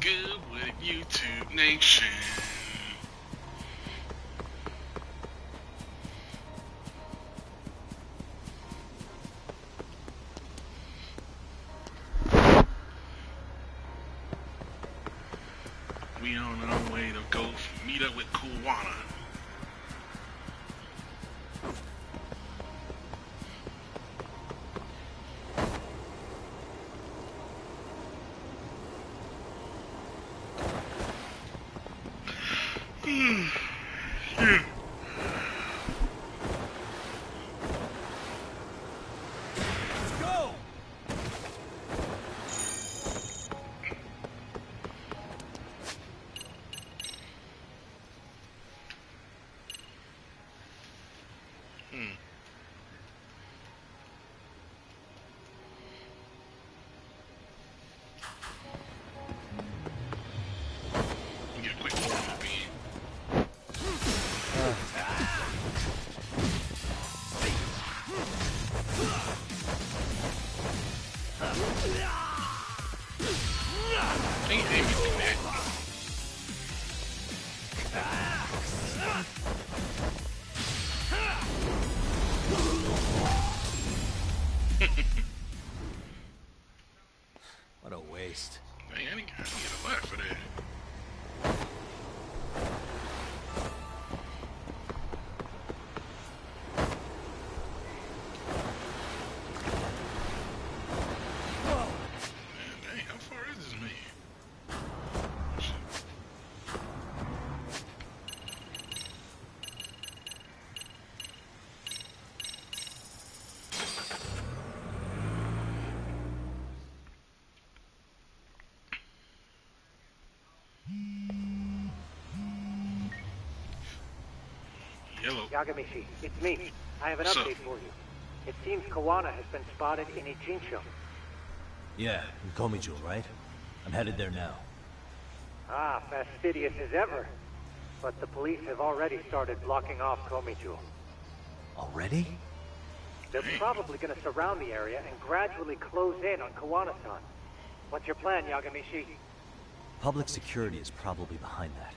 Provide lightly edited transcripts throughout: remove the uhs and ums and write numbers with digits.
good with YouTube Nation? We on our way to go meet up with Kuwana. What a waste. Man, I need to get a lot for that. Man, dang, how far is this man? Yellow. Yagamishi, it's me. I have an update for you. It seems Kawana has been spotted in Ichincho. Yeah, in Komijul, right? I'm headed there now. Ah, fastidious as ever. But the police have already started blocking off Komijul. Already? They're probably going to surround the area and gradually close in on Kawana-san. What's your plan, Yagamishi? Public security is probably behind that.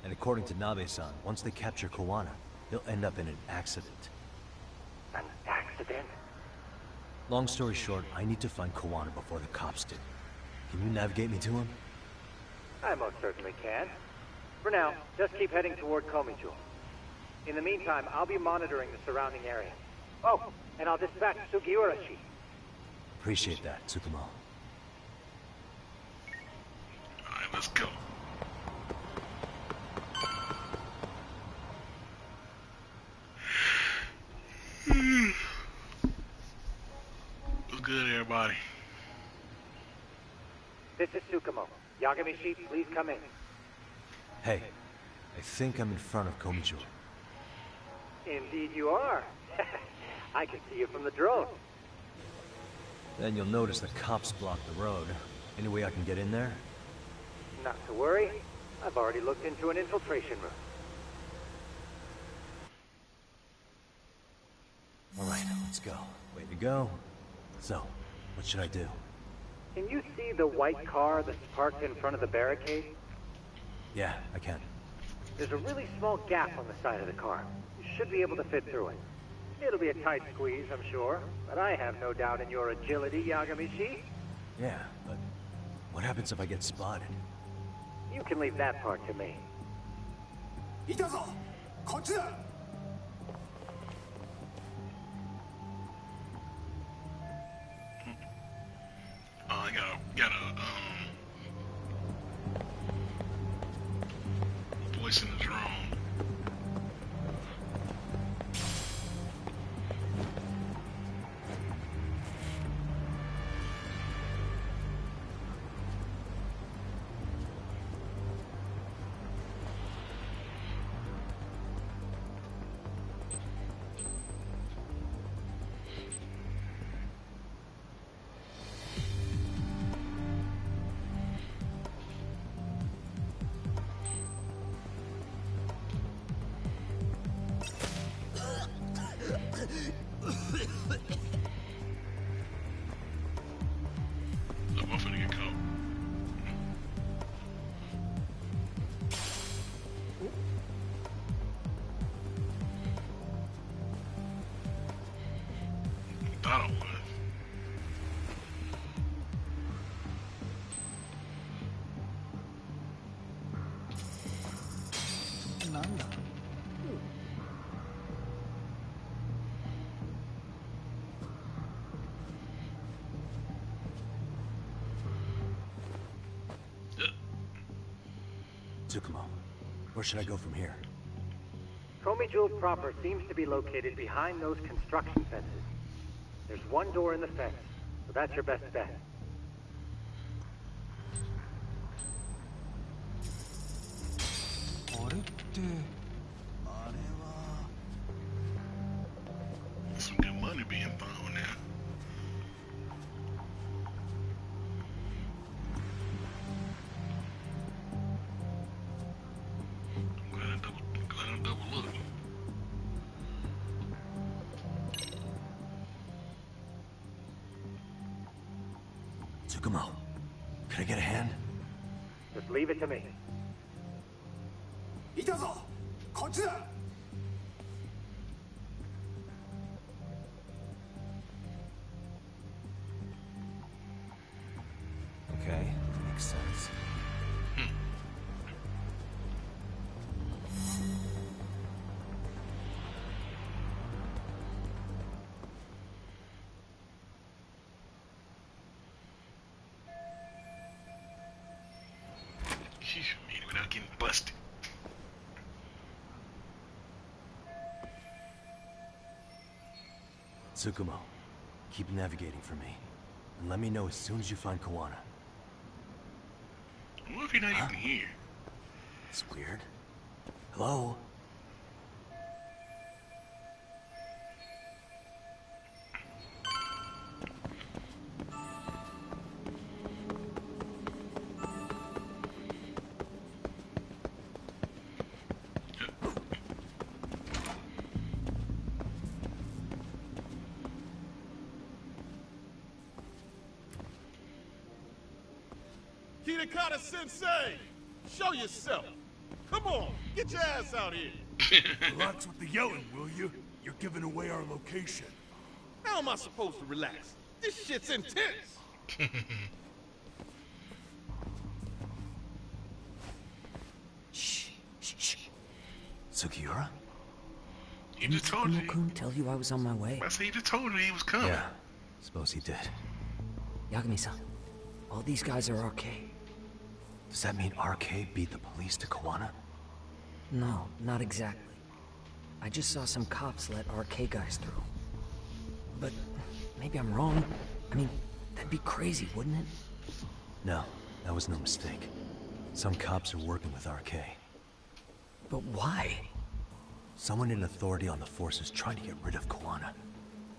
And according to Nabe-san, once they capture Kawana, he'll end up in an accident. An accident? Long story short, I need to find Kawana before the cops do. Can you navigate me to him? I most certainly can. For now, just keep heading toward Komijul. In the meantime, I'll be monitoring the surrounding area. Oh, and I'll dispatch Sugiurashi. Appreciate that, Tsukumo. Alright, let's go. What's good, everybody? This is Tsukumo. Yagamishi, please come in. Hey, I think I'm in front of Komijul. Indeed you are. I can see you from the drone. Then you'll notice the cops block the road. Any way I can get in there? Not to worry. I've already looked into an infiltration route. Alright, let's go. Way to go. So, what should I do? Can you see the white car that's parked in front of the barricade? Yeah, I can. There's a really small gap on the side of the car. You should be able to fit through it. It'll be a tight squeeze, I'm sure, but I have no doubt in your agility, Yagamishi. Yeah, but what happens if I get spotted? You can leave that part to me. Oh, I got a voice in the drone. Tsukumo, where should I go from here? Komi Jewel proper seems to be located behind those construction fences. There's one door in the fence, so that's your best bet. Some good money being thrown now. Glad I double look. Tsukumo, can I get a hand? Just leave it to me. いたぞこっちだ Okay, makes sense. Sheesh, made it without getting busted. Tsukumo, keep navigating for me. And let me know as soon as you find Kawana. What if you're not even here? It's weird. Hello? Kitakata Sensei! Show yourself! Come on, get your ass out here! Relax with the yelling, will you? You're giving away our location. How am I supposed to relax? This shit's intense! Shh, shh, shh. Sugiura? He just told you. Tsukumo-kun tell you I was on my way? I said he just told you he was coming. Yeah, suppose he did. Yagami-san, all these guys are RK. Does that mean RK beat the police to Kawana? No, not exactly. I just saw some cops let RK guys through. But maybe I'm wrong. I mean, that'd be crazy, wouldn't it? No, that was no mistake. Some cops are working with RK. But why? Someone in authority on the force is trying to get rid of Kawana.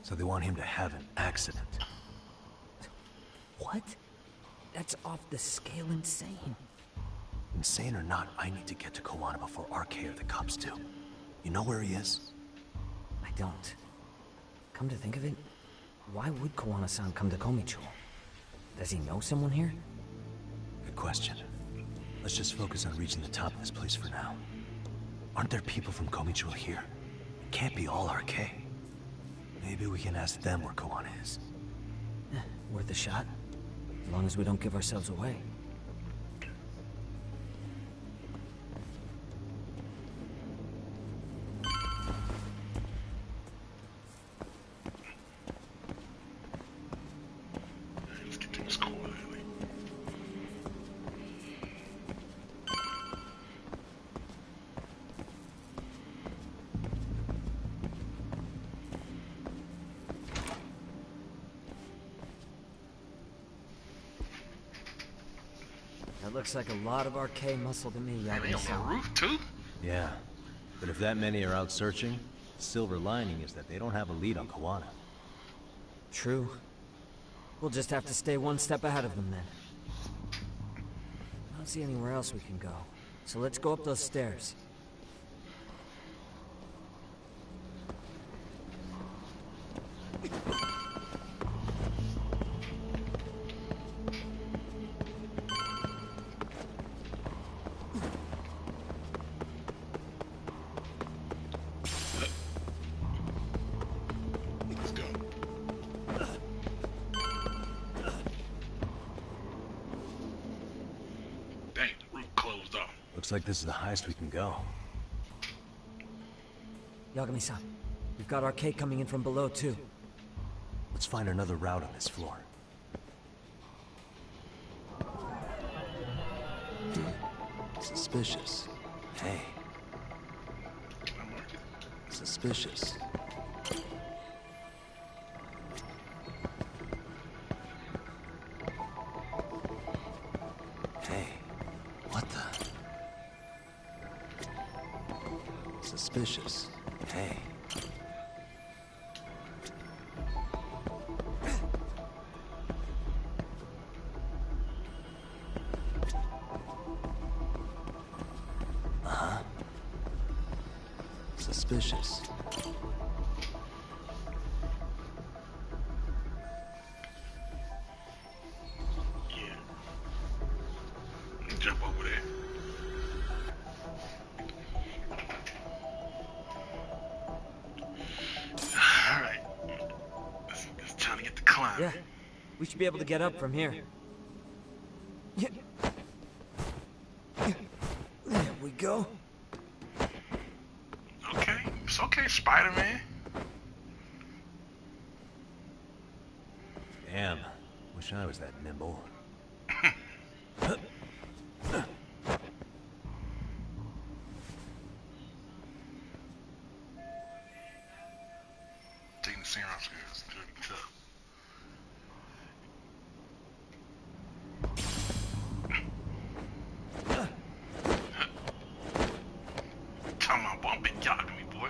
So they want him to have an accident. What? That's off the scale insane. Insane or not, I need to get to Kawana before RK or the cops do. You know where he is? I don't. Come to think of it, why would Kawana-san come to Komicho? Does he know someone here? Good question. Let's just focus on reaching the top of this place for now. Aren't there people from Komicho here? It can't be all RK. Maybe we can ask them where Kawana is. Worth a shot? As long as we don't give ourselves away. Let's get to this quietly. That looks like a lot of RK muscle to me, Man, they on Yagami-san. the roof too? Yeah, but if that many are out searching, the silver lining is that they don't have a lead on Kawana. True. We'll just have to stay one step ahead of them then. I don't see anywhere else we can go. So let's go up those stairs. Let's go. Dang, the roof closed off. Looks like this is the highest we can go. Yagami-san, we've got RK coming in from below too. Let's find another route on this floor. Suspicious. Hey. I mark it. Suspicious. Hey. What the? Suspicious. Hey. Suspicious. Yeah. Jump over there. Alright. It's time to get the climb. Yeah, we should be able to get up from here. Yeah. There we go. Okay. It's okay, Spider-Man. Damn. Wish I was that nimble. Taking the same route is gonna be tough. Come on, boy. I'm big jogging me, boy.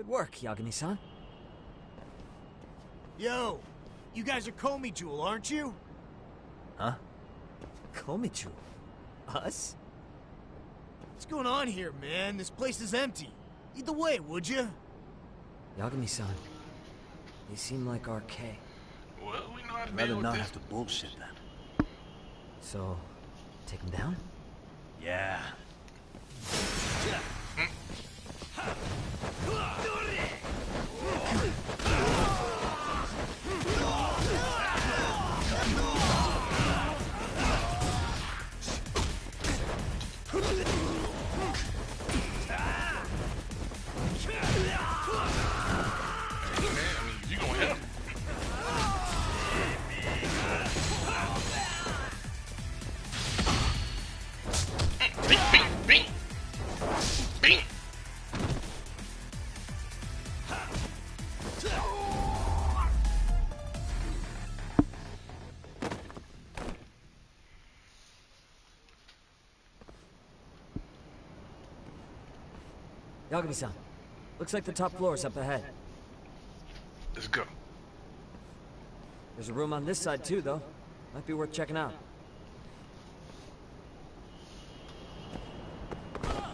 Good work, Yagami-san. Yo, you guys are Komi Jewel, aren't you? Huh? Komichu? Us? What's going on here, man? This place is empty. Lead the way, would you? Yagami-san, they seem like RK. Well, we know how to I'd rather deal with not this. have to bullshit then. So, take them down? Yeah. You gonna hit him? Bing, bing, bing, bing. Yagami-san, looks like the top floor is up ahead. Let's go. There's a room on this side too, though. Might be worth checking out. I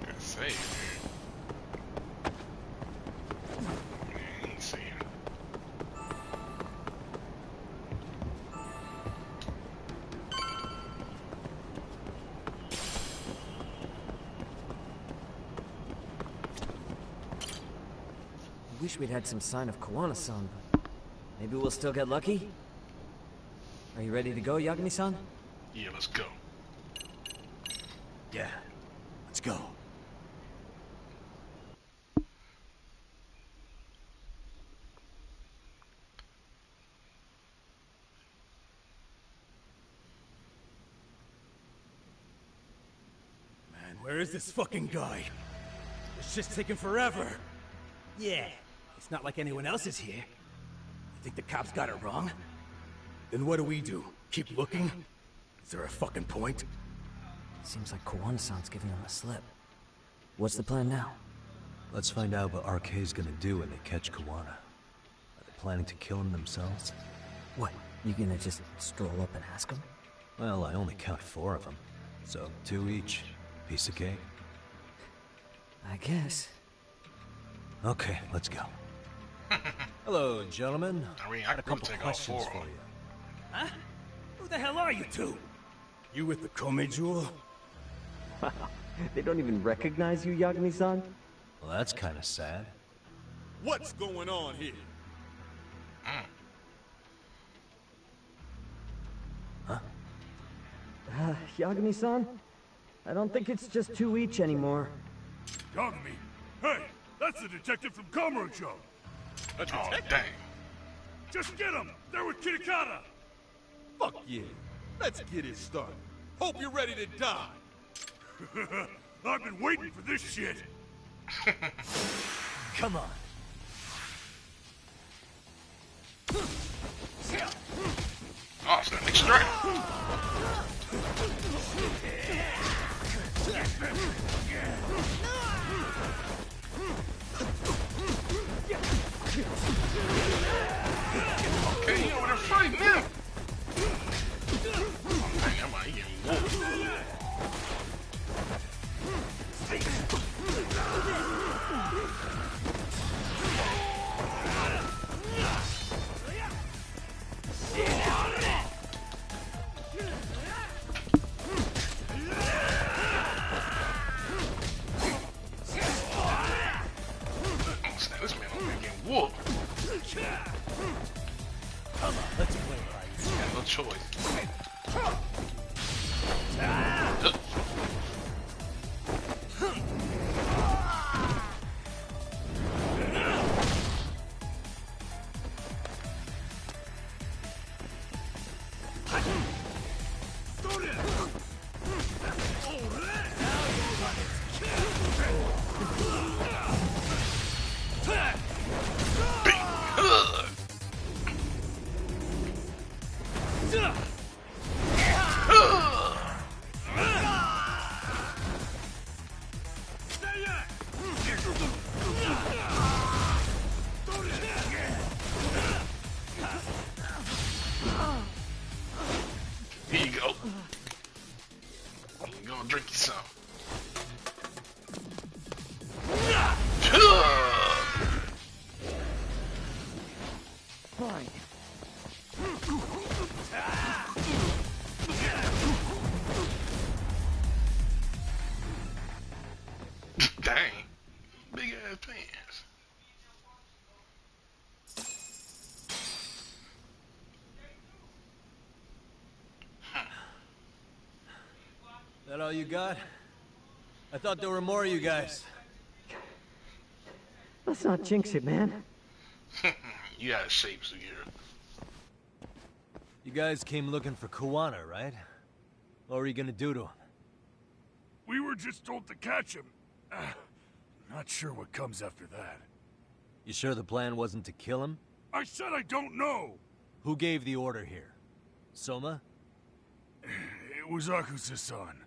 gotta save. I ain't saving. I wish we'd had some sign of Kawana-san, but maybe we'll still get lucky? Are you ready to go, Yagami-san? Yeah, let's go. Yeah. Let's go. Man, where is this fucking guy? It's just taking forever. Yeah, it's not like anyone else is here. You think the cops got it wrong? Then what do? Keep looking? Is there a fucking point? Seems like Kawana-san's giving them a slip. What's the plan now? Let's find out what RK's gonna do when they catch Kawana. Are they planning to kill him themselves? What, you gonna just stroll up and ask them? Well, I only count 4 of them. So 2 each. Piece of cake. I guess. Okay, let's go. Hello, gentlemen. I mean, I Got a could really couple take all questions 4 for of you. Huh? Who the hell are you two? You with the Komi Jewel? They don't even recognize you, Yagami-san? Well, that's kind of sad. What's going on here? Yagami-san? I don't think it's just 2 each anymore. Yagami! Hey! That's the detective from Kamurocho! A Oh, detective? dang. Just get him! They're with Kitakata! Fuck yeah. Let's get it started. Hope you're ready to die. I've been waiting for this shit! Come on. Oh, it's nothing straight. Okay, you over there fighting now. Oh, man, I'm out here getting whooped. Oh, snap, this man over there getting whooped. Come on, let's play right. Got no choice. drink you some. Fine. Dang. Big ass pants. That all you got? I thought there were more of you guys. Let's not jinx it, man. You out of shape, Sugira. You guys came looking for Kuwana, right? What were you gonna do to him? We were just told to catch him. Not sure what comes after that. You sure the plan wasn't to kill him? I said I don't know. Who gave the order here? Soma? It was Akusa-san.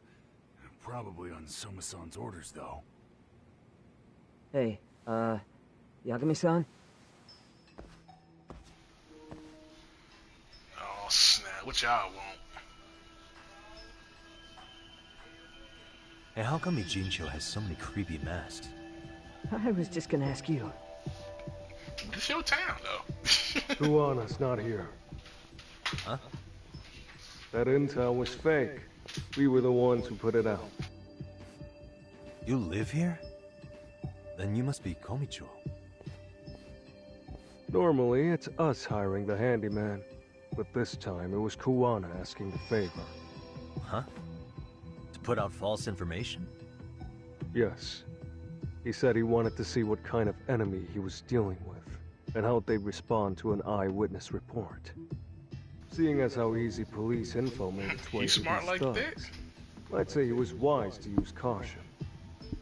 Probably on Soma-san's orders, though. Hey, Yagami-san? Oh, snap. What y'all want? Hey, how come Ijincho has so many creepy masks? I was just gonna ask you. This your town, though. Kuwana's not here. Huh? That intel was fake. We were the ones who put it out. You live here? Then you must be Komicho. Normally, it's us hiring the handyman. But this time, it was Kuwana asking the favor. Huh? To put out false information? Yes. He said he wanted to see what kind of enemy he was dealing with, and how they'd respond to an eyewitness report. Seeing as how easy police info made its way You to smart these like thugs, that? I'd say he was wise to use caution.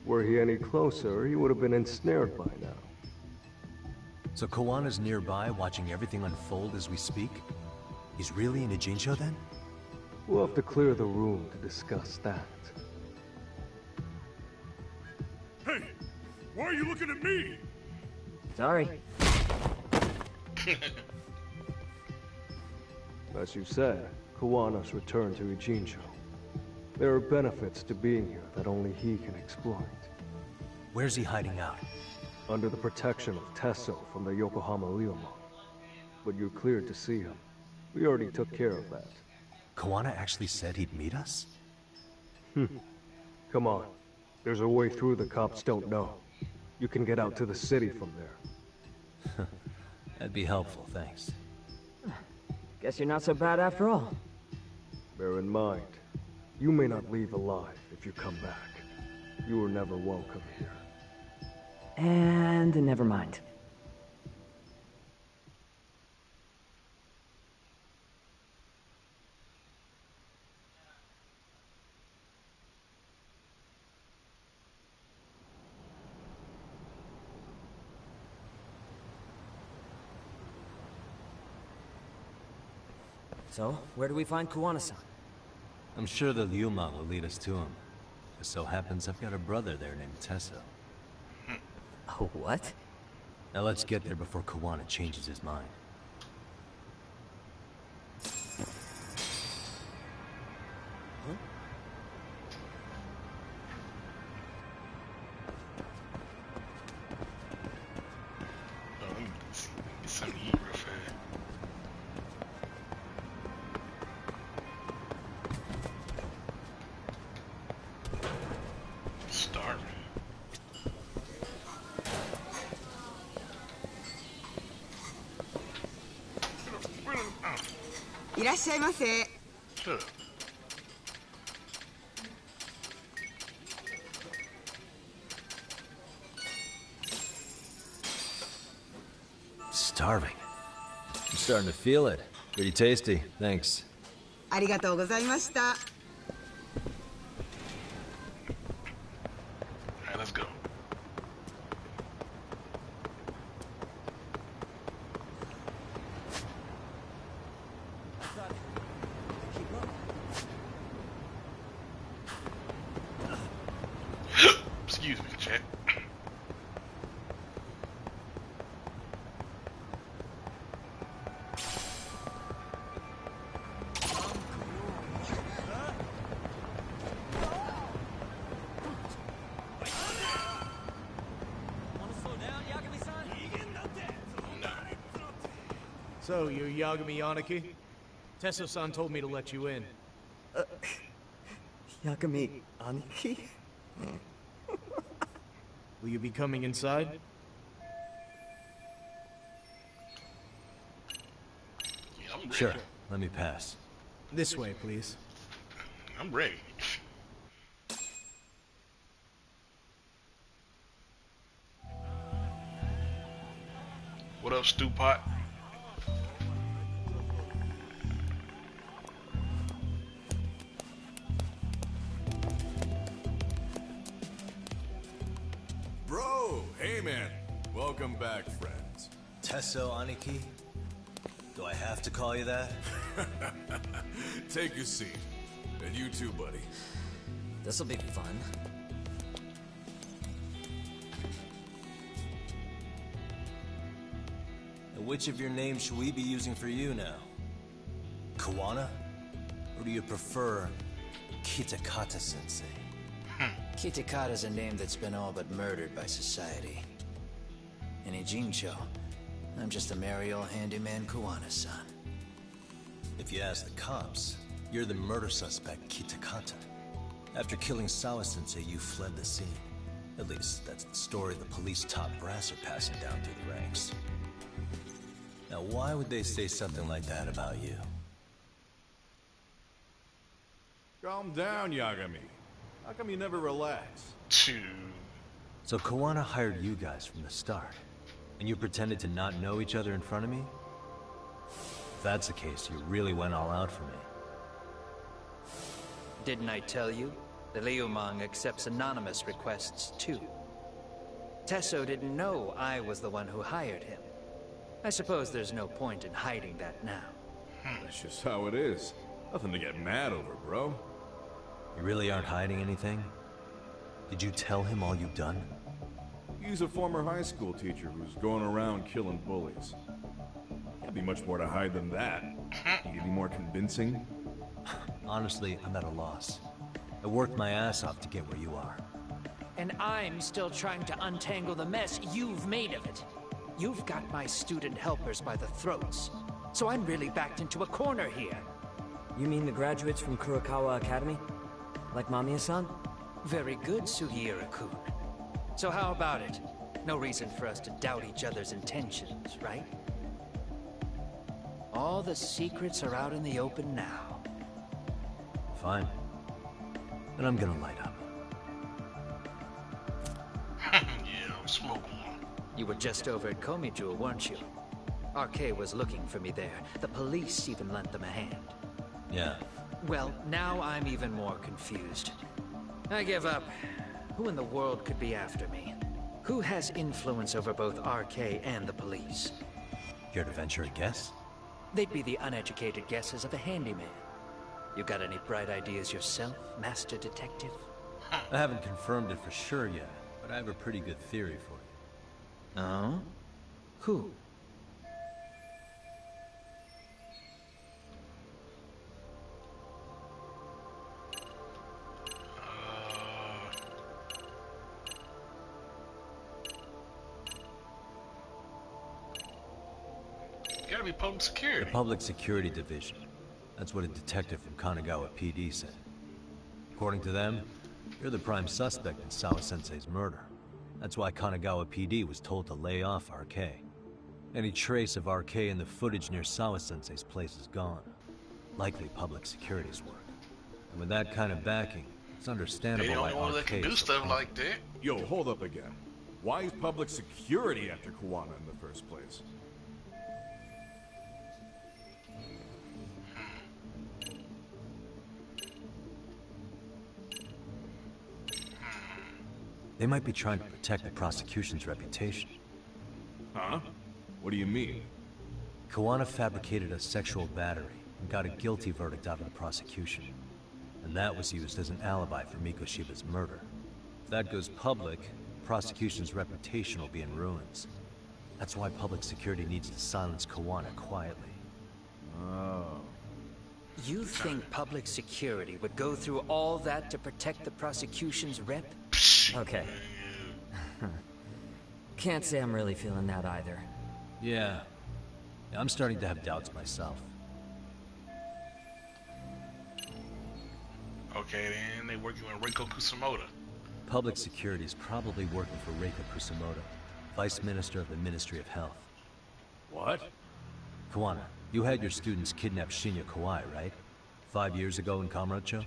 Were he any closer, he would have been ensnared by now. So Kawana's nearby, watching everything unfold as we speak? He's really in Ijincho then? We'll have to clear the room to discuss that. Hey, why are you looking at me? Sorry. As you said, Kawana's returned to Ijincho. There are benefits to being here that only he can exploit. Where's he hiding out? Under the protection of Tesso from the Yokohama Ryomon. But you're cleared to see him. We already took care of that. Kawana actually said he'd meet us? Come on. There's a way through the cops don't know. You can get out to the city from there. That'd be helpful, thanks. Guess you're not so bad after all. Bear in mind, you may not leave alive if you come back. You were never welcome here. And never mind. So, where do we find Kuwana-san? I'm sure the Ryuma will lead us to him. Just so happens I've got a brother there named Tesso. Oh, what? Now let's get there before Kawana changes his mind. Oh, let me get something to eat real fast. Starving.いらっしゃいませ。 Shut up. Starving. I'm starting to feel it. Pretty tasty, thanks. ありがとうございました。 Alright, let's go. Excuse me, chat. So, you're Yagami Aniki? Tesso-san told me to let you in. Yagami Aniki? Will you be coming inside? Yeah, I'm ready. Sure, let me pass. This way, please. I'm ready. What up, Stew Pot? Bro, hey man. Welcome back, friends. Tesso Aniki? Do I have to call you that? Take your seat. And you too, buddy. This'll be fun. And which of your names should we be using for you now? Kawana? Or do you prefer Kitakata-sensei? Kitakata's a name that's been all but murdered by society. In Ijincho, I'm just a merry old handyman Kawana-san. If you ask the cops, you're the murder suspect, Kitakata. After killing Sawa-sensei, you fled the scene. At least, that's the story the police top brass are passing down through the ranks. Now, why would they say something like that about you? Calm down, Yagami. How come you never relax? Two. So Kawana hired you guys from the start, and you pretended to not know each other in front of me? If that's the case, you really went all out for me. Didn't I tell you? The Liumang accepts anonymous requests, too. Tesso didn't know I was the one who hired him. I suppose there's no point in hiding that now. That's just how it is. Nothing to get mad over, bro. You really aren't hiding anything? Did you tell him all you've done? He's a former high school teacher who's going around killing bullies. Can't be much more to hide than that. Can you be more convincing? Honestly, I'm at a loss. I worked my ass off to get where you are. And I'm still trying to untangle the mess you've made of it. You've got my student helpers by the throats. So I'm really backed into a corner here. You mean the graduates from Kurokawa Academy? Like Mamiya-san? Very good, Sugiura-kun. So how about it? No reason for us to doubt each other's intentions, right? All the secrets are out in the open now. Fine. Then I'm gonna light up. Yeah, I'm smoking one. You were just over at Komijul, weren't you? RK was looking for me there. The police even lent them a hand. Yeah. Well, now I'm even more confused. I give up. Who in the world could be after me? Who has influence over both RK and the police? Care to venture a guess? They'd be the uneducated guesses of a handyman. You got any bright ideas yourself, Master Detective? I haven't confirmed it for sure yet, but I have a pretty good theory for you. Oh? Who? Gotta be public security. The Public Security Division. That's what a detective from Kanagawa PD said. According to them, you're the prime suspect in Sawa-sensei's murder. That's why Kanagawa PD was told to lay off RK. Any trace of RK in the footage near Sawa-sensei's place is gone. Likely public security's work. And with that kind of backing, it's understandable They why don't know that RK can do is stuff like that. Yo, hold up again. Why is public security after Kawana in the first place? They might be trying to protect the prosecution's reputation. Huh? What do you mean? Kawana fabricated a sexual battery and got a guilty verdict out of the prosecution. And that was used as an alibi for Mikoshiba's murder. If that goes public, the prosecution's reputation will be in ruins. That's why public security needs to silence Kawana quietly. Oh. You think public security would go through all that to protect the prosecution's rep? Okay. Can't say I'm really feeling that either. Yeah. I'm starting to have doubts myself. Okay, then they working with Reiko Kusumoto. Public security is probably working for Reiko Kusumoto, Vice Minister of the Ministry of Health. What? Kawana, you had your students kidnap Shinya Kawai, right? 5 years ago in Kamurocho?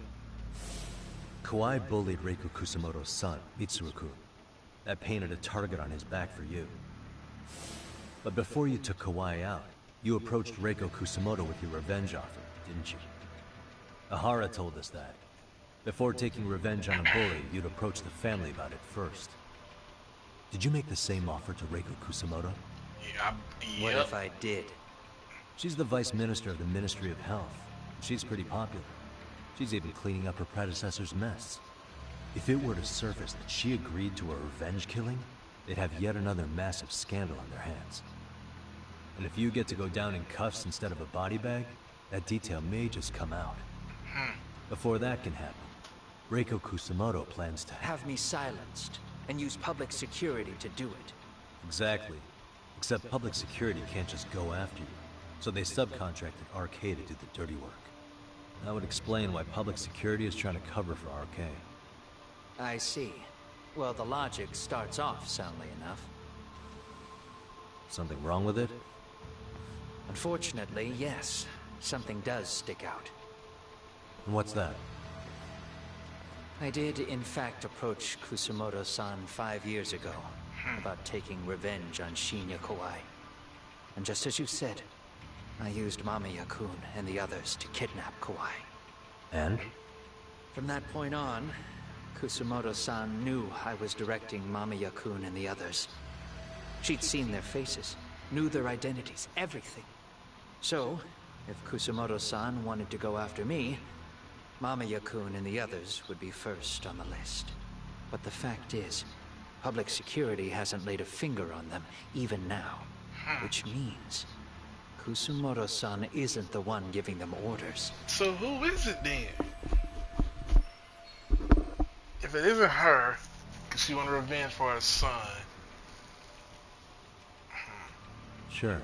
Kawai bullied Reiko Kusumoto's son, Mitsuru-kun. That painted a target on his back for you. But before you took Kawai out, you approached Reiko Kusumoto with your revenge offer, didn't you? Ahara told us that. Before taking revenge on a bully, you'd approach the family about it first. Did you make the same offer to Reiko Kusumoto? Yeah, What if I did? She's the Vice Minister of the Ministry of Health. She's pretty popular. She's even cleaning up her predecessor's mess. If it were to surface that she agreed to a revenge killing, they'd have yet another massive scandal on their hands. And if you get to go down in cuffs instead of a body bag, that detail may just come out. Before that can happen, Reiko Kusumoto plans to Have me silenced and use public security to do it. Exactly. Except public security can't just go after you, so they subcontracted RK to do the dirty work. That would explain why public security is trying to cover for RK. I see. Well, the logic starts off soundly enough. Something wrong with it? Unfortunately, yes. Something does stick out. And what's that? I did, in fact, approach Kusumoto-san 5 years ago about taking revenge on Shinya Kawai. And just as you said, I used Mamiya-kun and the others to kidnap Kawai. And? From that point on, Kusumoto-san knew I was directing Mamiya-kun and the others. She'd seen their faces, knew their identities, everything. So, if Kusumoto-san wanted to go after me, Mamiya-kun and the others would be first on the list. But the fact is, public security hasn't laid a finger on them, even now. Which means, Kusumoto-san isn't the one giving them orders. So who is it then? If it isn't her, because she wanted revenge for her son. Sure,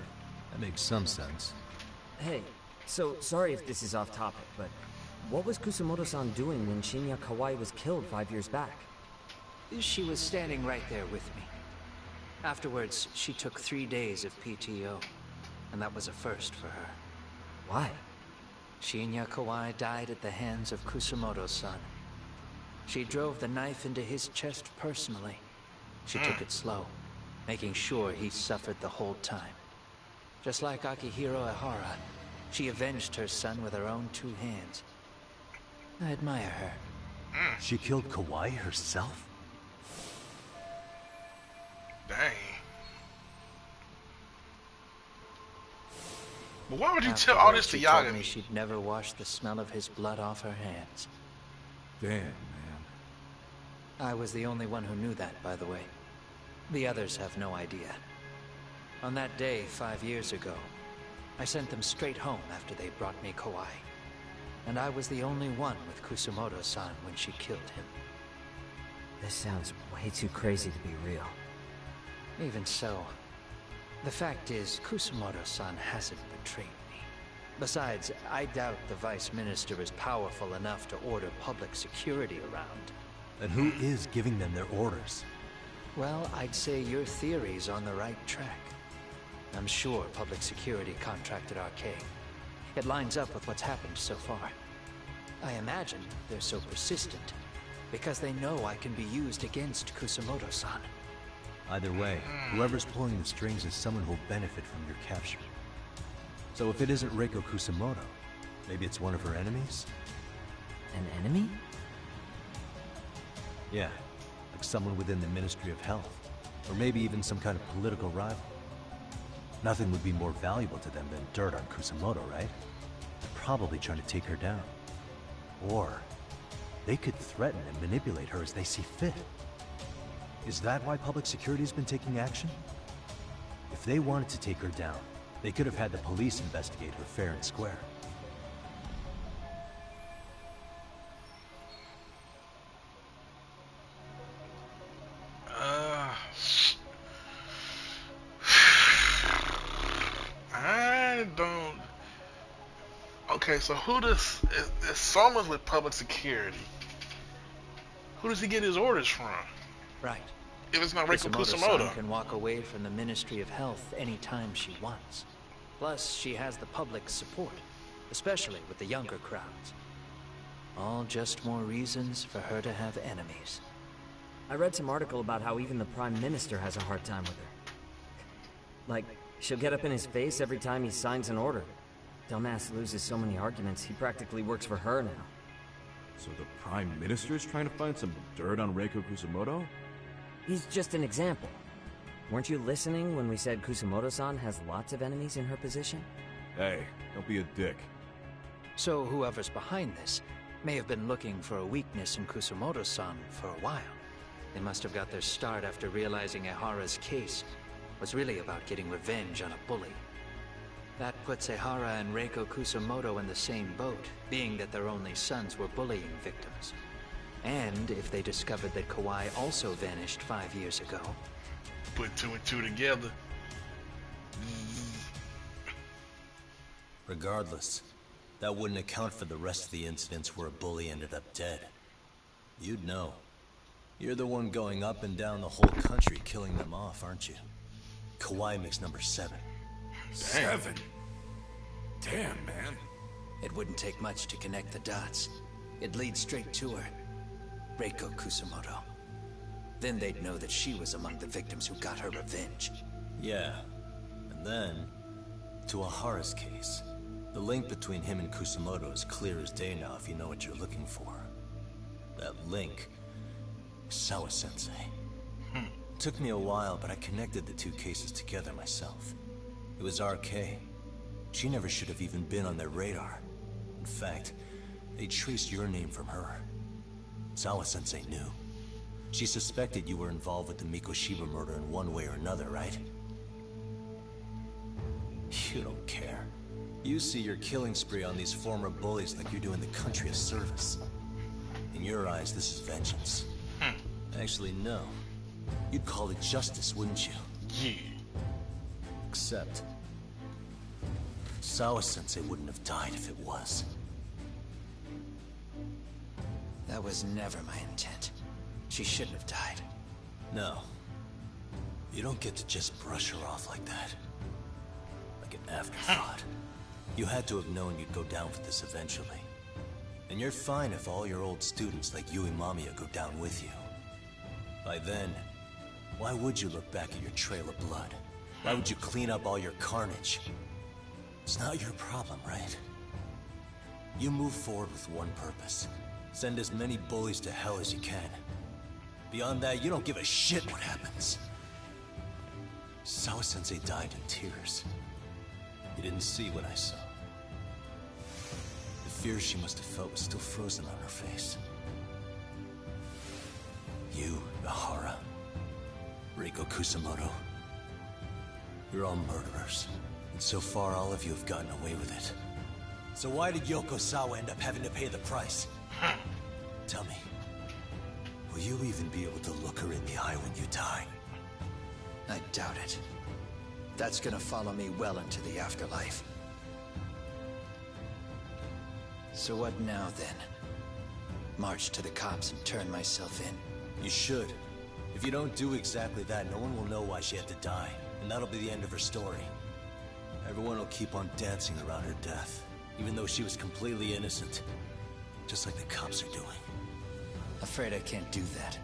that makes some sense. Hey, so sorry if this is off topic, but what was Kusumoto-san doing when Shinya Kawai was killed 5 years back? She was standing right there with me. Afterwards, she took 3 days of PTO, and that was a first for her. Why? Shinya Kawai died at the hands of Kusumoto-san. She drove the knife into his chest personally. She took it slow, making sure he suffered the whole time. Just like Akihiro Ehara, she avenged her son with her own 2 hands. I admire her. She killed Kawai herself? Dang. But why would you tell all this to She told me Yagami? she'd never wash the smell of his blood off her hands. Damn, man. I was the only one who knew that, by the way. The others have no idea. On that day 5 years ago, I sent them straight home after they brought me Kawai. And I was the only one with Kusumoto-san when she killed him. This sounds way too crazy to be real. Even so, the fact is, Kusumoto-san hasn't betrayed me. Besides, I doubt the Vice Minister is powerful enough to order public security around. Then who is giving them their orders? Well, I'd say your theory's on the right track. I'm sure public security contracted RK. It lines up with what's happened so far. I imagine they're so persistent because they know I can be used against Kusumoto-san. Either way, whoever's pulling the strings is someone who'll benefit from your capture. So if it isn't Reiko Kusumoto, maybe it's one of her enemies? An enemy? Yeah, like someone within the Ministry of Health. Or maybe even some kind of political rival. Nothing would be more valuable to them than dirt on Kusumoto, right? They're probably trying to take her down. Or they could threaten and manipulate her as they see fit. Is that why public security has been taking action? If they wanted to take her down, they could have had the police investigate her fair and square. Okay, so who does if Soma's with public security? Who does he get his orders from? Right. If it's not Reiko Kusumoto-san Kusumoto. can walk away from the Ministry of Health anytime she wants. Plus, she has the public's support, especially with the younger crowds. All just more reasons for her to have enemies. I read some article about how even the Prime Minister has a hard time with her. Like, she'll get up in his face every time he signs an order. Dumbass loses so many arguments, he practically works for her now. So the Prime Minister's trying to find some dirt on Reiko Kusumoto? He's just an example. Weren't you listening when we said Kusumoto-san has lots of enemies in her position? Hey, don't be a dick. So whoever's behind this may have been looking for a weakness in Kusumoto-san for a while. They must have got their start after realizing Ehara's case was really about getting revenge on a bully. That puts Ehara and Reiko Kusumoto in the same boat, being that their only sons were bullying victims. And if they discovered that Kawai also vanished 5 years ago... Put two and two together. Regardless, that wouldn't account for the rest of the incidents where a bully ended up dead. You'd know. You're the one going up and down the whole country killing them off, aren't you? Kawai makes number 7. 7? Damn, man. It wouldn't take much to connect the dots. It'd lead straight to her. Reiko Kusumoto. Then they'd know that she was among the victims who got her revenge. Yeah. And then, to Ahara's case. The link between him and Kusumoto is clear as day now if you know what you're looking for. That link... Sawa-sensei. Took me a while, but I connected the two cases together myself. It was RK. She never should have even been on their radar. In fact, they traced your name from her. Sawa-sensei knew. She suspected you were involved with the Mikoshiba murder in one way or another, right? You don't care. You see your killing spree on these former bullies like you're doing the country a service. In your eyes, this is vengeance. Actually, no. You'd call it justice, wouldn't you? Yeah. Except... Sawa-sensei wouldn't have died if it was. That was never my intent. She shouldn't have died. No. You don't get to just brush her off like that. Like an afterthought. You had to have known you'd go down for this eventually. And you're fine if all your old students like Yui Mamiya go down with you. By then, why would you look back at your trail of blood? Why would you clean up all your carnage? It's not your problem, right? You move forward with one purpose. Send as many bullies to hell as you can. Beyond that, you don't give a shit what happens. Sawa-sensei died in tears. You didn't see what I saw. The fear she must have felt was still frozen on her face. You, Ehara, Reiko Kusumoto, you're all murderers. And so far, all of you have gotten away with it. So why did Yoko Sawa end up having to pay the price? Tell me, will you even be able to look her in the eye when you die? I doubt it. That's gonna follow me well into the afterlife. So what now, then? March to the cops and turn myself in? You should. If you don't do exactly that, no one will know why she had to die. And that'll be the end of her story. Everyone will keep on dancing around her death, even though she was completely innocent. Just like the cops are doing. Afraid I can't do that.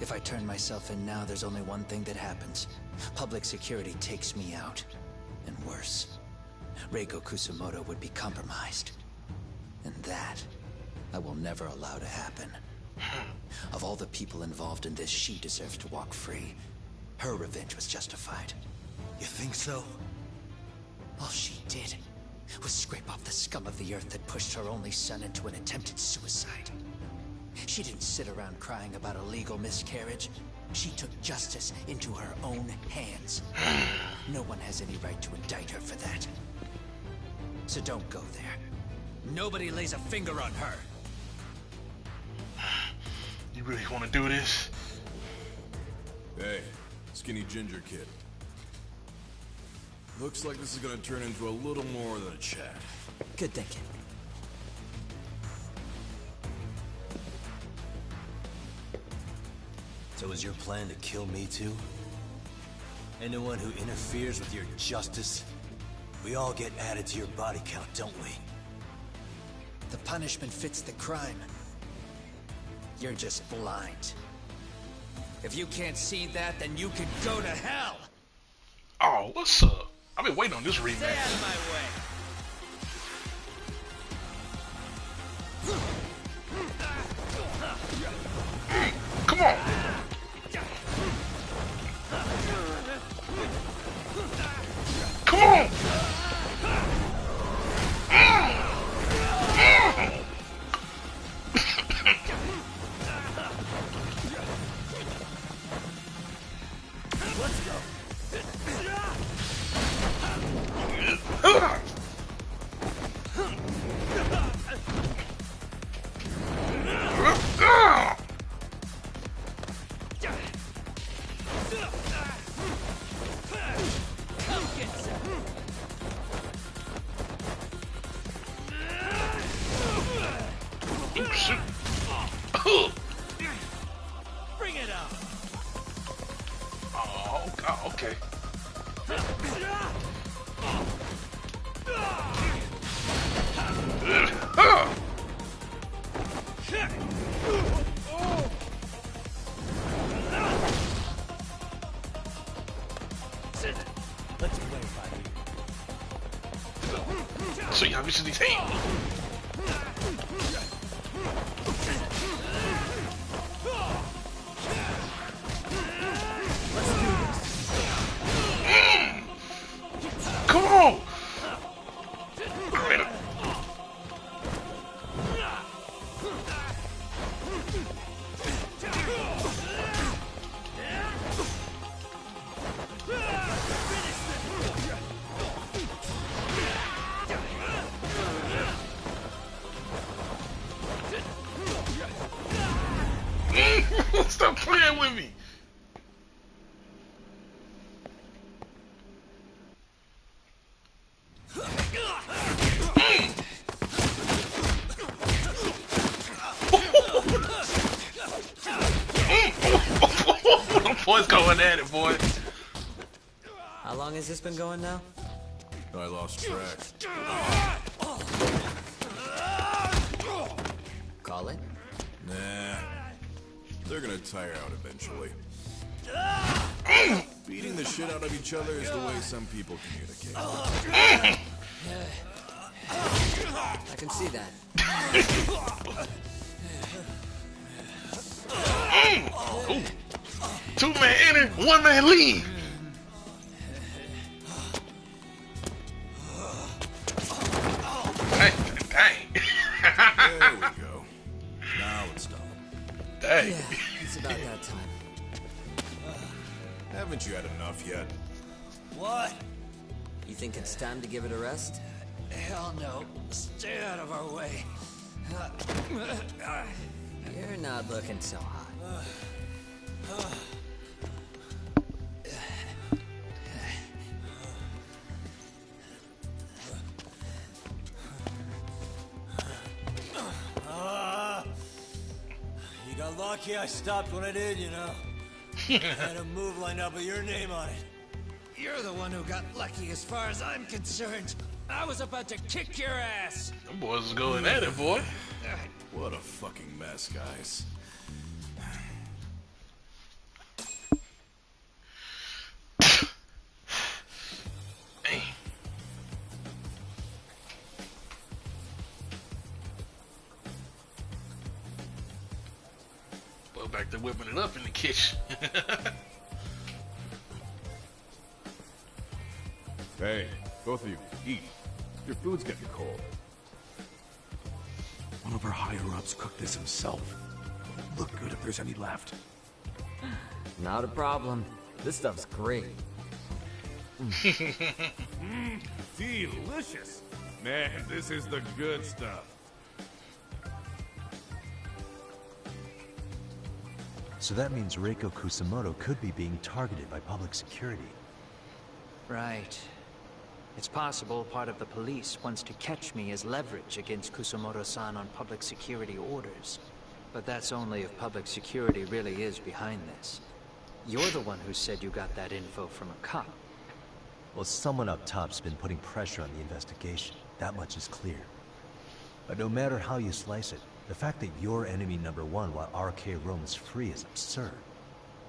If I turn myself in now, there's only one thing that happens. Public security takes me out. And worse, Reiko Kusumoto would be compromised. And that, I will never allow to happen. Of all the people involved in this, she deserves to walk free. Her revenge was justified. You think so? All she did was scrape off the scum of the earth that pushed her only son into an attempted suicide. She didn't sit around crying about a legal miscarriage. She took justice into her own hands. No one has any right to indict her for that. So don't go there. Nobody lays a finger on her. You really want to do this? Hey, skinny ginger kid. Looks like this is gonna turn into a little more than a chat. Good thinking. So is your plan to kill me too? Anyone who interferes with your justice, we all get added to your body count, don't we? The punishment fits the crime. You're just blind. If you can't see that, then you can go to hell! Oh, what's up? I've been waiting on this rematch. Stay out of my way! Come on! Come on! Let's go. Bring it on! Oh, okay. Let's play, buddy. So you have to these hands. Come on! Stop playing with me! Boys going at it, boy. How long has this been going now? I lost track. Call it? Nah. They're gonna tire out eventually. Beating the shit out of each other is the way some people communicate. I can see that. Ooh. 2-man enter, 1-man leave. Dang. There we go. Now it's done. Dang. Yeah, it's about that time. Haven't you had enough yet? What? You think it's time to give it a rest? Hell no. Stay out of our way. You're not looking so hot. You got lucky I stopped when I did, you know. Had a move lined up with your name on it. You're the one who got lucky as far as I'm concerned. I was about to kick your ass. Them boys is going at it, boy. What a fucking mess, guys. Dang. Well, back to whipping it up in the kitchen. Hey, both of you, eat. Your food's getting cold. One of our higher-ups cooked this himself. Look good if there's any left. Not a problem. This stuff's great. Delicious. Man, this is the good stuff. So that means Reiko Kusamoto could be being targeted by public security. Right. It's possible part of the police wants to catch me as leverage against Kusumoto-san on public security orders. But that's only if public security really is behind this. You're the one who said you got that info from a cop. Well, someone up top's been putting pressure on the investigation. That much is clear. But no matter how you slice it, the fact that you're enemy number one while RK roams free is absurd.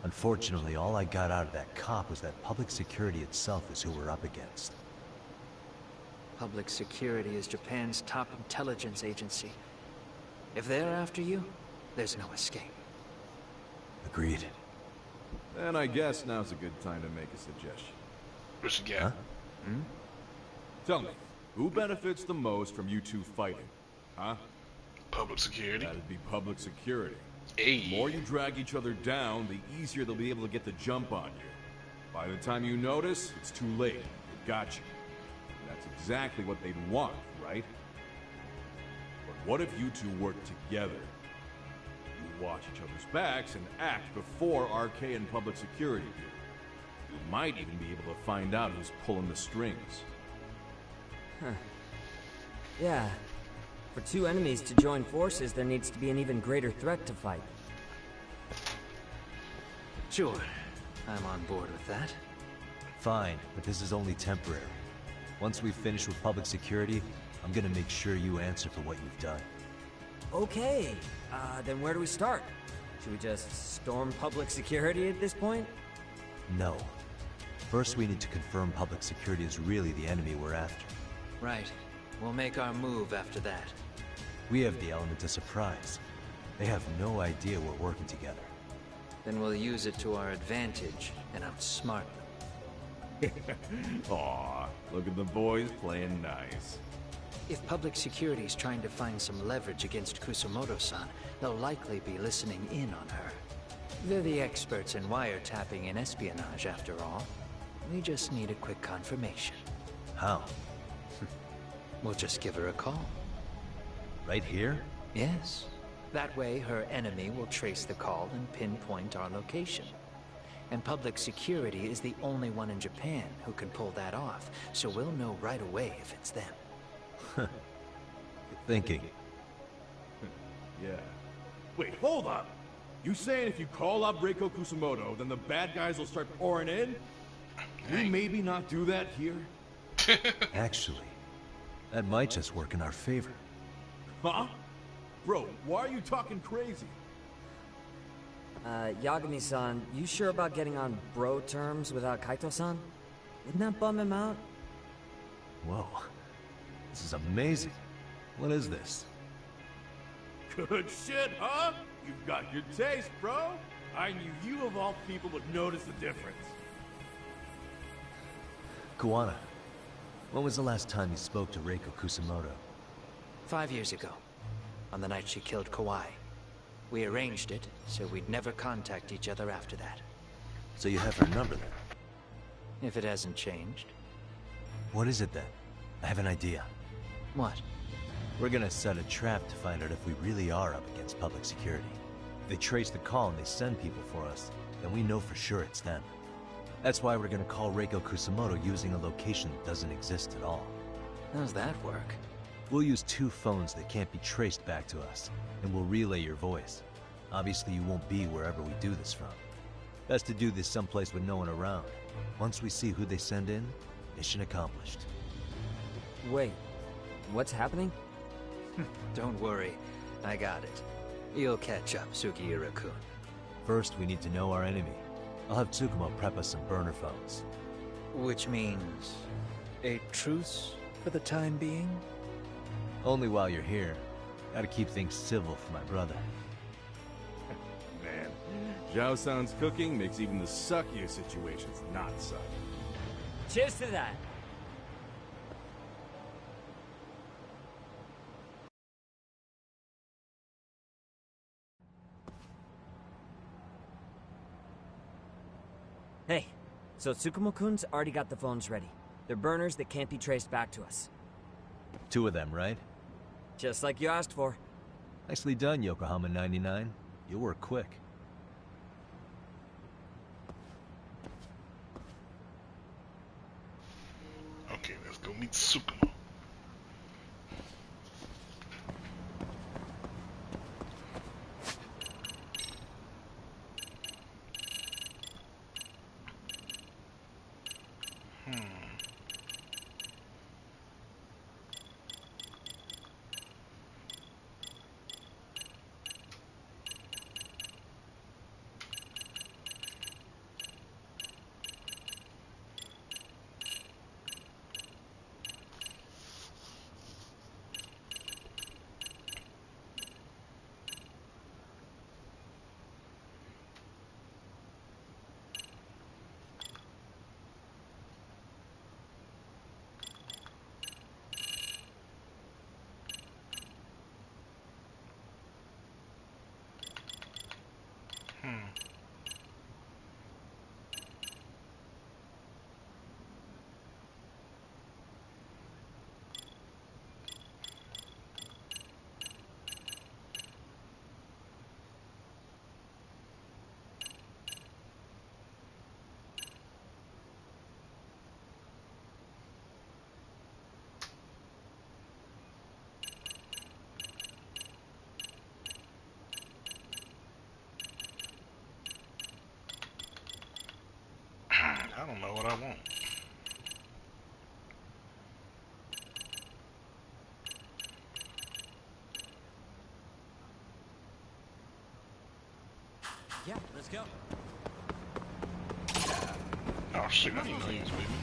Unfortunately, all I got out of that cop was that public security itself is who we're up against. Public security is Japan's top intelligence agency. If they're after you, there's no escape. Agreed. And I guess now's a good time to make a suggestion. What you got? Huh? Tell me, who benefits the most from you two fighting? Huh? Public security. That'd be public security. Hey. The more you drag each other down, the easier they'll be able to get the jump on you. By the time you notice, it's too late. They got you. That's exactly what they'd want, right? But what if you two work together? You watch each other's backs and act before RK and public security do. You might even be able to find out who's pulling the strings. Huh. Yeah. For two enemies to join forces, there needs to be an even greater threat to fight. Sure. I'm on board with that. Fine, but this is only temporary. Once we finish with public security, I'm gonna make sure you answer for what you've done. Okay. Then where do we start? Should we just storm public security at this point? No. First, we need to confirm public security is really the enemy we're after. Right. We'll make our move after that. We have the element of surprise. They have no idea we're working together. Then we'll use it to our advantage and outsmart them. Aw, look at the boys playing nice. If public security's trying to find some leverage against Kusumoto-san, they'll likely be listening in on her. They're the experts in wiretapping and espionage, after all. We just need a quick confirmation. How? We'll just give her a call. Right here? Yes. That way, her enemy will trace the call and pinpoint our location. And public security is the only one in Japan who can pull that off, so we'll know right away if it's them. Good thinking. Yeah. Wait, hold up! You saying if you call up Reiko Kusumoto, then the bad guys will start pouring in? Can we maybe not do that here? Actually, that might just work in our favor. Huh? Bro, why are you talking crazy? Yagami-san, you sure about getting on bro terms without Kaito-san? Wouldn't that bum him out? Whoa. This is amazing. What is this? Good shit, huh? You've got good taste, bro. I knew you of all people would notice the difference. Kuwana, when was the last time you spoke to Reiko Kusumoto? 5 years ago, on the night she killed Kawai. We arranged it, so we'd never contact each other after that. So you have her number then? If it hasn't changed. What is it then? I have an idea. What? We're gonna set a trap to find out if we really are up against public security. If they trace the call and they send people for us, then we know for sure it's them. That's why we're gonna call Reiko Kusumoto using a location that doesn't exist at all. How's that work? We'll use 2 phones that can't be traced back to us, and we'll relay your voice. Obviously, you won't be wherever we do this from. Best to do this someplace with no one around. Once we see who they send in, mission accomplished. Wait, what's happening? Don't worry, I got it. You'll catch up, Sugiura-kun. First, we need to know our enemy. I'll have Tsukumo prep us some burner phones. Which means a truce for the time being? Only while you're here. Gotta keep things civil for my brother. Man, Zhao-san's cooking makes even the suckiest situations not suck. Cheers to that! Hey, so Tsukumo-kun's already got the phones ready. They're burners that can't be traced back to us. 2 of them, right? Just like you asked for. Nicely done, Yokohama 99. You work quick. Okay, let's Tsukumo. I don't know what I want. Yeah, let's go. Oh shit, I didn't know he was with me.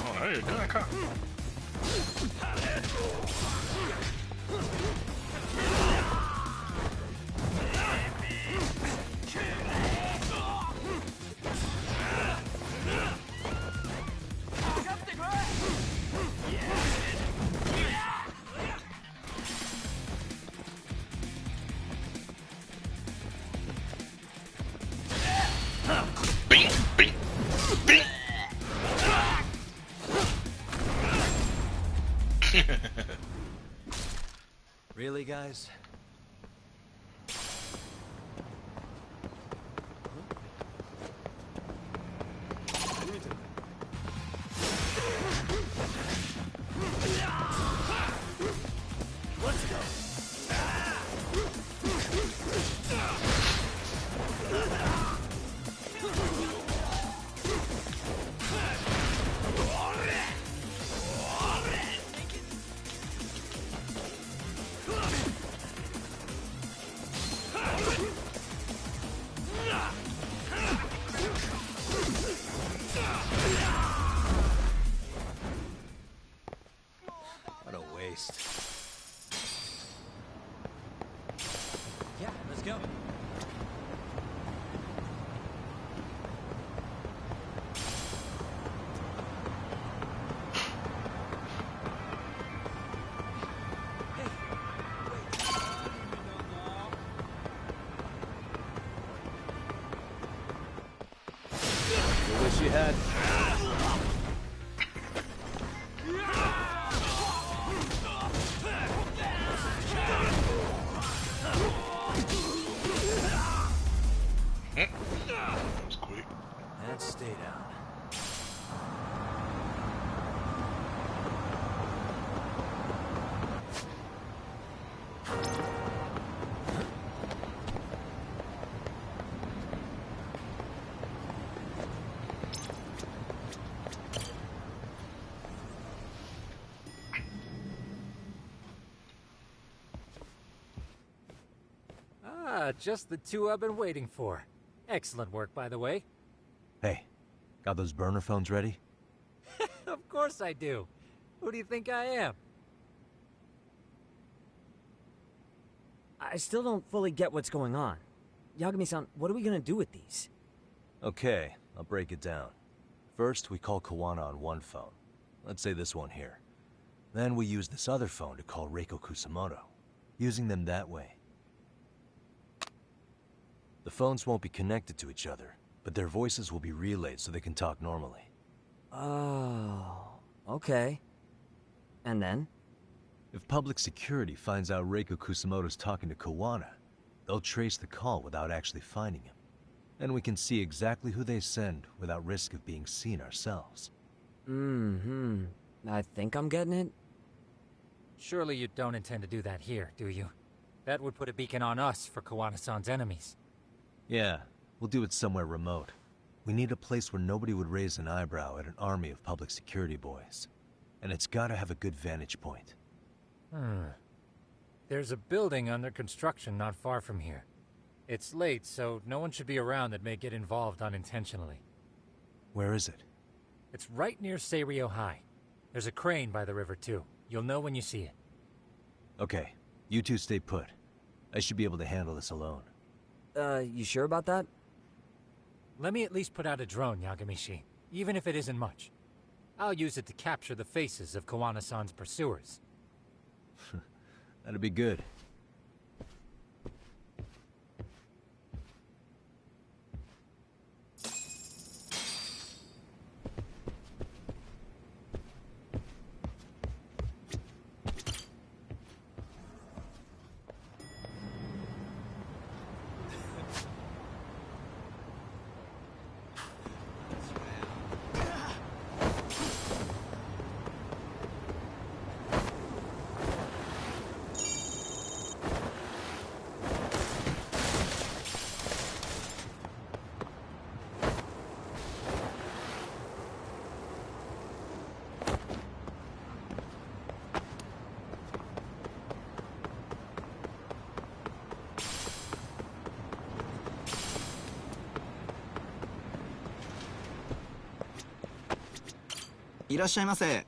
Oh, there you go, cop. Bing, bing, bing. Really, guys? What a waste. Yeah, let's go. You wish you had. That was quick. And stay down. Ah, just the two I've been waiting for. Excellent work, by the way. Hey, got those burner phones ready? Of course I do. Who do you think I am? I still don't fully get what's going on. Yagami-san, what are we gonna do with these? Okay, I'll break it down. First, we call Kawana on one phone. Let's say this one here. Then we use this other phone to call Reiko Kusamoto. Using them that way. The phones won't be connected to each other, but their voices will be relayed so they can talk normally. Oh, okay. And then? If public security finds out Reiko Kusamoto's talking to Kawana, they'll trace the call without actually finding him. And we can see exactly who they send without risk of being seen ourselves. I think I'm getting it. Surely you don't intend to do that here, do you? That would put a beacon on us for Kawana-san's enemies. Yeah, we'll do it somewhere remote. We need a place where nobody would raise an eyebrow at an army of public security boys. And it's gotta have a good vantage point. There's a building under construction not far from here. It's late, so no one should be around that may get involved unintentionally. Where is it? It's right near Seiryo High. There's a crane by the river, too. You'll know when you see it. Okay, you two stay put. I should be able to handle this alone. You sure about that? Let me at least put out a drone, Yagamishi, even if it isn't much. I'll use it to capture the faces of Kawana-san's pursuers. That'd be good.いらっしゃいませ。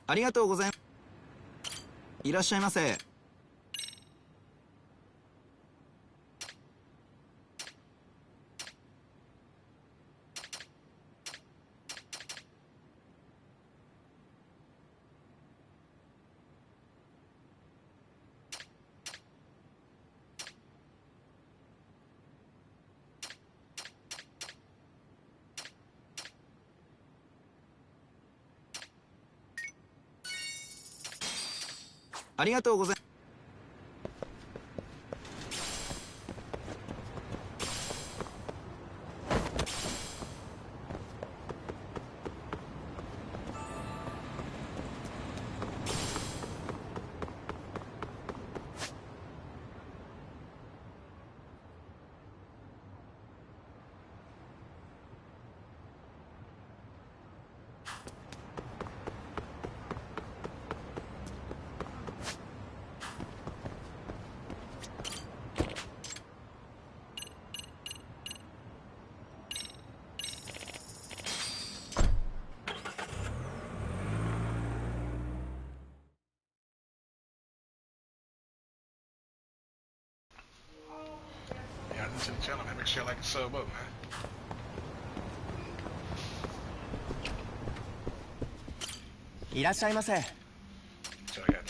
ありがとうございます。いらっしゃいませ。ありがとうございます。Yeah, I'm to the channel, man. Make sure you like and sub up, man.いらっしゃいませ。So I got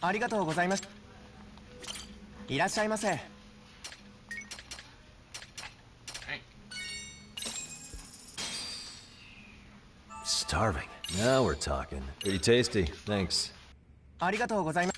ありがとうございます。いらっしゃいませ。Starving. Now we're talking. Pretty tasty. Thanks. ありがとうございます。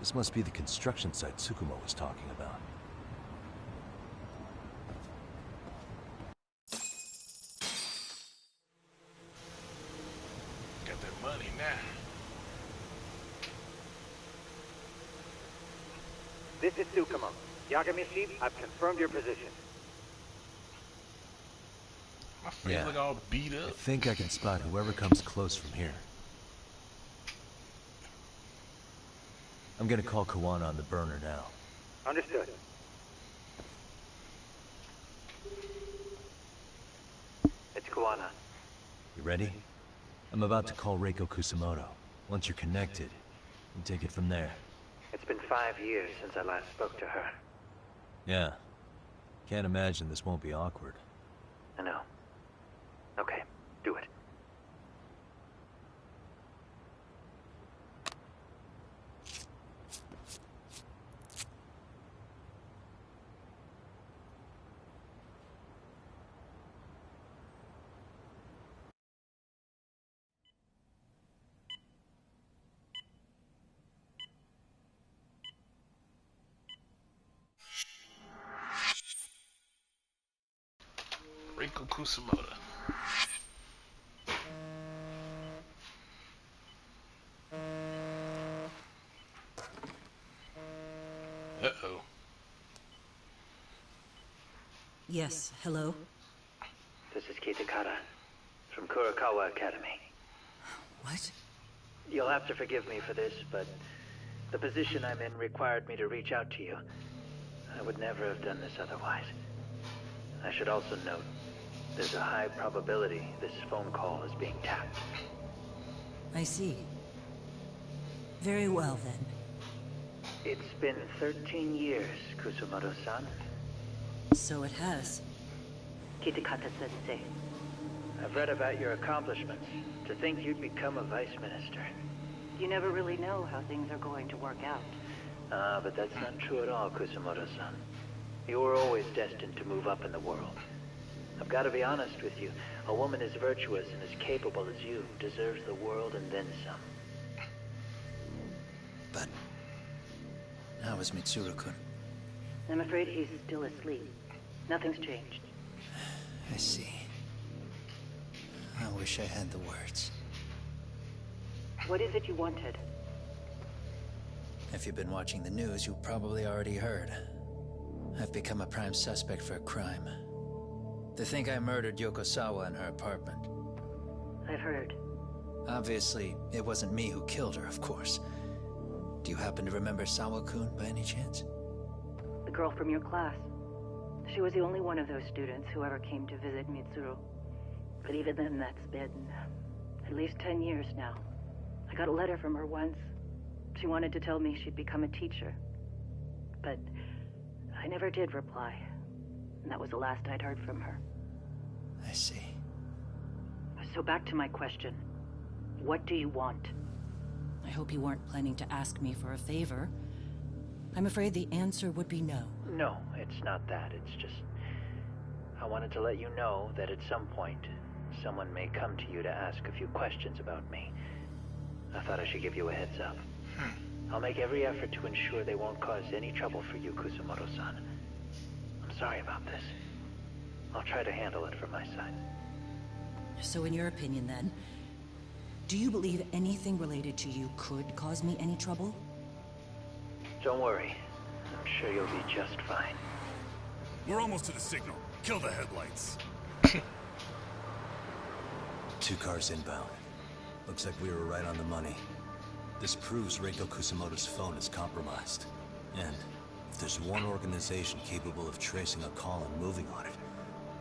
This must be the construction site Tsukumo was talking about. Got that money now. This is Tsukumo. Yagamishi, I've confirmed your position. My face look all beat up. I think I can spot whoever comes close from here. I'm gonna call Kawana on the burner now. Understood. It's Kawana. You ready? I'm about to call Reiko Kusamoto. Once you're connected, you take it from there. It's been 5 years since I last spoke to her. Yeah. Can't imagine this won't be awkward. I know. Okay, do it. Reiko Kusamoto. Uh-oh. Yes, hello? This is Kitakata, from Kurakawa Academy. What? You'll have to forgive me for this, but the position I'm in required me to reach out to you. I would never have done this otherwise. I should also note, there's a high probability this phone call is being tapped. I see. Very well, then. It's been 13 years, Kusumoto-san. So it has. Kitakata-sensei. I've read about your accomplishments. To think you'd become a vice minister. You never really know how things are going to work out. But that's not true at all, Kusumoto-san. You were always destined to move up in the world. I've got to be honest with you. A woman as virtuous and as capable as you deserves the world and then some. But how is Mitsuru-kun? I'm afraid he's still asleep. Nothing's changed. I see. I wish I had the words. What is it you wanted? If you've been watching the news, you probably already heard. I've become a prime suspect for a crime. They think I murdered Yokosawa in her apartment. I've heard. Obviously, it wasn't me who killed her, of course. Do you happen to remember Sawa-kun by any chance? The girl from your class. She was the only one of those students who ever came to visit Mitsuru. But even then, that's been at least 10 years now. I got a letter from her once. She wanted to tell me she'd become a teacher. But I never did reply. And that was the last I'd heard from her. I see. So back to my question. What do you want? I hope you weren't planning to ask me for a favor. I'm afraid the answer would be no. No, it's not that. It's just... I wanted to let you know that at some point, someone may come to you to ask a few questions about me. I thought I should give you a heads up. I'll make every effort to ensure they won't cause any trouble for you, Kusumoto-san. I'm sorry about this. I'll try to handle it from my side. So in your opinion, then, do you believe anything related to you could cause me any trouble? Don't worry. I'm sure you'll be just fine. We're almost to the signal. Kill the headlights. 2 cars inbound. Looks like we were right on the money. This proves Reiko Kusamoto's phone is compromised. And if there's one organization capable of tracing a call and moving on it,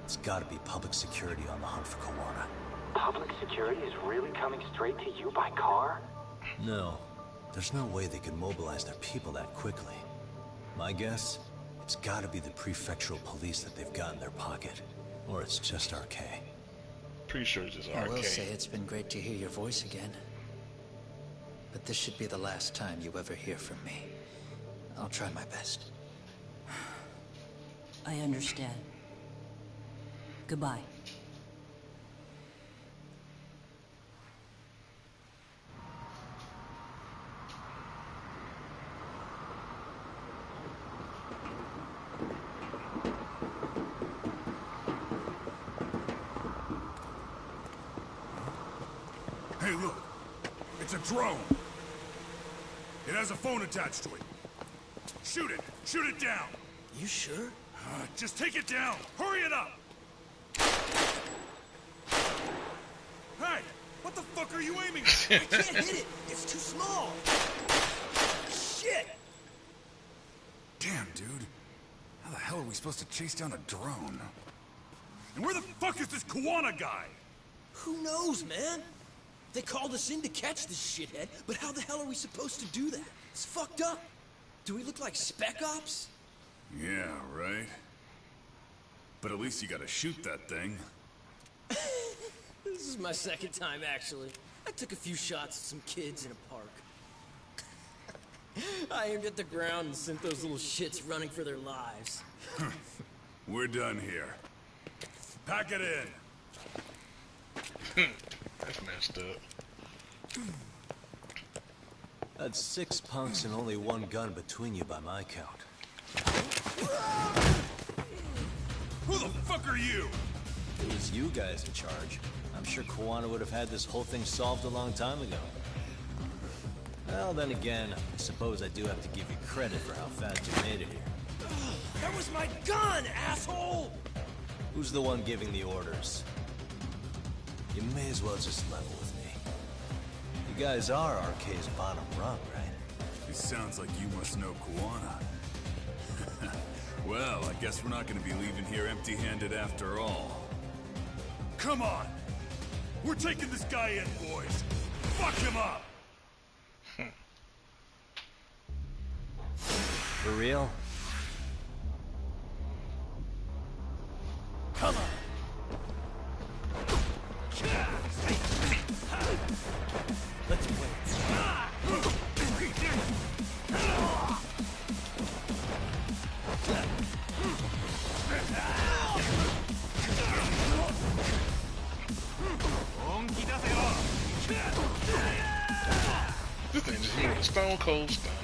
it's gotta be public security on the hunt for Kawana. Public security is really coming straight to you by car? No. There's no way they could mobilize their people that quickly. My guess? It's gotta be the prefectural police that they've got in their pocket. Or it's just RK. Pretty sure it's just RK. I will say it's been great to hear your voice again. But this should be the last time you ever hear from me. I'll try my best. I understand. Goodbye. Hey, look. It's a drone. It has a phone attached to it. Shoot it! Shoot it down! You sure? Just take it down! Hurry it up! Hey! What the fuck are you aiming at? I can't hit it! It's too small! Shit! Damn, dude. How the hell are we supposed to chase down a drone? And where the fuck is this Kawana guy? Who knows, man? They called us in to catch this shithead, but how the hell are we supposed to do that? It's fucked up. Do we look like spec ops? Yeah, right. But at least you gotta shoot that thing. This is my second time, actually. I took a few shots at some kids in a park. I aimed at the ground and sent those little shits running for their lives. We're done here. Pack it in. That's messed up. That's 6 punks and only one gun between you by my count. Who the fuck are you? If it was you guys in charge, I'm sure Kawana would have had this whole thing solved a long time ago. Well, then again, I suppose I do have to give you credit for how fast you made it here. That was my gun, asshole! Who's the one giving the orders? You may as well just level with me. You guys are RK's bottom rung, right? It sounds like you must know Kawana. Well, I guess we're not gonna be leaving here empty-handed after all. Come on! We're taking this guy in, boys! Fuck him up! For real? Come on! Let's play. This thing just made a stone cold stunner.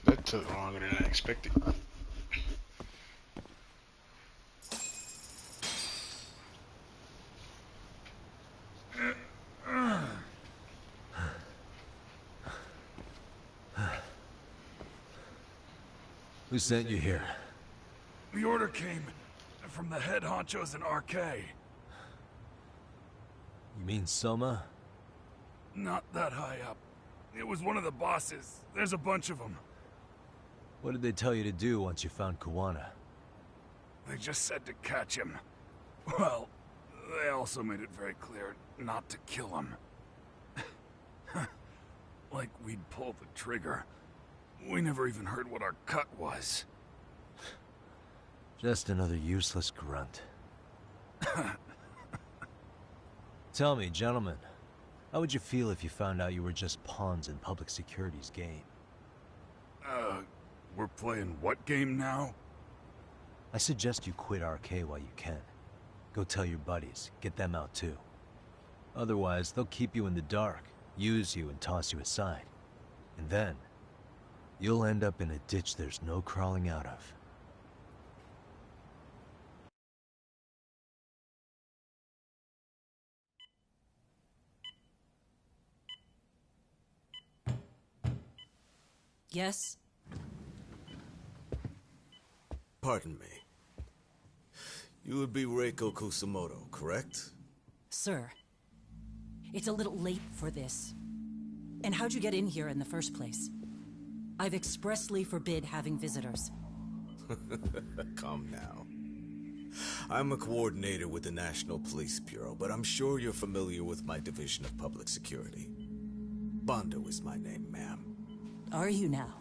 That took longer than I expected. Who sent you here? The order came from the head honchos in RK. You mean Soma? Not that high up. It was one of the bosses. There's a bunch of them. What did they tell you to do once you found Kawana? They just said to catch him. Well, they also made it very clear not to kill him. Like we'd pull the trigger. We never even heard what our cut was. Just another useless grunt. Tell me, gentlemen, how would you feel if you found out you were just pawns in public security's game? We're playing what game now? I suggest you quit RK while you can. Go tell your buddies, get them out too. Otherwise, they'll keep you in the dark, use you and toss you aside. And then, you'll end up in a ditch there's no crawling out of. Yes? Pardon me. You would be Reiko Kusamoto, correct? Sir, it's a little late for this. And how'd you get in here in the first place? I've expressly forbid having visitors. Calm now. I'm a coordinator with the National Police Bureau, but I'm sure you're familiar with my Division of Public Security. Bondo is my name, ma'am. Are you now?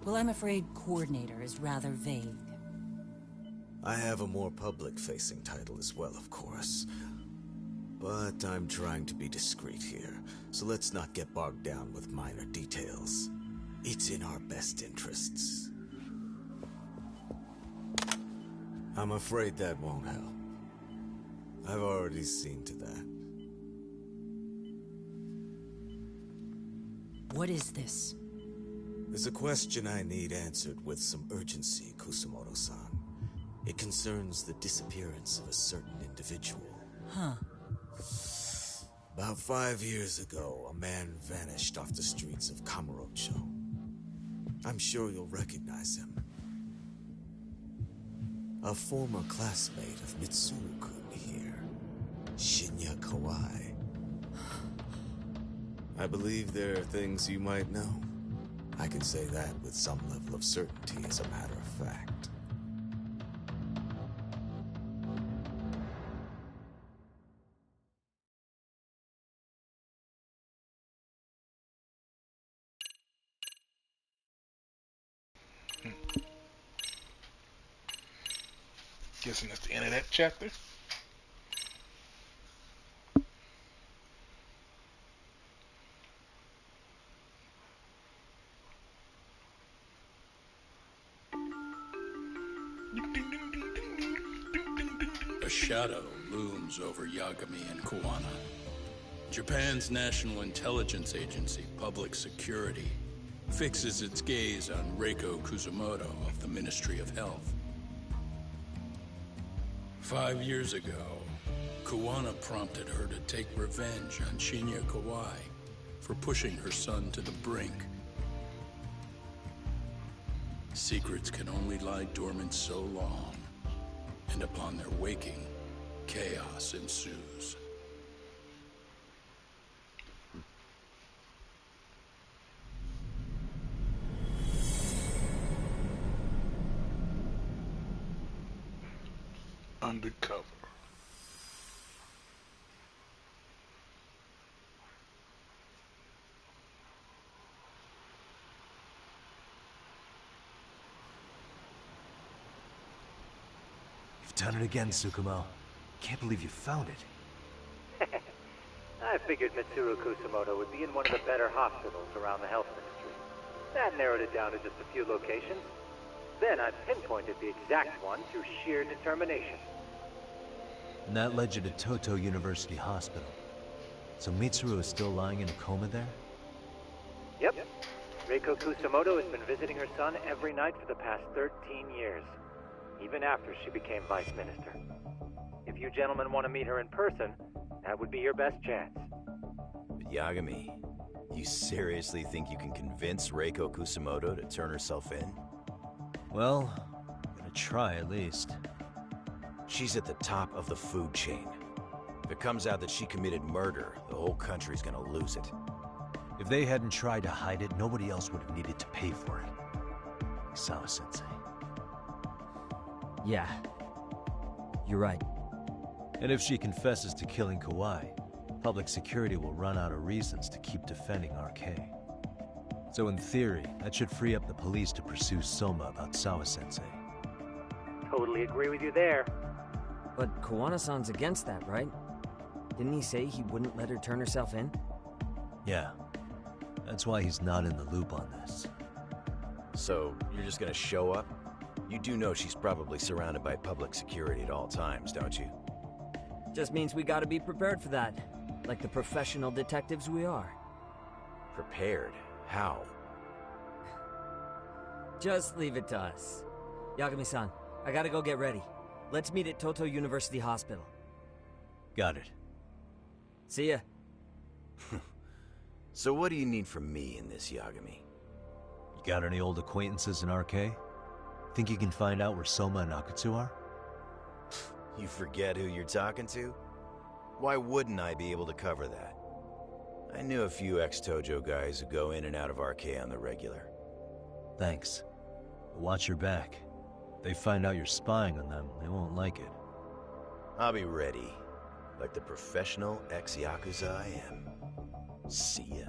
Well, I'm afraid coordinator is rather vague. I have a more public-facing title as well, of course. But I'm trying to be discreet here, so let's not get bogged down with minor details. It's in our best interests. I'm afraid that won't help. I've already seen to that. What is this? There's a question I need answered with some urgency, Kusamoto-san. It concerns the disappearance of a certain individual. Huh. About 5 years ago, a man vanished off the streets of Kamurocho. I'm sure you'll recognize him. A former classmate of Mitsuru-kun here, Shinya Kawai. I believe there are things you might know. I can say that with some level of certainty, as a matter of fact. Guessing that's the end of that chapter. A shadow looms over Yagami and Kuwana. Japan's National Intelligence Agency, Public Security, fixes its gaze on Reiko Kusamoto of the Ministry of Health. 5 years ago, Kuwana prompted her to take revenge on Shinya Kawai for pushing her son to the brink. Secrets can only lie dormant so long, and upon their waking, chaos ensues. Undercover. You've done it again, Tsukumo. Can't believe you found it. I figured Mitsuru Kusamoto would be in one of the better hospitals around the health ministry. That narrowed it down to just a few locations. Then I pinpointed the exact one through sheer determination. And that led you to Toto University Hospital. So Mitsuru is still lying in a coma there? Yep. Reiko Kusamoto has been visiting her son every night for the past 13 years. Even after she became vice minister. If you gentlemen want to meet her in person, that would be your best chance. But Yagami, you seriously think you can convince Reiko Kusamoto to turn herself in? Well, I'm gonna try at least. She's at the top of the food chain. If it comes out that she committed murder, the whole country's gonna lose it. If they hadn't tried to hide it, nobody else would have needed to pay for it. Like Sawa-sensei. Yeah. You're right. And if she confesses to killing Kawai, public security will run out of reasons to keep defending RK. So in theory, that should free up the police to pursue Soma about Sawa-sensei. Totally agree with you there. But Kowana-san's against that, right? Didn't he say he wouldn't let her turn herself in? Yeah. That's why he's not in the loop on this. So, you're just gonna show up? You do know she's probably surrounded by public security at all times, don't you? Just means we gotta be prepared for that. Like the professional detectives we are. Prepared? How? Just leave it to us. Yagami-san, I gotta go get ready. Let's meet at Toto University Hospital. Got it. See ya. So what do you need from me in this, Yagami? You got any old acquaintances in RK? Think you can find out where Soma and Akutsu are? You forget who you're talking to? Why wouldn't I be able to cover that? I knew a few ex-Tojo guys who go in and out of RK on the regular. Thanks. But watch your back. If they find out you're spying on them, they won't like it. I'll be ready, like the professional ex-Yakuza I am. See ya.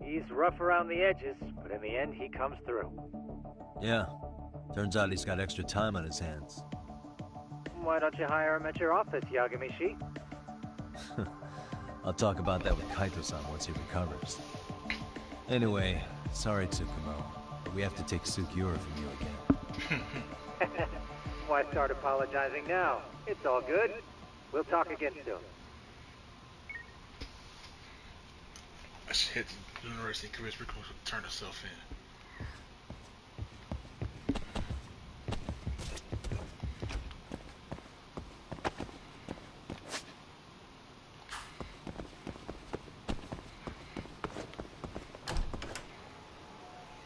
He's rough around the edges, but in the end, he comes through. Yeah. Turns out he's got extra time on his hands. Why don't you hire him at your office, Yagami-shi? I'll talk about that with Kaito-san once he recovers. Anyway, sorry Tsukumo, but we have to take Sukiura from you again. Why start apologizing now? It's all good. We'll talk again soon. I should hit the University Careers Recruiter to turn herself in.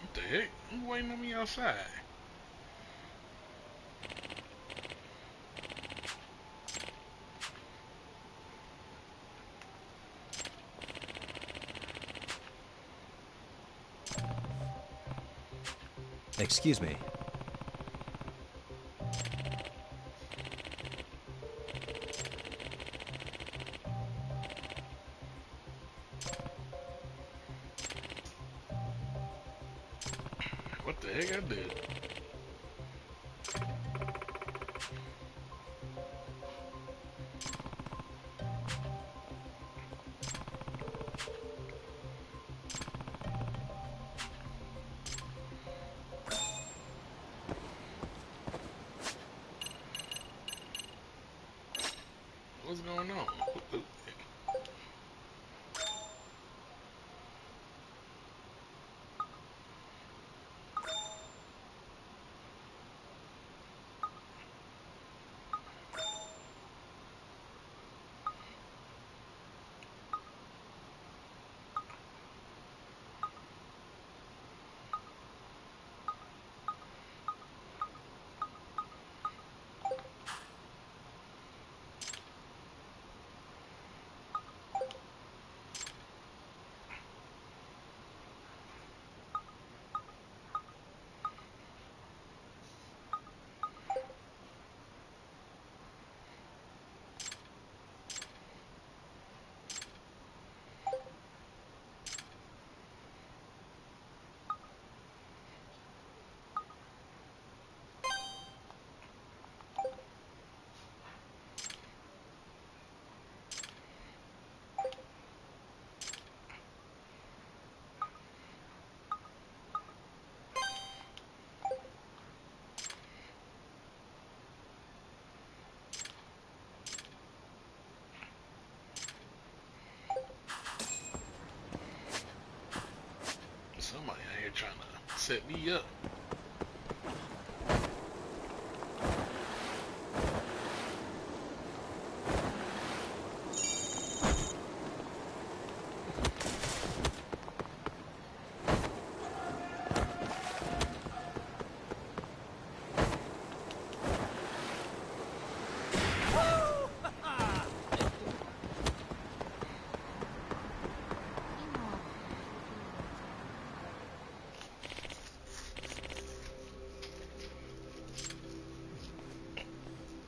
What the heck? Who's waiting on me outside? Excuse me. What the heck I did? What's going on? What the heck? Somebody out here trying to set me up.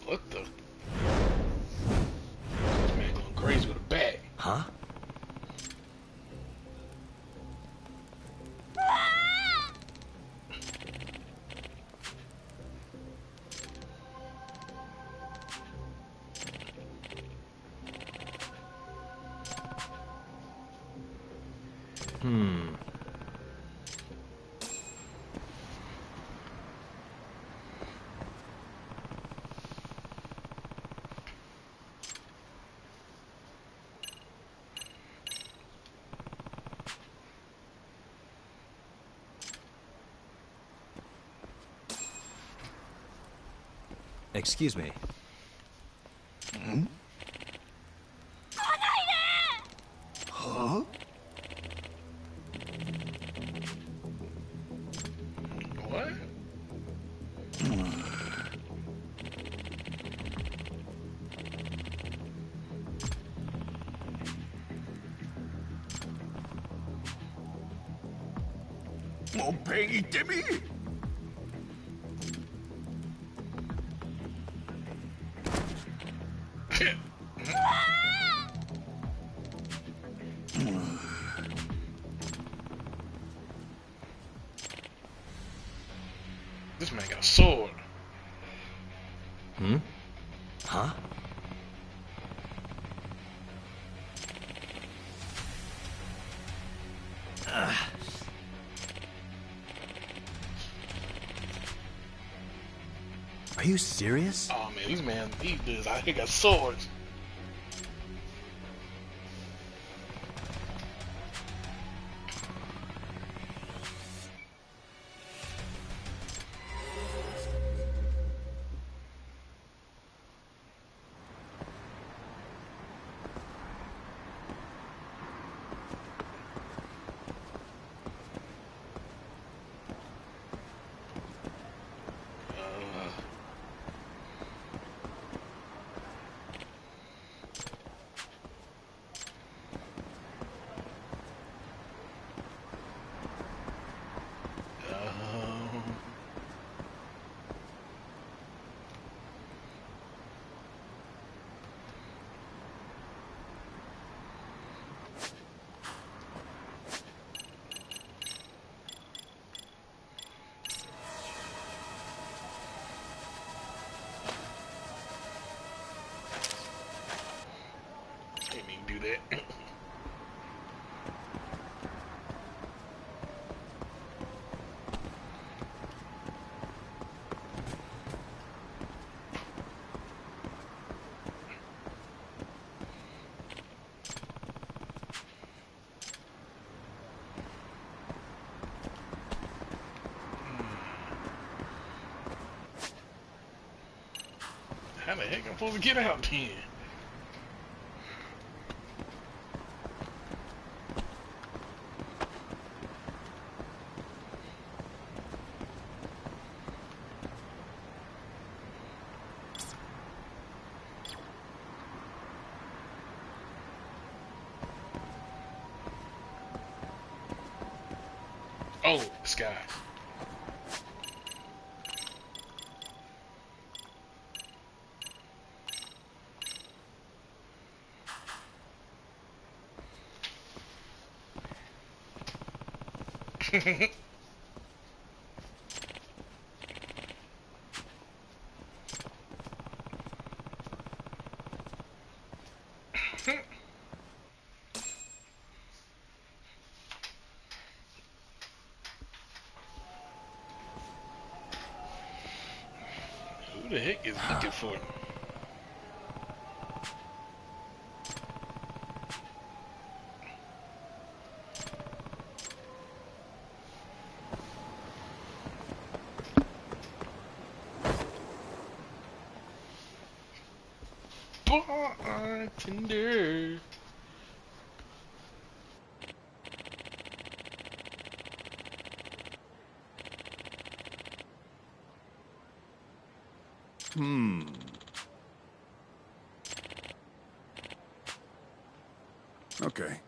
What the? This man going crazy with a bat. Huh? Excuse me. Huh? What? This man got a sword. Huh? Are you serious? Oh man, these dudes out here got swords. Didn't mean to do that. How the heck am I supposed to get out then? Oh, this guy. Who the heck is looking for him? Bartender. Okay.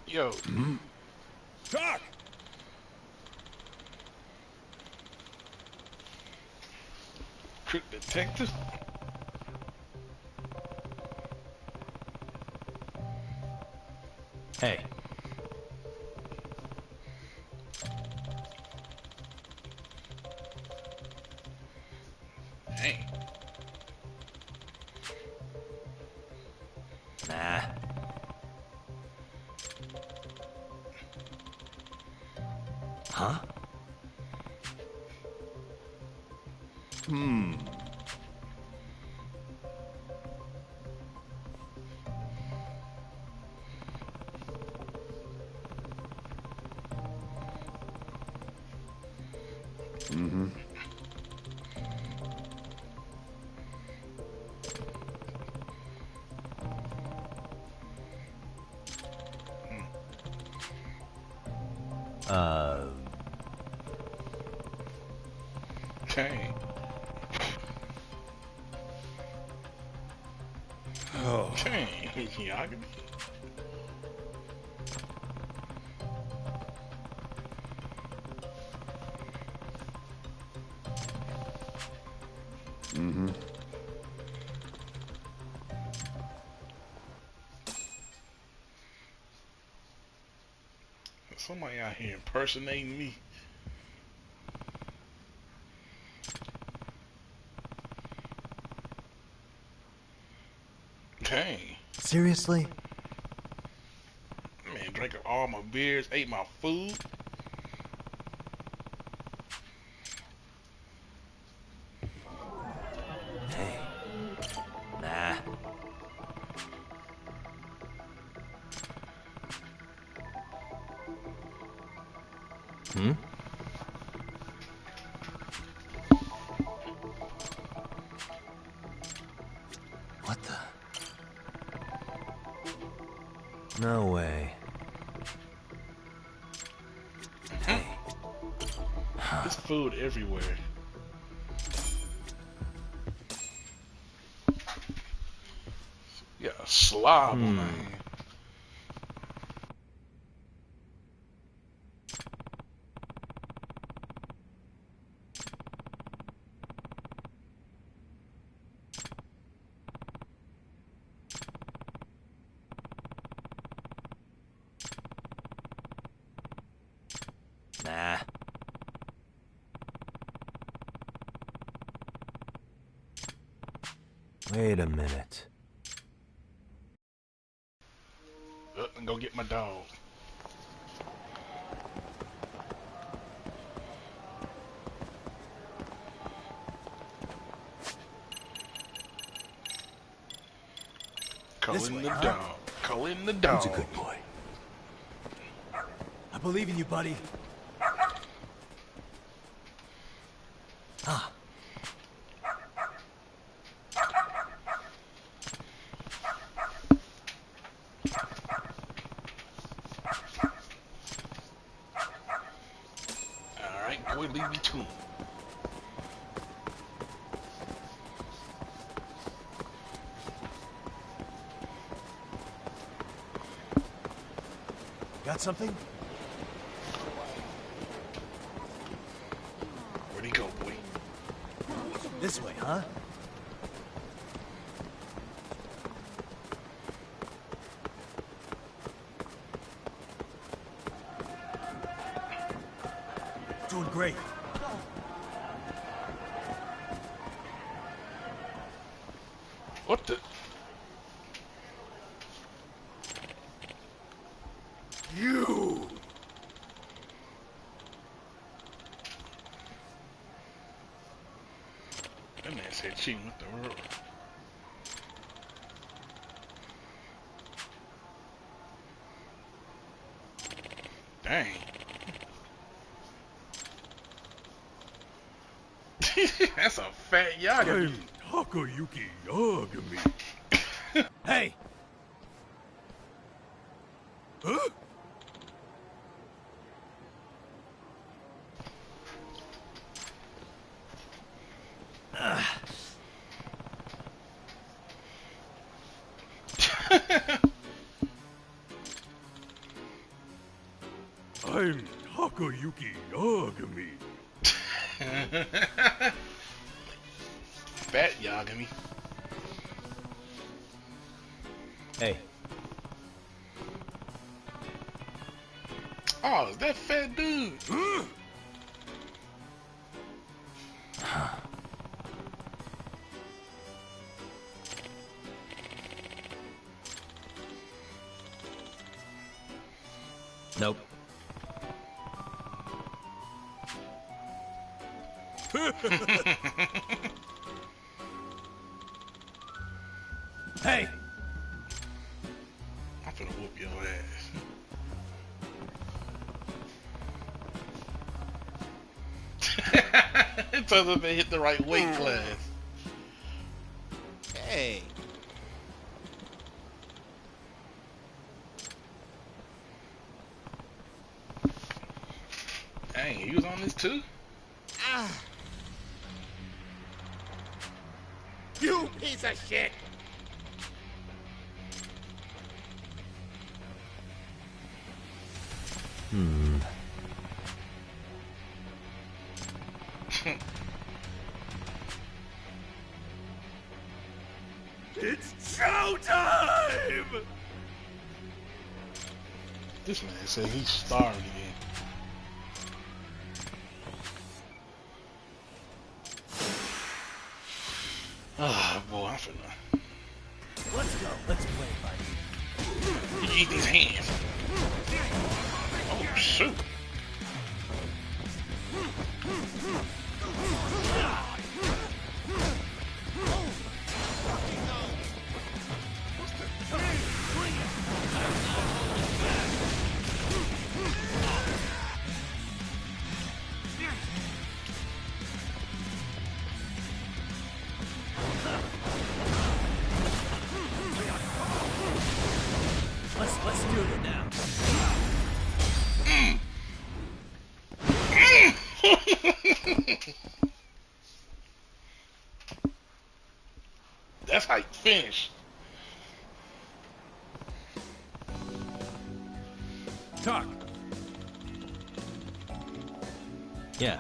Yo. Doc! Crook detective? Hey. Hey. Nah. Huh? Okay. Okay. Yagami. Somebody out here impersonating me. Dang. Seriously? Man, drank all my beers, ate my food. Hey. Nah. Hmm? What the? No way. Hey. There's food everywhere. Yeah, a slob on my hand. Nah. Wait a minute. Up and go get my dog. Calling the dog. Calling the dog. Who's a good boy? I believe in you, buddy. Ah. Alright, boy, leave me to him. Got something? Where'd he go, boy? This way, huh? Doing great. What the? You! That man said cheating with the world. Dang. That's a fat Yagami. Hakayuki Yagami. Hey! Huh? I'm Hakayuki Yagami. Fat Yagami. Hey. Oh, is that fat dude? Nope. Hey! I'm finna whoop your ass. It tells us they hit the right weight class. Hey. Dang, he was on this too? You piece of shit! It's showtime! This man said he's starved again. Ah, boy, I'm finna. Let's go. Let's play, buddy. He eat these hands. Oh, shoot. Let's do it now. That's how you finish. Talk. Yeah.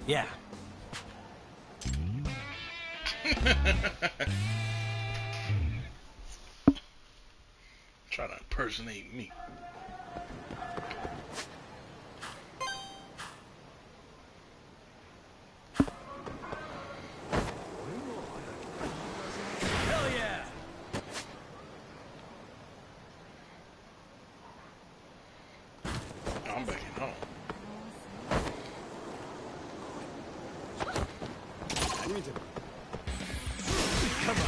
Yeah. Try to impersonate me. Hell yeah! I'm back in home. Come on.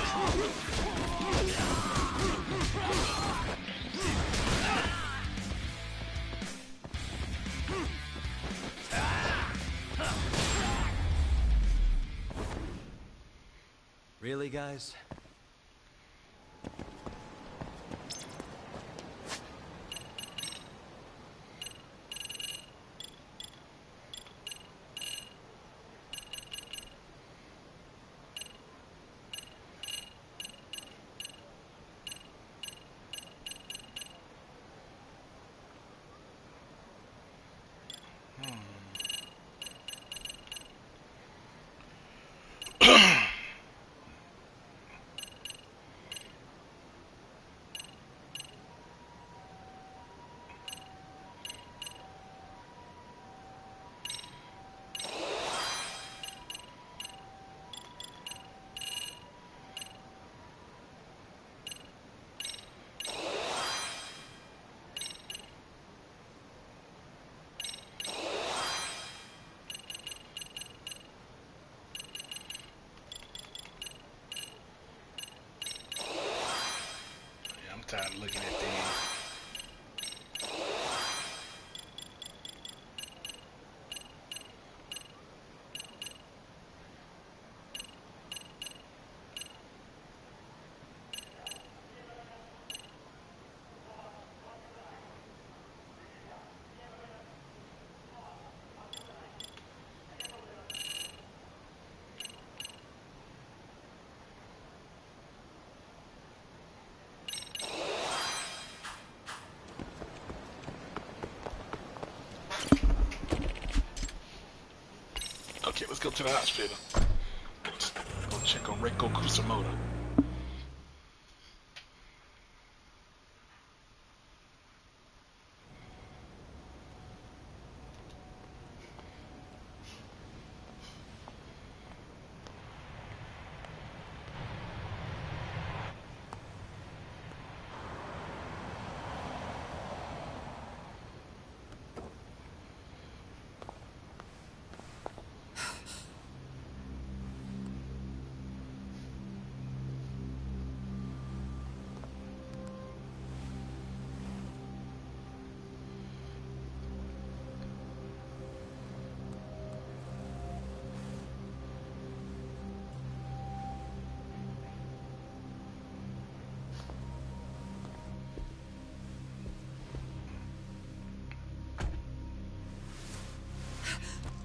Really, guys? Yeah, I'm tired of looking at these. to the hospital. Go check on Reiko Kusamoto.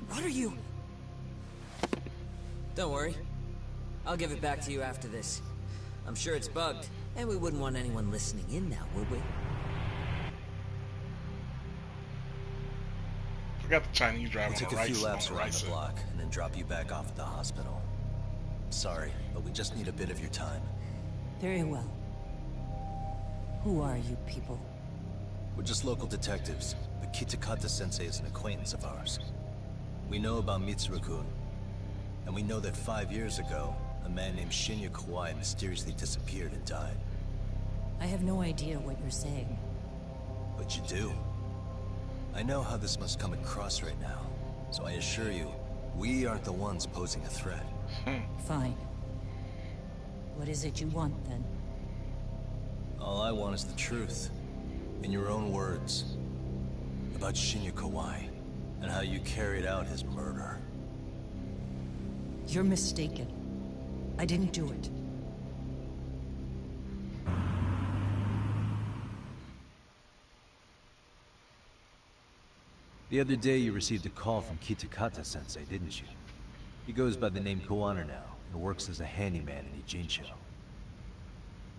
What are you? Don't worry. I'll give it back to you after this. I'm sure it's bugged, and we wouldn't want anyone listening in now, would we? Forgot the Chinese driver. We'll take a few laps around the block and then drop you back off at the hospital. Sorry, but we just need a bit of your time. Very well. Who are you people? We're just local detectives, but Kitakata-sensei is an acquaintance of ours. We know about Mitsuru-kun, and we know that 5 years ago, a man named Shinya Kawai mysteriously disappeared and died. I have no idea what you're saying. But you do. I know how this must come across right now, so I assure you, we aren't the ones posing a threat. Fine. What is it you want, then? All I want is the truth. In your own words. About Shinya Kawai, and how you carried out his murder. You're mistaken. I didn't do it. The other day you received a call from Kitakata-sensei, didn't you? He goes by the name Koana now, and works as a handyman in Ijincho.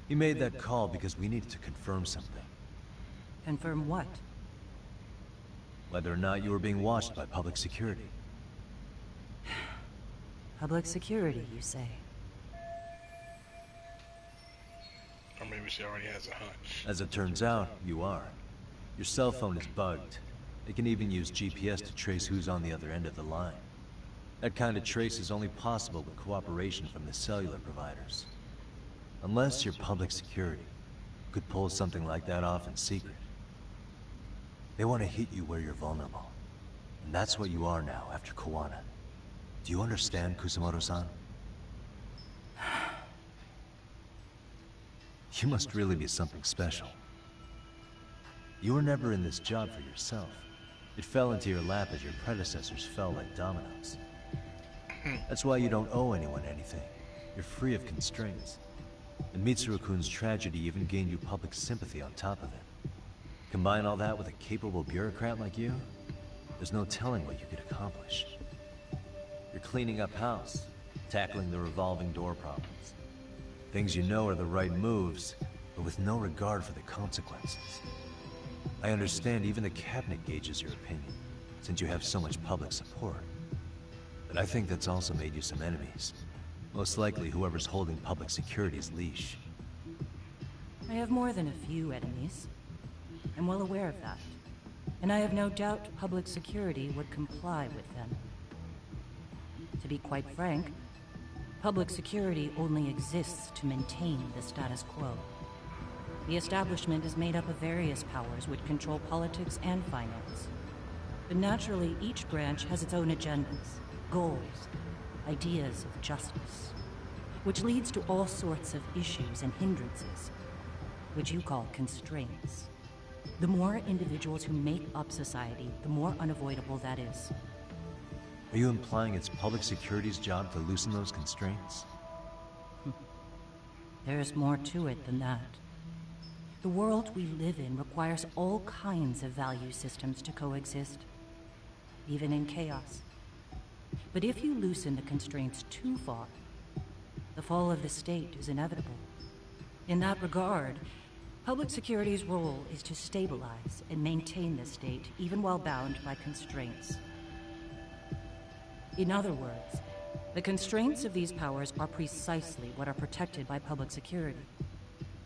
He made that call because we needed to confirm something. Confirm what? Whether or not you were being watched by public security. Public security, you say? Or maybe she already has a hunch. As it turns out, you are. Your cell phone is bugged. It can even use GPS to trace who's on the other end of the line. That kind of trace is only possible with cooperation from the cellular providers. Unless you're public security, you could pull something like that off in secret. They want to hit you where you're vulnerable. And that's what you are now after Koana. Do you understand, Kusamoto-san? You must really be something special. You were never in this job for yourself. It fell into your lap as your predecessors fell like dominoes. That's why you don't owe anyone anything. You're free of constraints. And Mitsuru-kun's tragedy even gained you public sympathy on top of it. Combine all that with a capable bureaucrat like you, there's no telling what you could accomplish. You're cleaning up house, tackling the revolving door problems. Things you know are the right moves, but with no regard for the consequences. I understand even the cabinet gauges your opinion, since you have so much public support. But I think that's also made you some enemies. Most likely whoever's holding public security's leash. I have more than a few enemies. I'm well aware of that. And I have no doubt public security would comply with them. To be quite frank, public security only exists to maintain the status quo. The establishment is made up of various powers which control politics and finance. But naturally, each branch has its own agendas, goals, ideas of justice, which leads to all sorts of issues and hindrances, which you call constraints. The more individuals who make up society, the more unavoidable that is. Are you implying it's public security's job to loosen those constraints? There is more to it than that. The world we live in requires all kinds of value systems to coexist, even in chaos. But if you loosen the constraints too far, the fall of the state is inevitable. In that regard, public security's role is to stabilize and maintain the state, even while bound by constraints. In other words, the constraints of these powers are precisely what are protected by public security.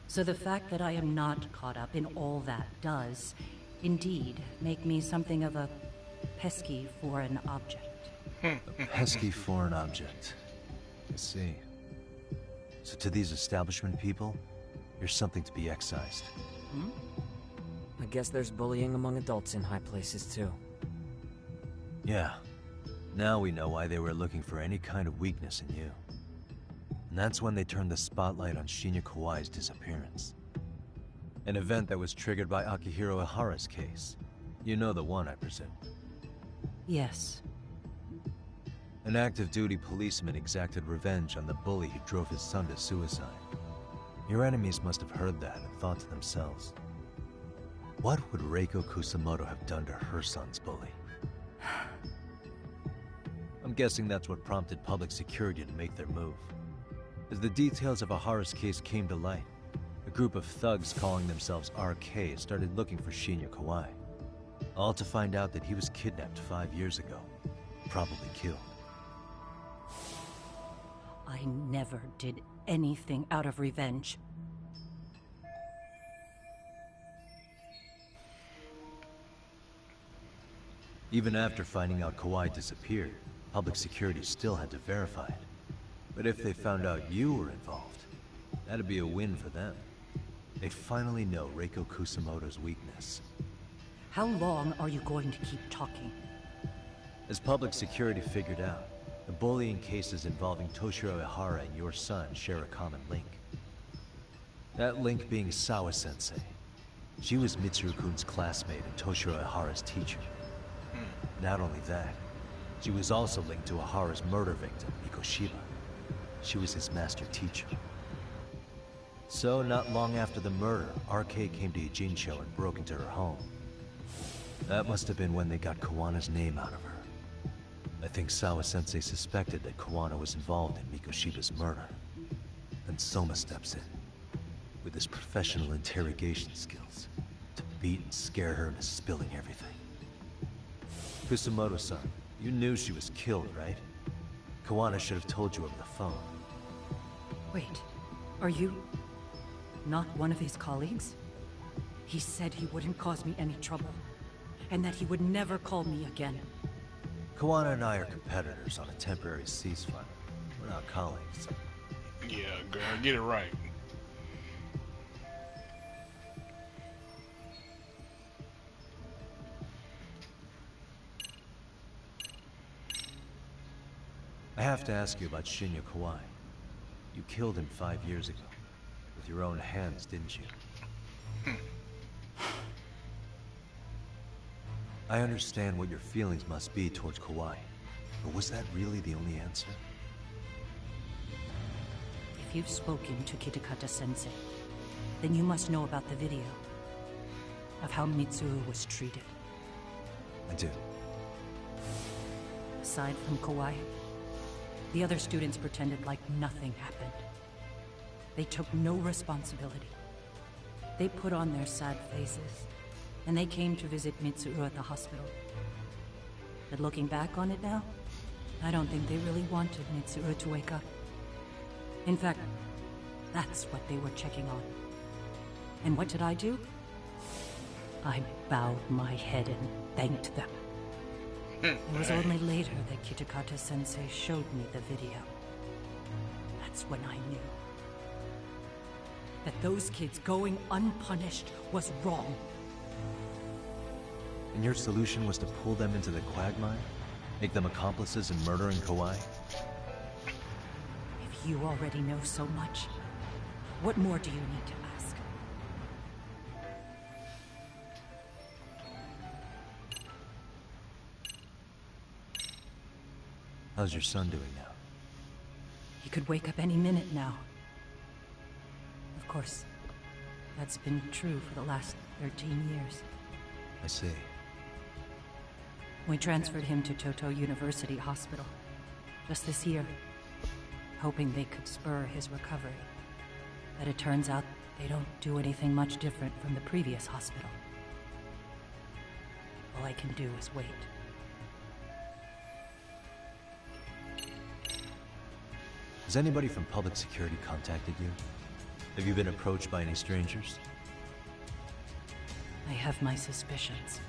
So the fact that I am not caught up in all that does, indeed, make me something of a pesky foreign object. A pesky foreign object. I see. So to these establishment people, you're something to be excised. Hmm? I guess there's bullying among adults in high places, too. Yeah. Now we know why they were looking for any kind of weakness in you. And that's when they turned the spotlight on Shinya Kawai's disappearance. An event that was triggered by Akihiro Ihara's case. You know the one, I presume. Yes. An active-duty policeman exacted revenge on the bully who drove his son to suicide. Your enemies must have heard that and thought to themselves, what would Reiko Kusamoto have done to her son's bully? I'm guessing that's what prompted public security to make their move. As the details of Ihara's case came to light, a group of thugs calling themselves RK started looking for Shinya Kawai. All to find out that he was kidnapped 5 years ago, probably killed. I never did anything out of revenge. Even after finding out Kawai disappeared, public security still had to verify it. But if they found out you were involved, that'd be a win for them. They'd finally know Reiko Kusamoto's weakness. How long are you going to keep talking? As public security figured out, the bullying cases involving Toshiro Ihara and your son share a common link. That link being Sawa-sensei. She was Mitsuru-kun's classmate and Toshiro Ihara's teacher. Not only that, she was also linked to Ihara's murder victim, Mikoshiba. She was his master teacher. So, not long after the murder, RK came to Ijincho and broke into her home. That must have been when they got Kawana's name out of her. I think Sawa-sensei suspected that Kawana was involved in Mikoshiba's murder. Then Soma steps in, with his professional interrogation skills, to beat and scare her into spilling everything. Kusamoto-san, you knew she was killed, right? Kawana should have told you over the phone. Wait, are you not one of his colleagues? He said he wouldn't cause me any trouble, and that he would never call me again. Kawana and I are competitors on a temporary ceasefire. We're not colleagues. Yeah, girl, get it right. I have to ask you about Shinya Kawai. You killed him 5 years ago. With your own hands, didn't you? I understand what your feelings must be towards Kawai, but was that really the only answer? If you've spoken to Kitakata-sensei, then you must know about the video of how Mitsuru was treated. I do. Aside from Kawai, the other students pretended like nothing happened. They took no responsibility. They put on their sad faces, and they came to visit Mitsuru at the hospital. But looking back on it now, I don't think they really wanted Mitsuru to wake up. In fact, that's what they were checking on. And what did I do? I bowed my head and thanked them. It was only later that Kitakata-sensei showed me the video. That's when I knew that those kids going unpunished was wrong. And your solution was to pull them into the quagmire? Make them accomplices in murdering Kawai? If you already know so much, what more do you need to ask? How's your son doing now? He could wake up any minute now. Of course, that's been true for the last 13 years. I see. We transferred him to Toto University Hospital just this year, hoping they could spur his recovery. But it turns out they don't do anything much different from the previous hospital. All I can do is wait. Has anybody from public security contacted you? Have you been approached by any strangers? I have my suspicions.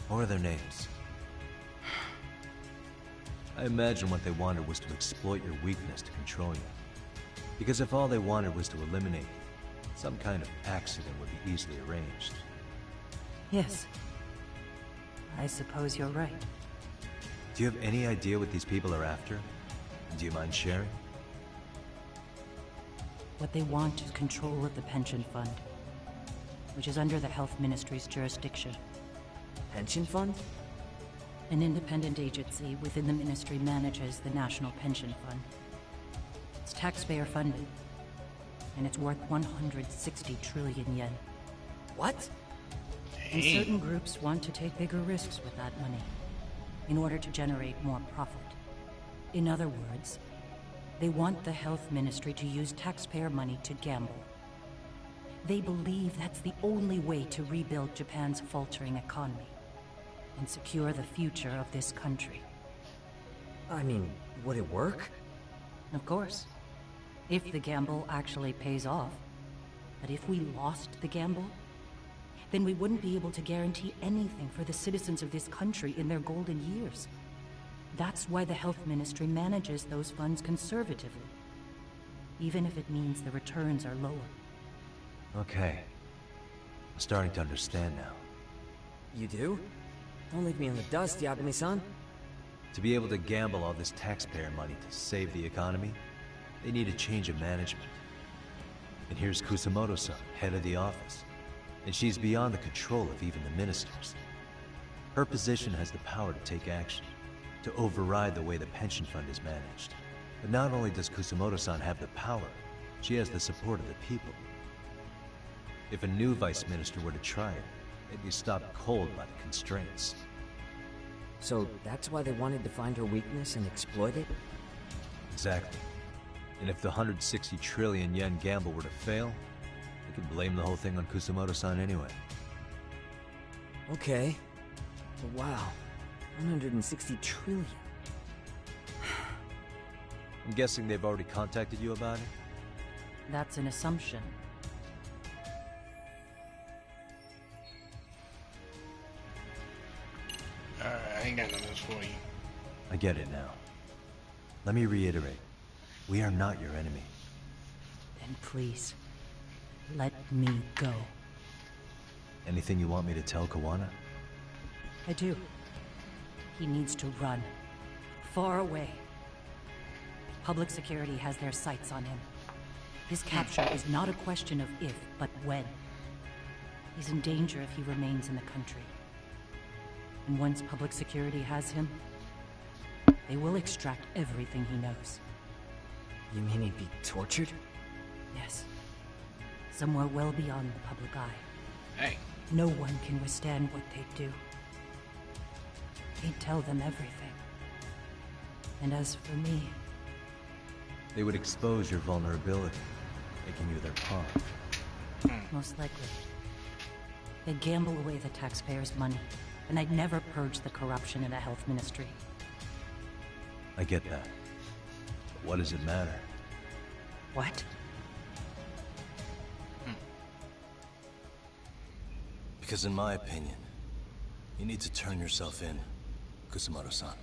What are their names? I imagine what they wanted was to exploit your weakness to control you. Because if all they wanted was to eliminate you, some kind of accident would be easily arranged. Yes. I suppose you're right. Do you have any idea what these people are after? Do you mind sharing? What they want is control of the pension fund, which is under the Health Ministry's jurisdiction. Pension fund? An independent agency within the ministry manages the National Pension Fund. It's taxpayer funded, and it's worth 160 trillion yen. What? And certain groups want to take bigger risks with that money in order to generate more profit. In other words, they want the health ministry to use taxpayer money to gamble. They believe that's the only way to rebuild Japan's faltering economy and secure the future of this country. I mean, would it work? Of course. If the gamble actually pays off. But if we lost the gamble, then we wouldn't be able to guarantee anything for the citizens of this country in their golden years. That's why the health ministry manages those funds conservatively, even if it means the returns are lower. Okay. I'm starting to understand now. You do? Don't leave me in the dust, Yagami-san. To be able to gamble all this taxpayer money to save the economy, they need a change of management. And here's Kusamoto-san, head of the office. And she's beyond the control of even the ministers. Her position has the power to take action, to override the way the pension fund is managed. But not only does Kusamoto-san have the power, she has the support of the people. If a new vice minister were to try it, they'd be stopped cold by the constraints. So that's why they wanted to find her weakness and exploit it? Exactly. And if the 160 trillion yen gamble were to fail, they could blame the whole thing on Kusamoto-san anyway. Okay. But wow. 160 trillion. I'm guessing they've already contacted you about it? That's an assumption. Alright, I ain't got nothing for you. I get it now. Let me reiterate. We are not your enemy. Then please, let me go. Anything you want me to tell Kawana? I do. He needs to run. Far away. Public security has their sights on him. His capture is not a question of if, but when. He's in danger if he remains in the country. And once public security has him, they will extract everything he knows. You mean he'd be tortured? Yes. Somewhere well beyond the public eye. Hey. No one can withstand what they do. He'd tell them everything. And as for me... They would expose your vulnerability, making you their pawn. Most likely. They'd gamble away the taxpayers' money, and I'd never purge the corruption in the health ministry. I get that. But what does it matter? What? Because in my opinion, you need to turn yourself in, Kusamoto-san.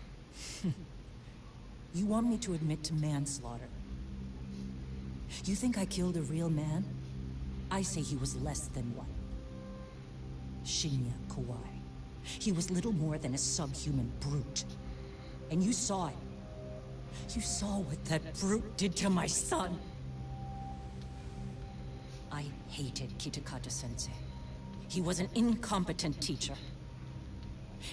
You want me to admit to manslaughter? You think I killed a real man? I say he was less than one. Shinya Kawai. He was little more than a subhuman brute. And you saw it. You saw what that brute did to my son. I hated Kitakata-sensei. He was an incompetent teacher.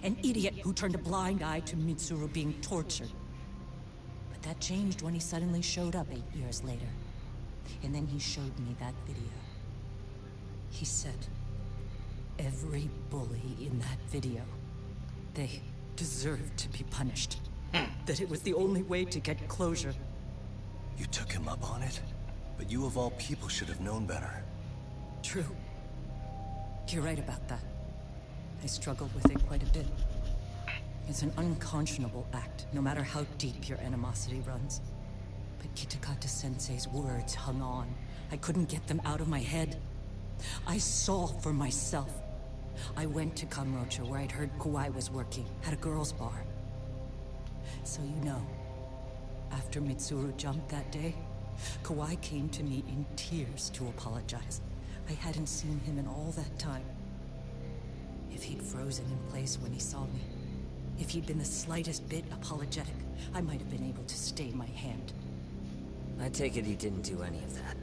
An idiot who turned a blind eye to Mitsuru being tortured. But that changed when he suddenly showed up 8 years later. And then he showed me that video. He said, every bully in that video, they deserved to be punished. That it was the only way to get closure. You took him up on it? But you of all people should have known better. True. You're right about that. I struggled with it quite a bit. It's an unconscionable act, no matter how deep your animosity runs. But Kitakata-sensei's words hung on. I couldn't get them out of my head. I saw for myself. I went to Kamurocho where I'd heard Kawai was working, at a girls' bar. So you know, after Mitsuru jumped that day, Kawai came to me in tears to apologize. I hadn't seen him in all that time. If he'd frozen in place when he saw me, if he'd been the slightest bit apologetic, I might have been able to stay my hand. I take it he didn't do any of that.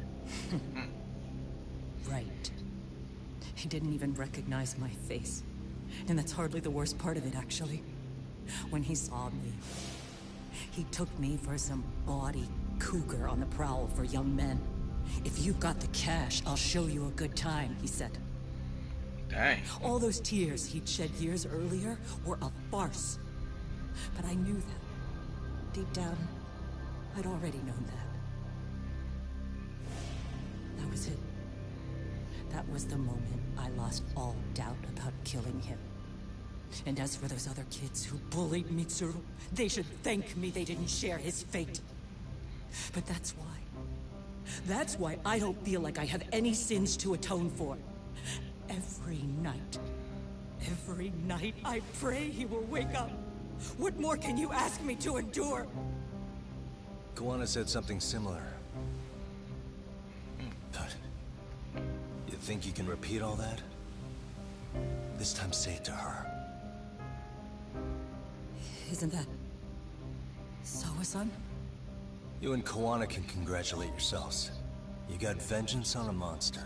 Right. He didn't even recognize my face. And that's hardly the worst part of it, actually. When he saw me, he took me for some bawdy cougar on the prowl for young men. If you've got the cash, I'll show you a good time, he said. Dang. All those tears he'd shed years earlier were a farce. But I knew that. Deep down, I'd already known that. That was it. That was the moment I lost all doubt about killing him. And as for those other kids who bullied Mitsuru, they should thank me they didn't share his fate. But that's why. That's why I don't feel like I have any sins to atone for. Every night I pray he will wake up. What more can you ask me to endure? Kawana said something similar. But you think you can repeat all that? This time say it to her. Isn't that Sawa-san? You and Kawana can congratulate yourselves. You got vengeance on a monster.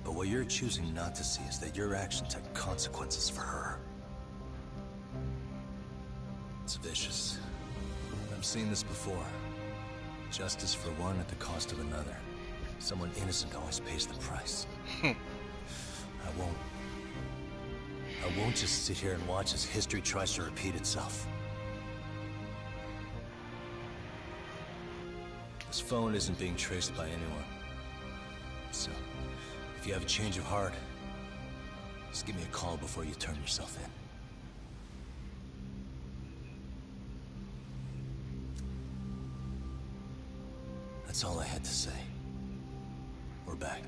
But what you're choosing not to see is that your actions had consequences for her. It's vicious. I've seen this before. Justice for one at the cost of another. Someone innocent always pays the price. I won't just sit here and watch as history tries to repeat itself. This phone isn't being traced by anyone. So, if you have a change of heart, just give me a call before you turn yourself in. That's all I had to say. We're back.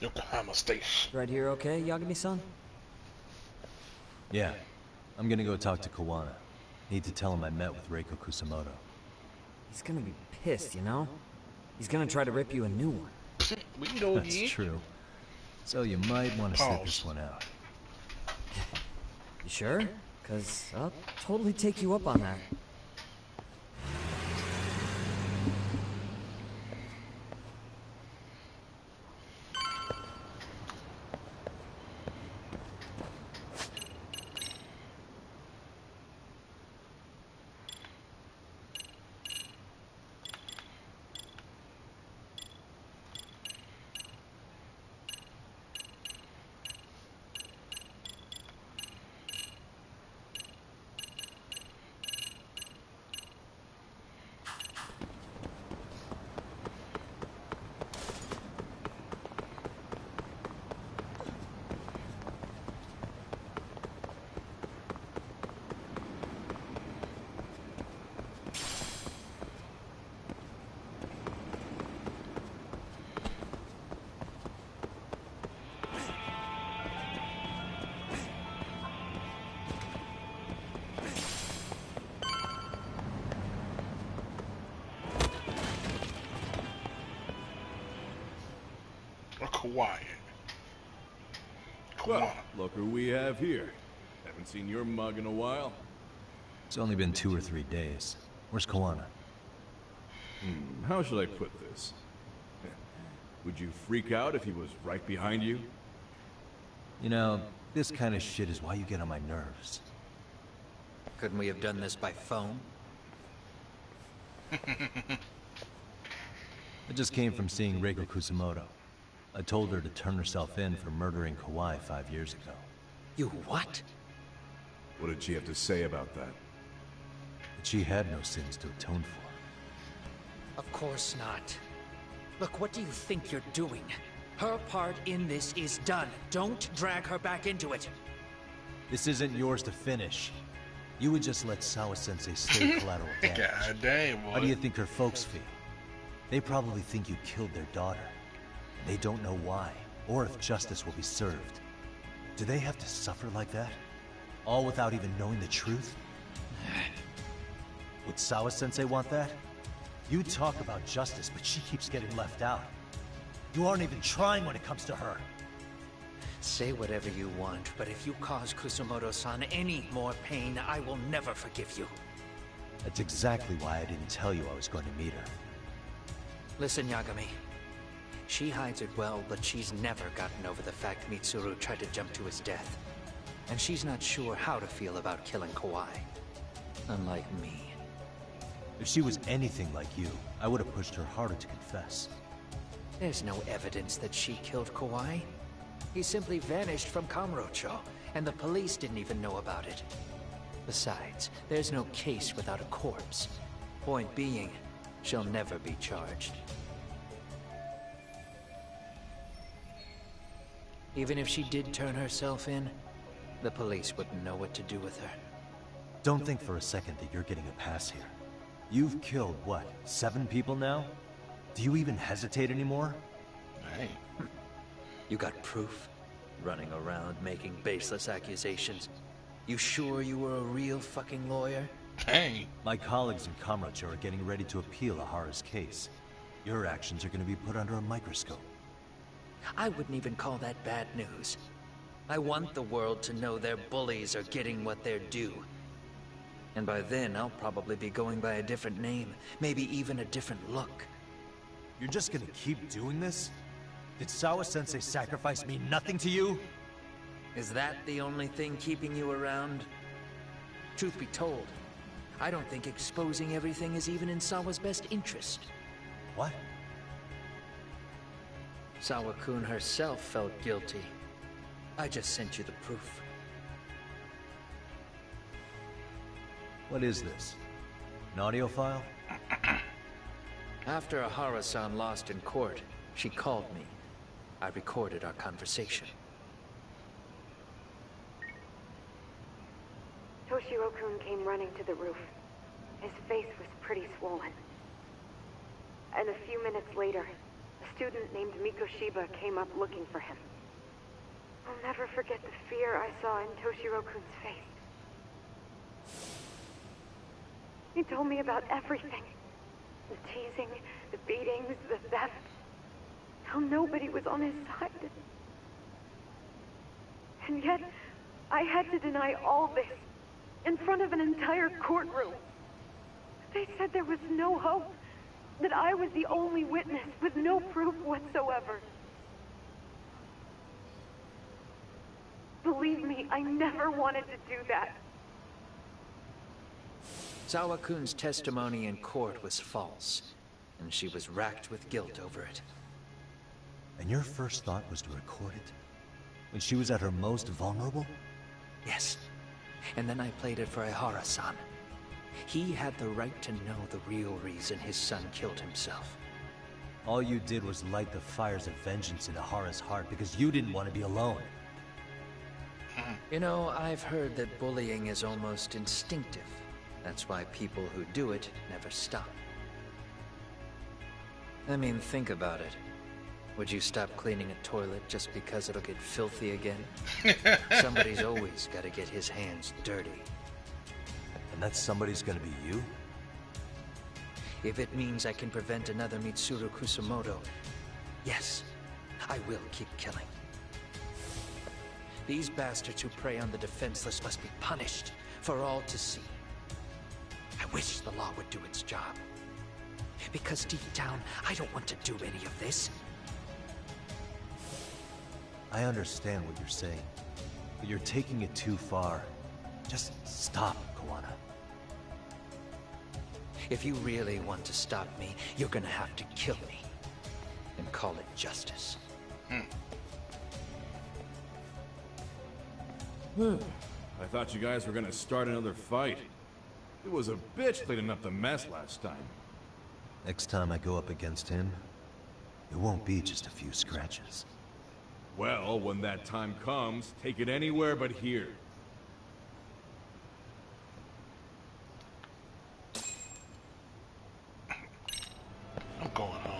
Yokohama Station. Right here okay, Yagami-san? Yeah. I'm gonna go talk to Kawana. Need to tell him I met with Reiko Kusamoto. He's gonna be pissed, you know? He's gonna try to rip you a new one. We can go That's true. So you might want to sit this one out. You sure? 'Cause I'll totally take you up on that. Quiet. Well, look who we have here. Haven't seen your mug in a while. It's only been 2 or 3 days. Where's Kawana? How should I put this? Would you freak out if he was right behind you? You know, this kind of shit is why you get on my nerves. Couldn't we have done this by phone? I just came from seeing Reiko Kusumoto. I told her to turn herself in for murdering Kawhi 5 years ago. You what? What did she have to say about that? That she had no sins to atone for. Of course not. Look, what do you think you're doing? Her part in this is done. Don't drag her back into it. This isn't yours to finish. You would just let Sawa-sensei stay collateral damage. God damn, boy. How do you think her folks feel? They probably think you killed their daughter. And they don't know why, or if justice will be served. Do they have to suffer like that? All without even knowing the truth? Would Sawa-sensei want that? You talk about justice, but she keeps getting left out. You aren't even trying when it comes to her. Say whatever you want, but if you cause Kusumoto-san any more pain, I will never forgive you. That's exactly why I didn't tell you I was going to meet her. Listen, Yagami. She hides it well, but she's never gotten over the fact Mitsuru tried to jump to his death. And she's not sure how to feel about killing Kawhi. Unlike me. If she was anything like you, I would have pushed her harder to confess. There's no evidence that she killed Kawhi. He simply vanished from Kamurocho, and the police didn't even know about it. Besides, there's no case without a corpse. Point being, she'll never be charged. Even if she did turn herself in, the police wouldn't know what to do with her. Don't think for a second that you're getting a pass here. You've killed, what, 7 people now? Do you even hesitate anymore? Hey. You got proof? Running around making baseless accusations. You sure you were a real fucking lawyer? Hey. My colleagues in Kamurocho are getting ready to appeal Ahara's case. Your actions are going to be put under a microscope. I wouldn't even call that bad news. I want the world to know their bullies are getting what they're due. And by then, I'll probably be going by a different name, maybe even a different look. You're just gonna keep doing this? Did Sawa-sensei sacrifice mean nothing to you? Is that the only thing keeping you around? Truth be told, I don't think exposing everything is even in Sawa's best interest. What? Sawa-kun herself felt guilty. I just sent you the proof. What is this? An audio file? After Ahara-san lost in court, she called me. I recorded our conversation. Toshiro-kun came running to the roof. His face was pretty swollen. And a few minutes later, a student named Mikoshiba came up looking for him. I'll never forget the fear I saw in Toshiro-kun's face. He told me about everything. The teasing, the beatings, the theft. How nobody was on his side. And yet, I had to deny all this in front of an entire courtroom. They said there was no hope, that I was the only witness with no proof whatsoever. Believe me, I never wanted to do that. Sawa-kun's testimony in court was false, and she was racked with guilt over it. And your first thought was to record it? When she was at her most vulnerable? Yes. And then I played it for Ahara-san. He had the right to know the real reason his son killed himself. All you did was light the fires of vengeance in Ahara's heart because you didn't want to be alone. You know, I've heard that bullying is almost instinctive. That's why people who do it never stop. I mean, think about it. Would you stop cleaning a toilet just because it'll get filthy again? Somebody's always got to get his hands dirty. And that somebody's gonna be you? If it means I can prevent another Mitsuru Kusumoto, yes, I will keep killing. These bastards who prey on the defenseless must be punished for all to see. I wish the law would do its job. Because deep down, I don't want to do any of this. I understand what you're saying, but you're taking it too far. Just stop, Koana. If you really want to stop me, you're gonna have to kill me. And call it justice. I thought you guys were gonna start another fight. It was a bitch cleaning up the mess last time. Next time I go up against him, it won't be just a few scratches. Well, when that time comes, take it anywhere but here. I'm going home.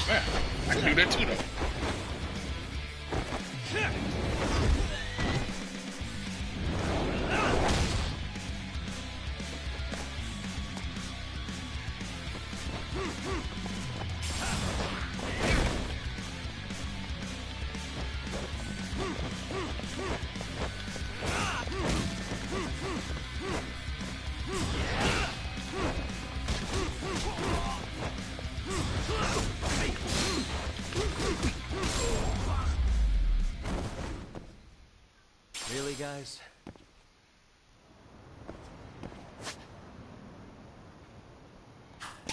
Yeah, I can do that too, though. Really, guys?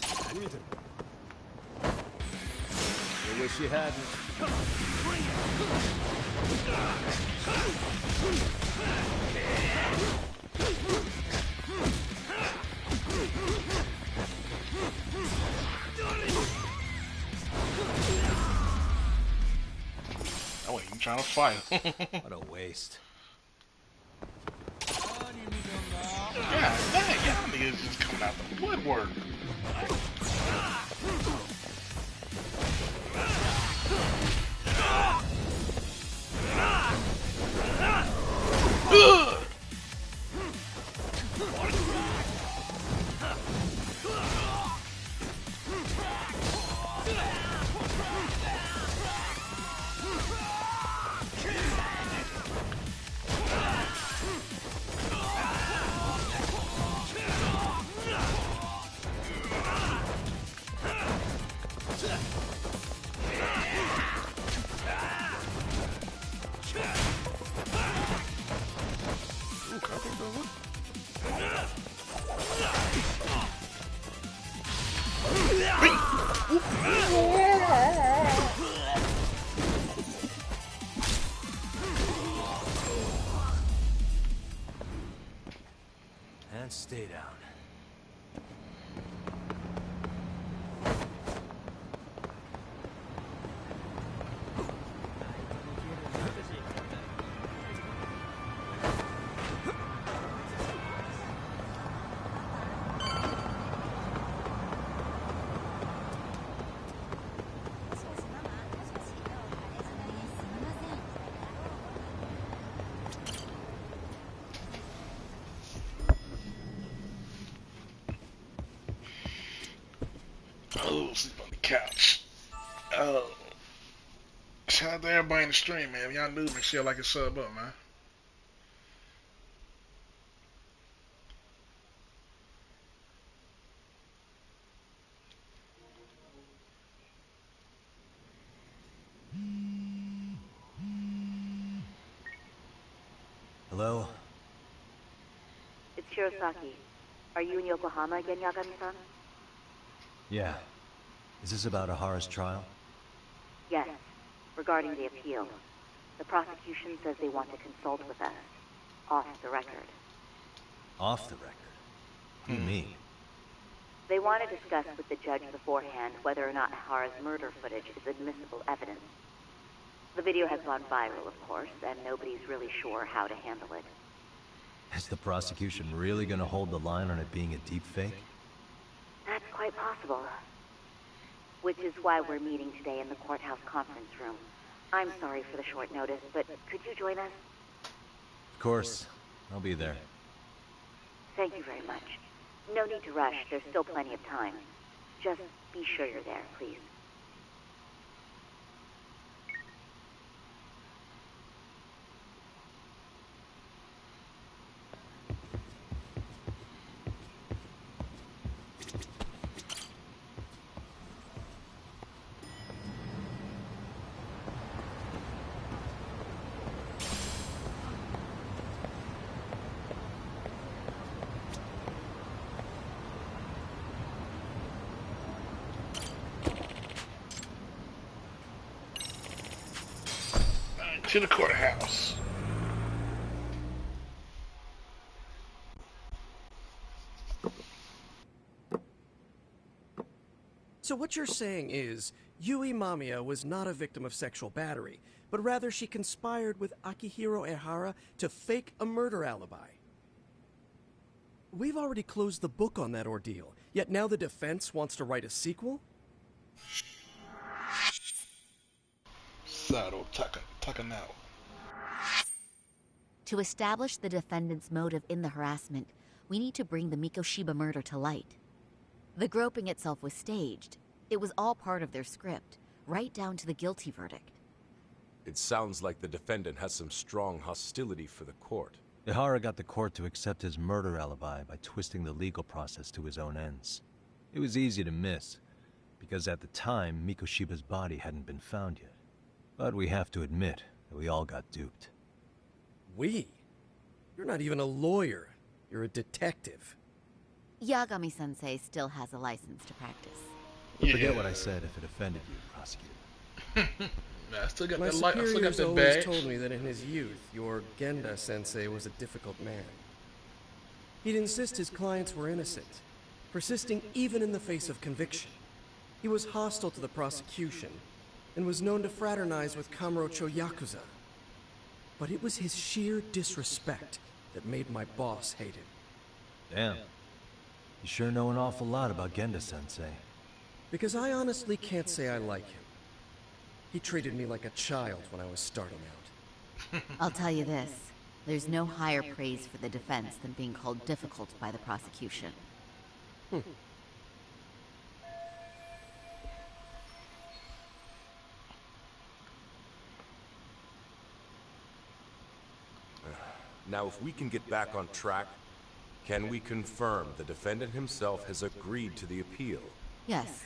I wish you hadn't. I wasn't even trying to fight. What a waste. God dang, y'all niggas just coming out the woodwork. Ugh! And stay down. Oh, sleep on the couch. Oh. Shout out to everybody in the stream, man. If y'all new, make sure y'all like and sub up, man. Hello? It's Shirosaki. Are you in Yokohama again, Yagami-san? Yeah. Is this about Ahara's trial? Yes, regarding the appeal. The prosecution says they want to consult with us. Off the record. Off the record? What do you mean? They want to discuss with the judge beforehand whether or not Ahara's murder footage is admissible evidence. The video has gone viral, of course, and nobody's really sure how to handle it. Is the prosecution really gonna hold the line on it being a deepfake? That's quite possible. Which is why we're meeting today in the courthouse conference room. I'm sorry for the short notice, but could you join us? Of course. I'll be there. Thank you very much. No need to rush. There's still plenty of time. Just be sure you're there, please. To the courthouse. So what you're saying is, Yui Mamiya was not a victim of sexual battery, but rather she conspired with Akihiro Ehara to fake a murder alibi. We've already closed the book on that ordeal, yet now the defense wants to write a sequel? Sado Takanao. To establish the defendant's motive in the harassment, we need to bring the Mikoshiba murder to light. The groping itself was staged. It was all part of their script, right down to the guilty verdict. It sounds like the defendant has some strong hostility for the court. Ihara got the court to accept his murder alibi by twisting the legal process to his own ends. It was easy to miss, because at the time, Mikoshiba's body hadn't been found yet. But we have to admit that we all got duped. We? You're not even a lawyer. You're a detective. Yagami-sensei still has a license to practice. Forget what I said if it offended you, prosecutor. Nah, I still got My that light. I still got superiors that always badge. told me that in his youth, your Genda-sensei was a difficult man. He'd insist his clients were innocent, persisting even in the face of conviction. He was hostile to the prosecution, and was known to fraternize with Kamurocho Yakuza. But it was his sheer disrespect that made my boss hate him. Damn. You sure know an awful lot about Genda-sensei. Because I honestly can't say I like him. He treated me like a child when I was starting out. I'll tell you this, there's no higher praise for the defense than being called difficult by the prosecution. Now, if we can get back on track, can we confirm the defendant himself has agreed to the appeal? Yes.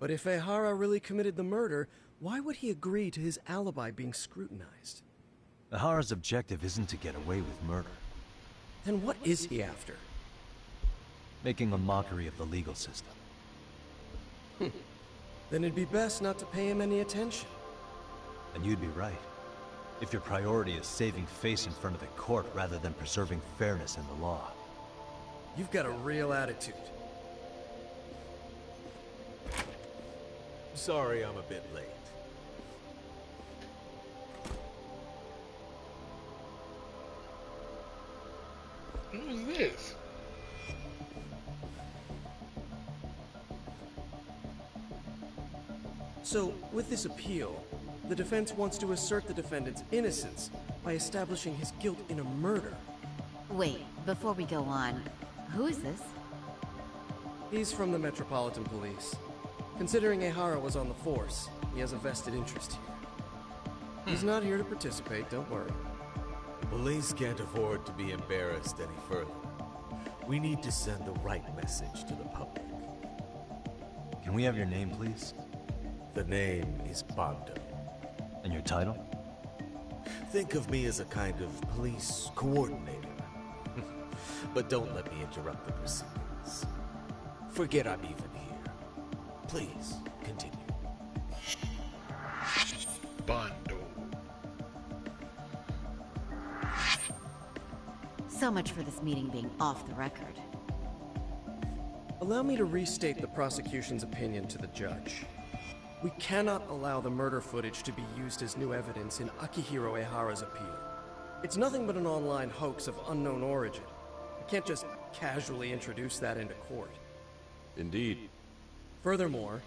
But if Ehara really committed the murder, why would he agree to his alibi being scrutinized? Ihara's objective isn't to get away with murder. Then what is he after? Making a mockery of the legal system. Then it'd be best not to pay him any attention. And you'd be right. If your priority is saving face in front of the court rather than preserving fairness in the law. You've got a real attitude. Sorry I'm a bit late. Who is this? So, with this appeal, the defense wants to assert the defendant's innocence by establishing his guilt in a murder. Wait, before we go on, who is this? He's from the Metropolitan Police. Considering Ehara was on the force, he has a vested interest here. He's not here to participate, don't worry. The police can't afford to be embarrassed any further. We need to send the right message to the public. Can we have your name, please? The name is Bando. And your title? Think of me as a kind of police coordinator. But don't let me interrupt the proceedings. Forget I'm even here. Please, continue. Bando. So much for this meeting being off the record. Allow me to restate the prosecution's opinion to the judge. We cannot allow the murder footage to be used as new evidence in Akihiro Ehara's appeal. It's nothing but an online hoax of unknown origin. We can't just casually introduce that into court. Indeed. Furthermore,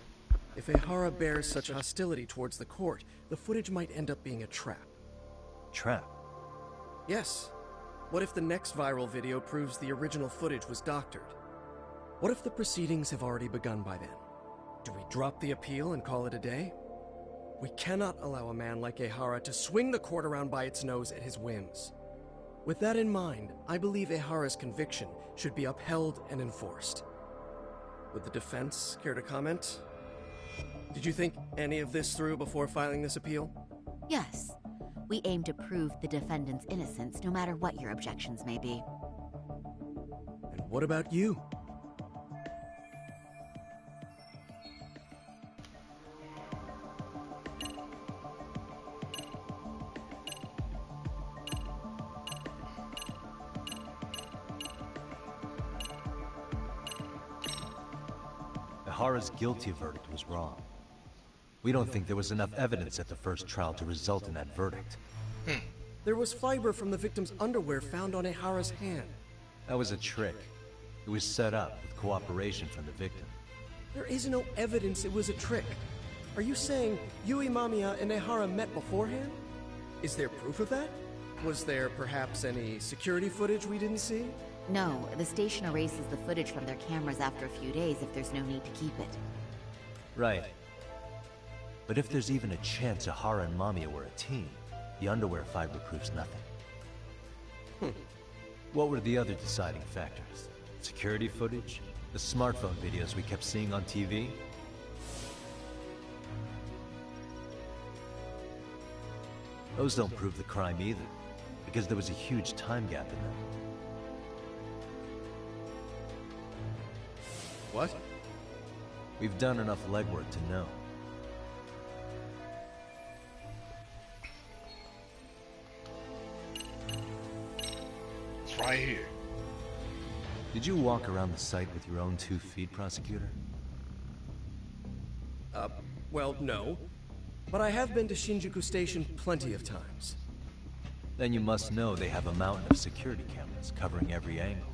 if Ehara bears such hostility towards the court, the footage might end up being a trap. Trap? Yes. What if the next viral video proves the original footage was doctored? What if the proceedings have already begun by then? Do we drop the appeal and call it a day? We cannot allow a man like Ehara to swing the court around by its nose at his whims. With that in mind, I believe Ehara's conviction should be upheld and enforced. Would the defense care to comment? Did you think any of this through before filing this appeal? Yes. We aim to prove the defendant's innocence, no matter what your objections may be. And what about you? Ehara's guilty verdict was wrong. We don't think there was enough evidence at the first trial to result in that verdict. There was fiber from the victim's underwear found on Ehara's hand. That was a trick. It was set up with cooperation from the victim. There is no evidence it was a trick. Are you saying Yui Mamiya and Ehara met beforehand? Is there proof of that? Was there perhaps any security footage we didn't see? No, the station erases the footage from their cameras after a few days if there's no need to keep it. Right. But if there's even a chance Ehara and Mamiya were a team, the underwear fiber proves nothing. What were the other deciding factors? Security footage? The smartphone videos we kept seeing on TV? Those don't prove the crime either, because there was a huge time gap in them. What? We've done enough legwork to know. It's right here. Did you walk around the site with your own 2 feet, prosecutor? Well, no. But I have been to Shinjuku Station plenty of times. Then you must know they have a mountain of security cameras covering every angle.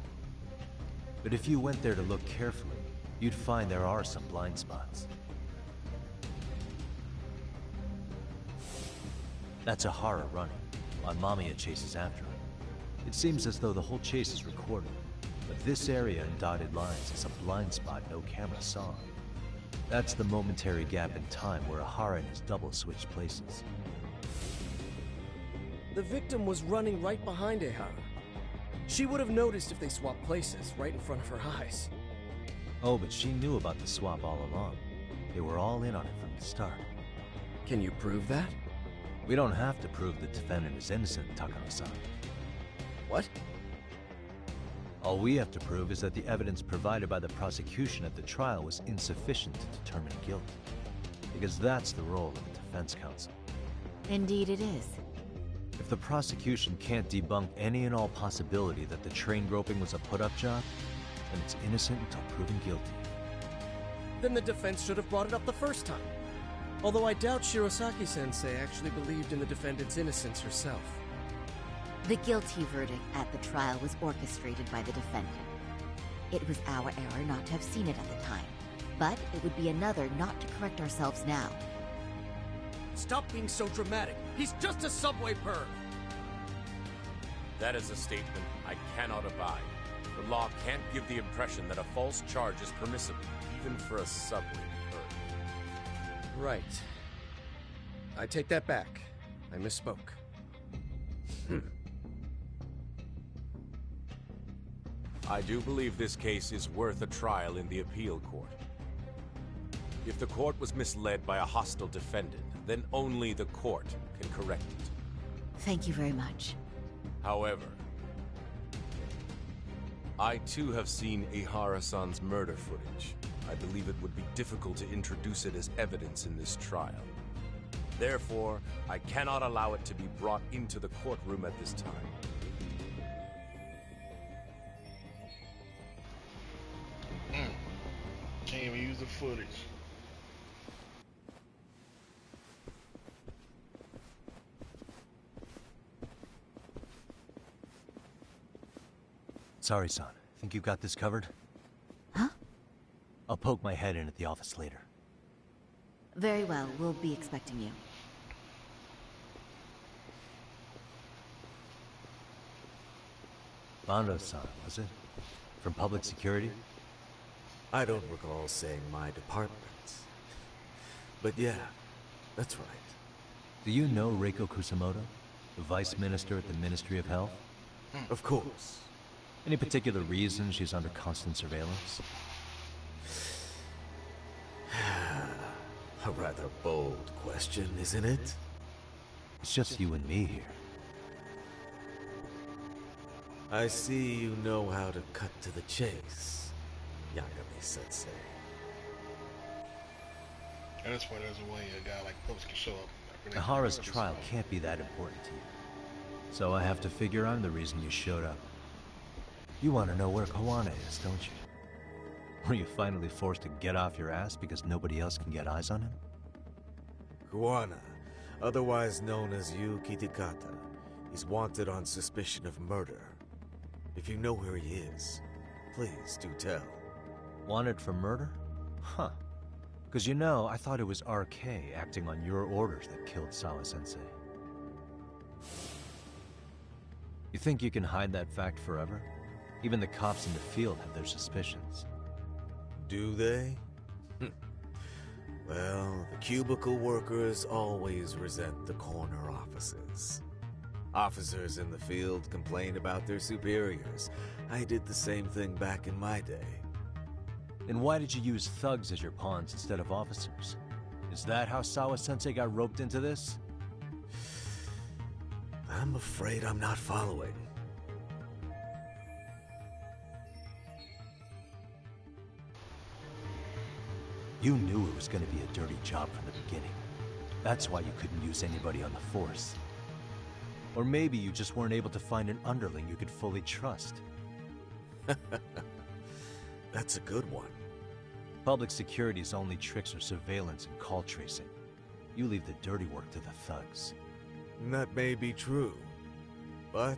But if you went there to look carefully, you'd find there are some blind spots. That's Ehara running, while Mamiya chases after him. It seems as though the whole chase is recorded, but this area in dotted lines is a blind spot no camera saw. That's the momentary gap in time where Ehara and his double switched places. The victim was running right behind Ehara. She would have noticed if they swapped places, right in front of her eyes. Oh, but she knew about the swap all along. They were all in on it from the start. Can you prove that? We don't have to prove the defendant is innocent, Takano-san. What? All we have to prove is that the evidence provided by the prosecution at the trial was insufficient to determine guilt. Because that's the role of the defense counsel. Indeed it is. If the prosecution can't debunk any and all possibility that the train groping was a put-up job, then it's innocent until proven guilty. Then the defense should have brought it up the first time. Although I doubt Shirosaki-sensei actually believed in the defendant's innocence herself. The guilty verdict at the trial was orchestrated by the defendant. It was our error not to have seen it at the time, but it would be another not to correct ourselves now. Stop being so dramatic. He's just a subway perv. That is a statement I cannot abide. The law can't give the impression that a false charge is permissible, even for a subway perv. Right. I take that back. I misspoke. I do believe this case is worth a trial in the appeal court. If the court was misled by a hostile defendant, then only the court can correct it. Thank you very much. However, I too have seen Ehara-san's murder footage. I believe it would be difficult to introduce it as evidence in this trial. Therefore, I cannot allow it to be brought into the courtroom at this time. Can't even use the footage. Sorry, son. Think you got this covered? Huh? A I'll poke my head in at the office later. Very well, we'll be expecting you. Bando-san, was it? From public security? I don't recall saying my department. But yeah, that's right. Do you know Reiko Kusamoto? The vice minister at the Ministry of Health? Of course. Any particular reason she's under constant surveillance? A rather bold question, isn't it? It's just you and me here. I see you know how to cut to the chase, Yagami-sensei. And that's why there's a way a guy like Post can show up. Nahara's trial can't be that important to you. So I have to figure I'm the reason you showed up. You want to know where Kawana is, don't you? Were you finally forced to get off your ass because nobody else can get eyes on him? Kawana, otherwise known as Yu Kitakata, is wanted on suspicion of murder. If you know where he is, please do tell. Wanted for murder? Huh. Because you know, I thought it was RK acting on your orders that killed Sawa-sensei. You think you can hide that fact forever? Even the cops in the field have their suspicions. Do they? Well, the cubicle workers always resent the corner offices. Officers in the field complain about their superiors. I did the same thing back in my day. Then why did you use thugs as your pawns instead of officers? Is that how Sawa-sensei got roped into this? I'm afraid I'm not following. You knew it was going to be a dirty job from the beginning. That's why you couldn't use anybody on the force. Or maybe you just weren't able to find an underling you could fully trust. That's a good one. Public security's only tricks are surveillance and call tracing. You leave the dirty work to the thugs. That may be true, but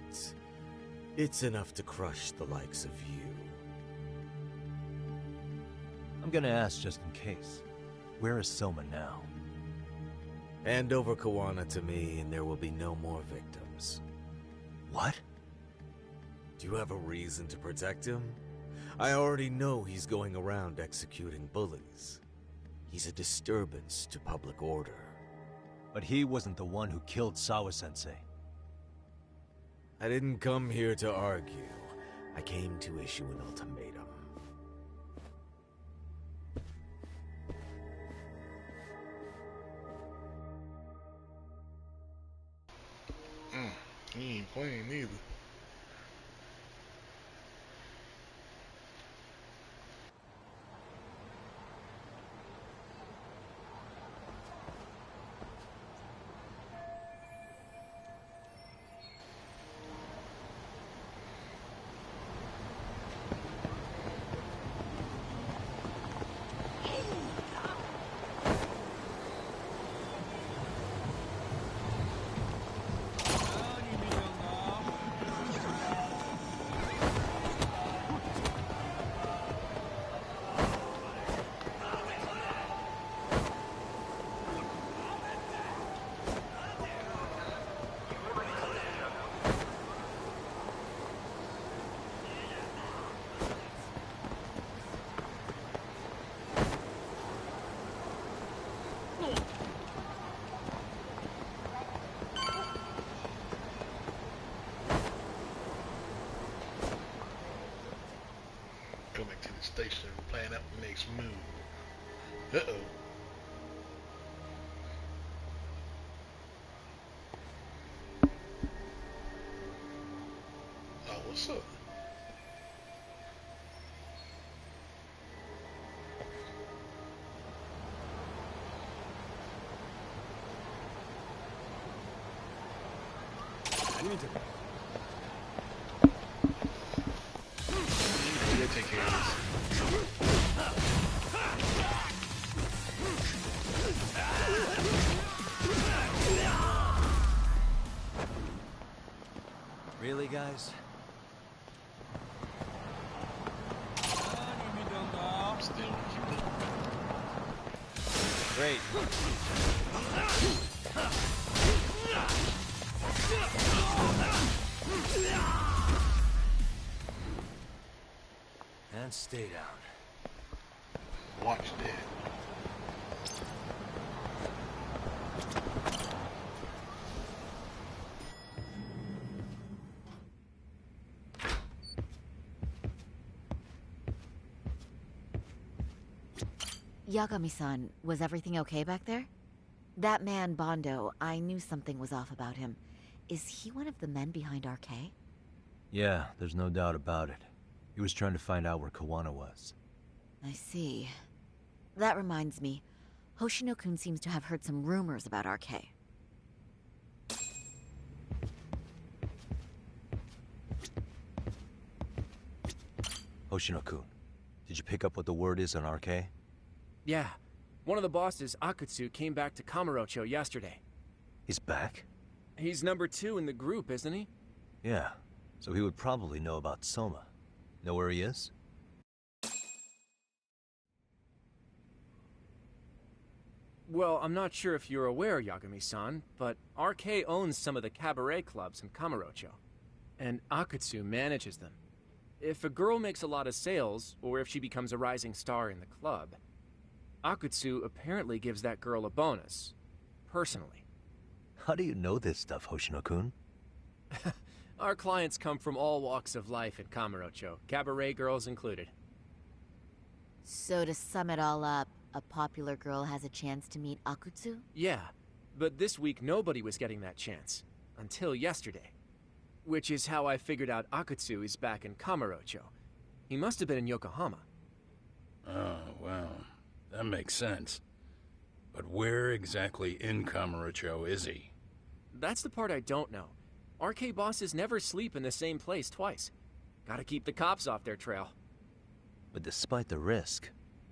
it's enough to crush the likes of you. I'm gonna ask just in case. Where is Soma now? Hand over Kawana to me and there will be no more victims. What? Do you have a reason to protect him? I already know he's going around executing bullies. He's a disturbance to public order. But he wasn't the one who killed Sawa-sensei. I didn't come here to argue. I came to issue an ultimatum. He ain't playing neither. Go back to the station and plan out the next move. Uh-oh. Oh, what's up? I need to... Yeah, take care of this. Really, guys? Still keep Wait. And stay down. Watch that. Yagami-san, was everything okay back there? That man, Bondo, I knew something was off about him. Is he one of the men behind RK? Yeah, there's no doubt about it. He was trying to find out where Kawana was. I see. That reminds me, Hoshino-kun seems to have heard some rumors about RK. Hoshino-kun, did you pick up what the word is on RK? Yeah. One of the bosses, Akutsu, came back to Kamurocho yesterday. He's back? He's number 2 in the group, isn't he? Yeah, so he would probably know about Soma. Know where he is? Well, I'm not sure if you're aware, Yagami-san, but RK owns some of the cabaret clubs in Kamurocho, and Akutsu manages them. If a girl makes a lot of sales, or if she becomes a rising star in the club, Akutsu apparently gives that girl a bonus, personally. How do you know this stuff, Hoshino-kun? Our clients come from all walks of life in Kamurocho, cabaret girls included. So to sum it all up, a popular girl has a chance to meet Akutsu? Yeah, but this week nobody was getting that chance. Until yesterday. Which is how I figured out Akutsu is back in Kamurocho. He must have been in Yokohama. Oh, well, that makes sense. But where exactly in Kamurocho is he? That's the part I don't know. RK bosses never sleep in the same place twice. Gotta keep the cops off their trail. But despite the risk,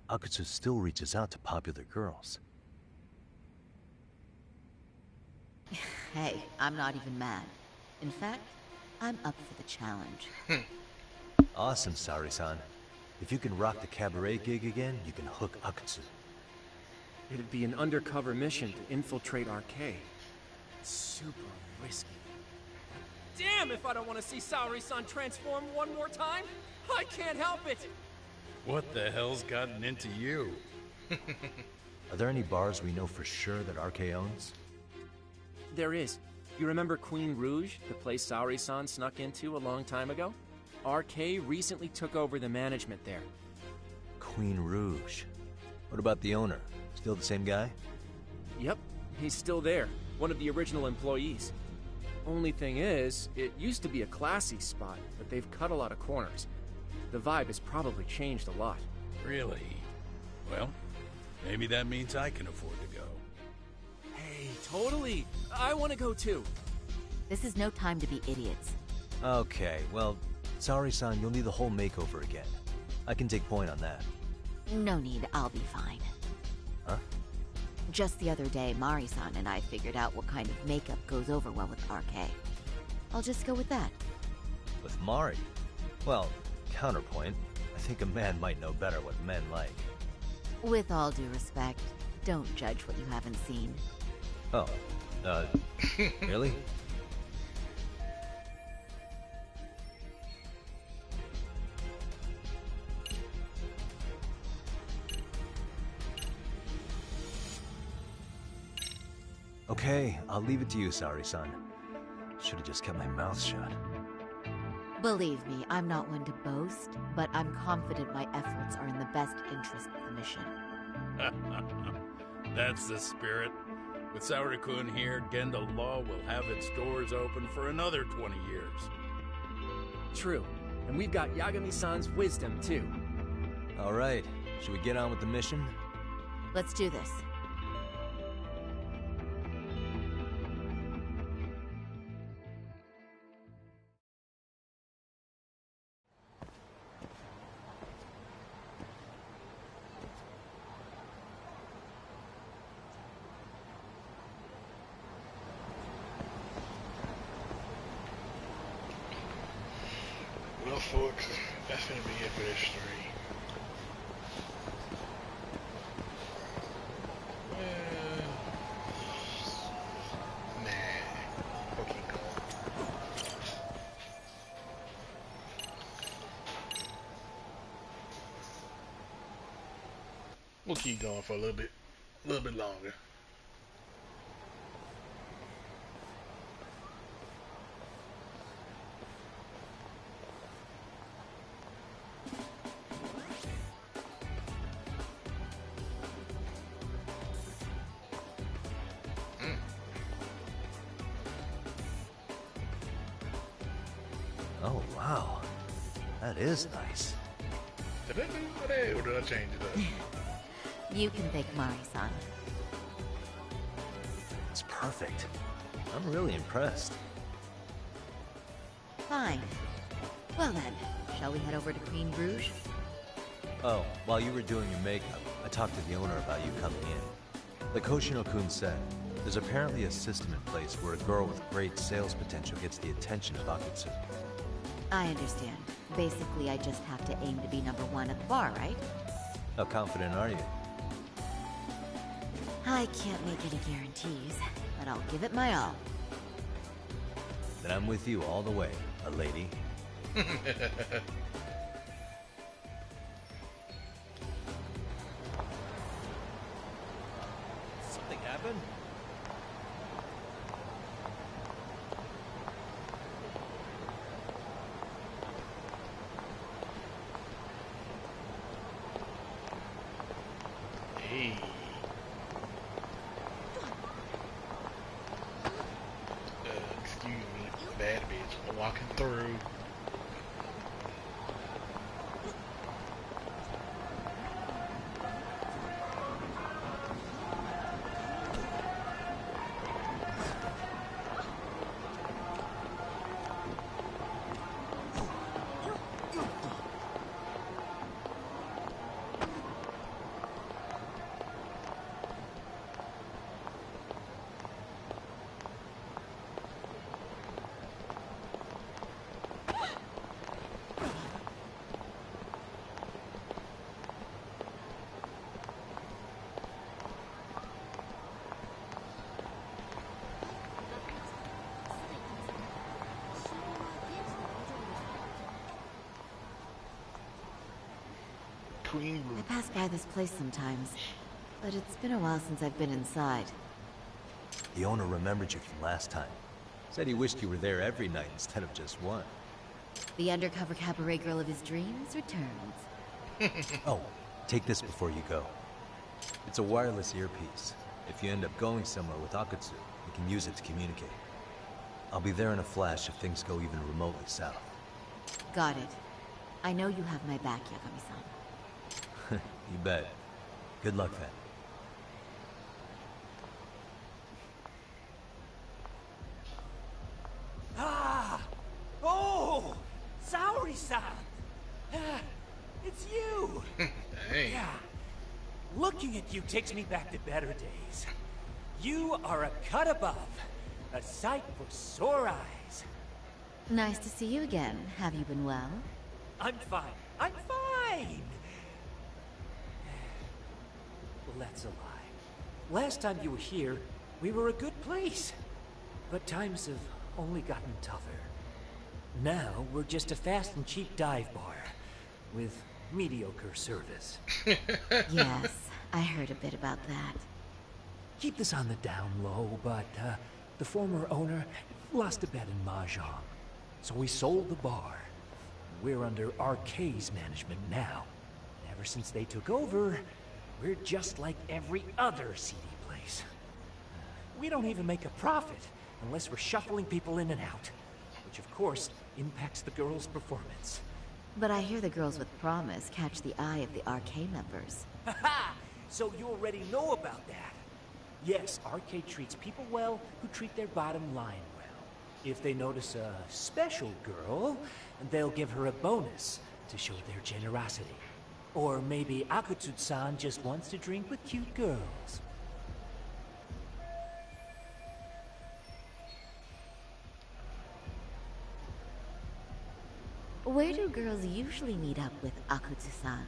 Akutsu still reaches out to popular girls. Hey, I'm not even mad. In fact, I'm up for the challenge. Awesome, Sari-san. If you can rock the cabaret gig again, you can hook Akutsu. It'd be an undercover mission to infiltrate RK. Super risky. Damn if I don't want to see Saori-san transform one more time! I can't help it! What the hell's gotten into you? Are there any bars we know for sure that RK owns? There is. You remember Queen Rouge, the place Saori-san snuck into a long time ago? RK recently took over the management there. Queen Rouge. What about the owner? Still the same guy? Yep, he's still there. One of the original employees. Only thing is, it used to be a classy spot, but they've cut a lot of corners. The vibe has probably changed a lot. Really? Well, maybe that means I can afford to go. Hey, totally! I want to go too! This is no time to be idiots. Okay, well, Saori-san, you'll need the whole makeover again. I can take point on that. No need, I'll be fine. Huh? Just the other day, Mari-san and I figured out what kind of makeup goes over well with RK. I'll just go with that. With Mari? Well, counterpoint, I think a man might know better what men like. With all due respect, don't judge what you haven't seen. Oh, really? Okay, I'll leave it to you, Saori-san. Should've just kept my mouth shut. Believe me, I'm not one to boast, but I'm confident my efforts are in the best interest of the mission. That's the spirit. With Saori-kun here, Genda Law will have its doors open for another 20 years. True. And we've got Yagami-san's wisdom, too. Alright, should we get on with the mission? Let's do this. Well, folks, that's gonna be it for this stream. Well, keep going for a little bit longer. Oh, wow. That is nice. Did I do that or did I change it up? You can thank Mari-san. It's perfect. I'm really impressed. Fine. Well then, shall we head over to Queen Bruges? Oh, while you were doing your makeup, I talked to the owner about you coming in. Like Hoshino-kun said, there's apparently a system in place where a girl with great sales potential gets the attention of Akutsu. I understand. Basically, I just have to aim to be #1 at the bar, right? How confident are you? I can't make any guarantees, but I'll give it my all. Then I'm with you all the way, a lady. Something happened? Hey. Excuse me, bad bitch. I'm walking through. Queen I pass by this place sometimes, but it's been a while since I've been inside. The owner remembered you from last time. Said he wished you were there every night instead of just one. The undercover cabaret girl of his dreams returns. Oh, take this before you go. It's a wireless earpiece. If you end up going somewhere with Akutsu, you can use it to communicate. I'll be there in a flash if things go even remotely south. Got it. I know you have my back, Yagami-san. You bet. Good luck then. Ah! Oh! Saori-san! It's you! Hey. Yeah. Looking at you takes me back to better days. You are a cut above. A sight for sore eyes. Nice to see you again. Have you been well? I'm fine. I'm fine! Well, that's a lie. Last time you were here, we were a good place. But times have only gotten tougher. Now, we're just a fast and cheap dive bar. With mediocre service. Yes, I heard a bit about that. Keep this on the down low, but the former owner lost a bet in Mahjong. So we sold the bar. We're under RK's management now. Ever since they took over, we're just like every other CD place. We don't even make a profit unless we're shuffling people in and out. Which of course impacts the girls' performance. But I hear the girls with promise catch the eye of the RK members. Haha! So you already know about that. Yes, RK treats people well who treat their bottom line well. If they notice a special girl, they'll give her a bonus to show their generosity. Or maybe Akutsu-san just wants to drink with cute girls. Where do girls usually meet up with Akutsu-san?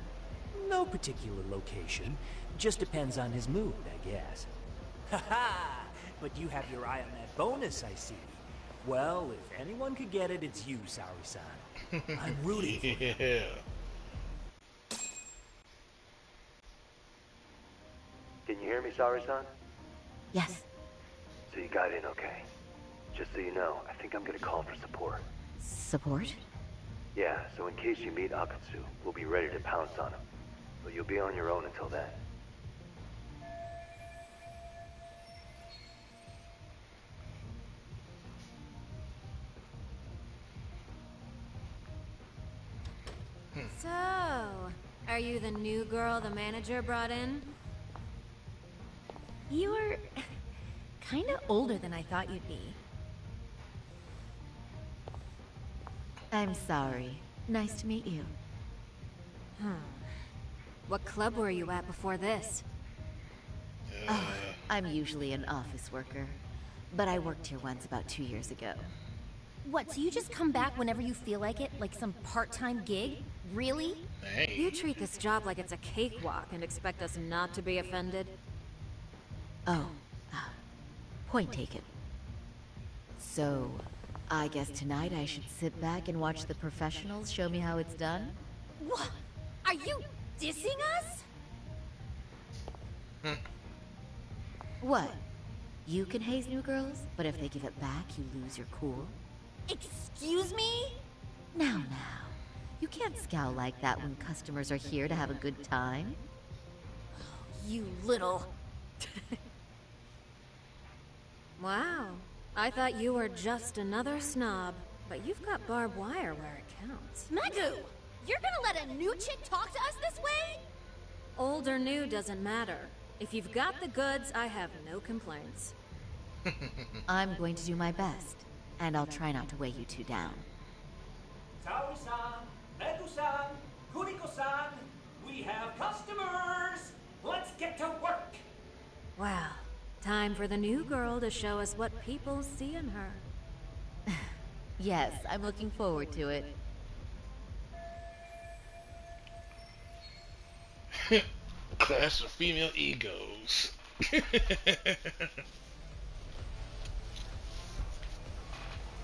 No particular location. Just depends on his mood, I guess. Haha! But you have your eye on that bonus, I see. Well, if anyone could get it, it's you, Saori-san. I'm rooting for you. Yeah. hear me, Sari-san? Yes. So you got in okay. Just so you know, I think I'm gonna call for support. Support? Yeah, so in case you meet Akatsu, we'll be ready to pounce on him. But you'll be on your own until then. So, are you the new girl the manager brought in? You're kinda older than I thought you'd be. I'm sorry. Nice to meet you. What club were you at before this? Oh, I'm usually an office worker. But I worked here once about 2 years ago. What, so you just come back whenever you feel like it? Like some part-time gig? Really? You treat this job like it's a cakewalk and expect us not to be offended? Oh, point taken. So, I guess tonight I should sit back and watch the professionals show me how it's done? What? Are you dissing us? What? You can haze new girls, but if they give it back, you lose your cool? Excuse me? Now. You can't scowl like that when customers are here to have a good time. You little... Wow. I thought you were just another snob, but you've got barbed wire where it counts. Megu! You're gonna let a new chick talk to us this way? Old or new doesn't matter. If you've got the goods, I have no complaints. I'm going to do my best, and I'll try not to weigh you two down. Tauri-san, Medu-san, Kuniko-san, we have customers! Let's get to work! Well, time for the new girl to show us what people see in her. Yes, I'm looking forward to it. Clash of female egos.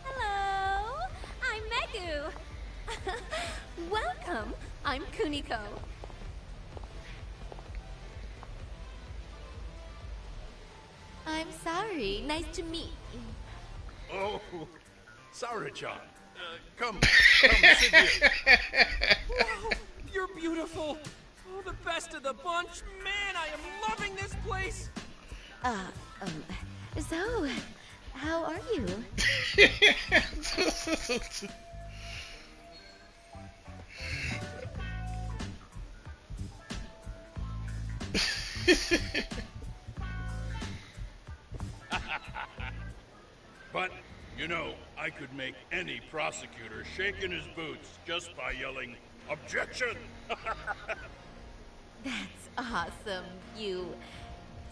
Hello, I'm Megu. Welcome, I'm Kuniko. I'm sorry. Nice to meet you. Oh, Sarah-chan. Come sit here. Wow, you're beautiful. Oh, the best of the bunch. Man, I am loving this place. So, how are you? But, you know, I could make any prosecutor shake in his boots just by yelling, "Objection!" That's awesome, you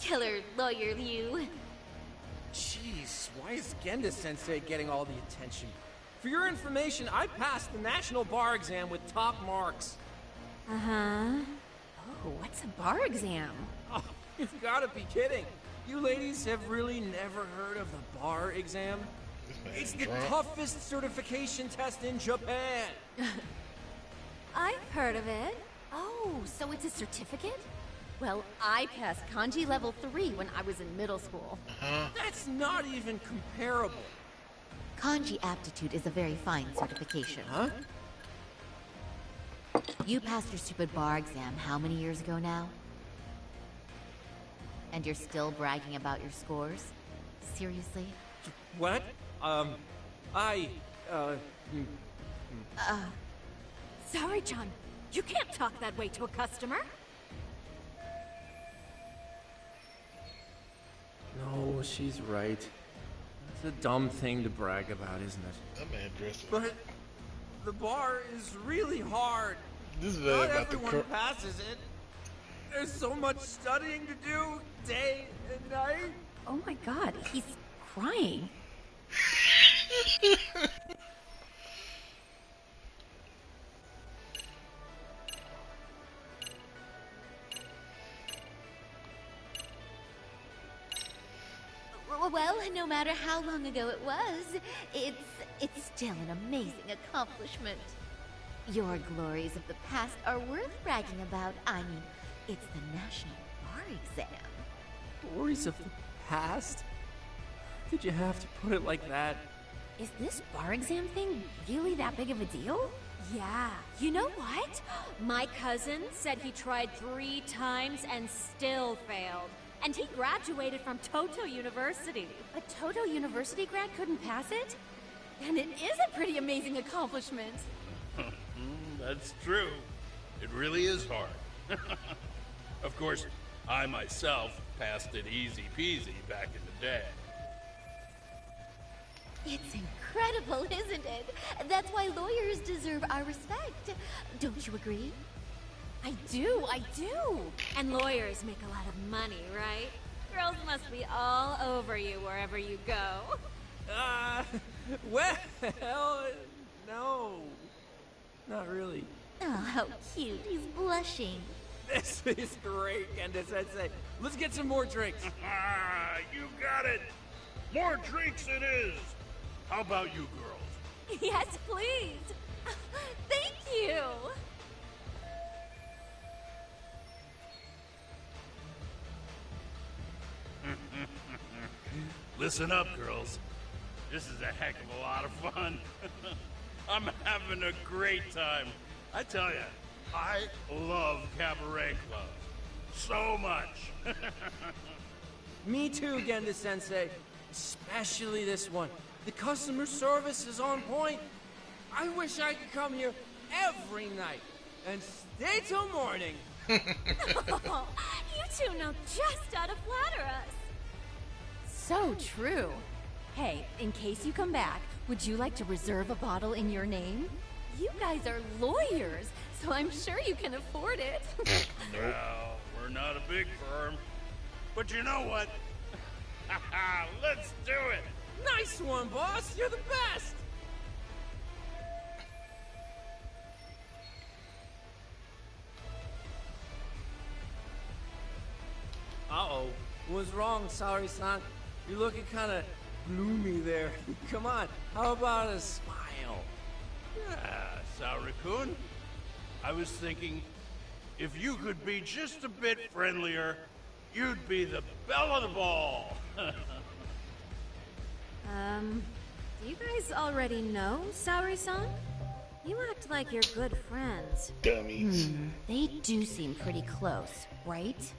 killer lawyer, you. Jeez, why is Genda-sensei getting all the attention? For your information, I passed the national bar exam with top marks. Uh-huh. Oh, what's a bar exam? Oh, you've got to be kidding. You ladies have really never heard of the bar exam? It's the toughest certification test in Japan. I've heard of it. Oh, so it's a certificate? Well, I passed kanji level 3 when I was in middle school. That's not even comparable. Kanji aptitude is a very fine certification. Huh? You passed your stupid bar exam how many years ago now? And you're still bragging about your scores? Seriously? What? Sorry, John. You can't talk that way to a customer. No, she's right. It's a dumb thing to brag about, isn't it? That man dressed. But the bar is really hard. This man Not about to everyone passes it. There's so much studying to do, day and night. Oh my god, he's crying. Well, no matter how long ago it was, it's still an amazing accomplishment. Your glories of the past are worth bragging about. I mean, it's the National Bar Exam. Stories of the past? Did you have to put it like that? Is this bar exam thing really that big of a deal? Yeah. You know what? My cousin said he tried 3 times and still failed. And he graduated from Toto University. A Toto University grad couldn't pass it? And it is a pretty amazing accomplishment. That's true. It really is hard. Of course, I myself passed it easy peasy back in the day. It's incredible, isn't it? That's why lawyers deserve our respect. Don't you agree? I do. And lawyers make a lot of money, right? Girls must be all over you wherever you go. Well, no. Not really. Oh, how cute. He's blushing. This is great, Genda-sensei. Let's get some more drinks. You got it. More drinks it is. How about you girls? Yes, please. Thank you. Listen up, girls. This is a heck of a lot of fun. I'm having a great time. I tell you, I love cabaret clubs so much. Me too, Genda-sensei. Especially this one. The customer service is on point. I wish I could come here every night and stay till morning. You two know just how to flatter us. So true. Hey, in case you come back, would you like to reserve a bottle in your name? You guys are lawyers, so I'm sure you can afford it. Well, we're not a big firm. But you know what? Let's do it! Nice one, boss! You're the best! Uh-oh. What's wrong, Saori-san? You're looking kind of gloomy there. Come on, how about a smile? Yeah, Saori-kun. I was thinking, if you could be just a bit friendlier, you'd be the belle of the ball. Do you guys already know Saori-san? You act like you're good friends. Dummies. They do seem pretty close, right?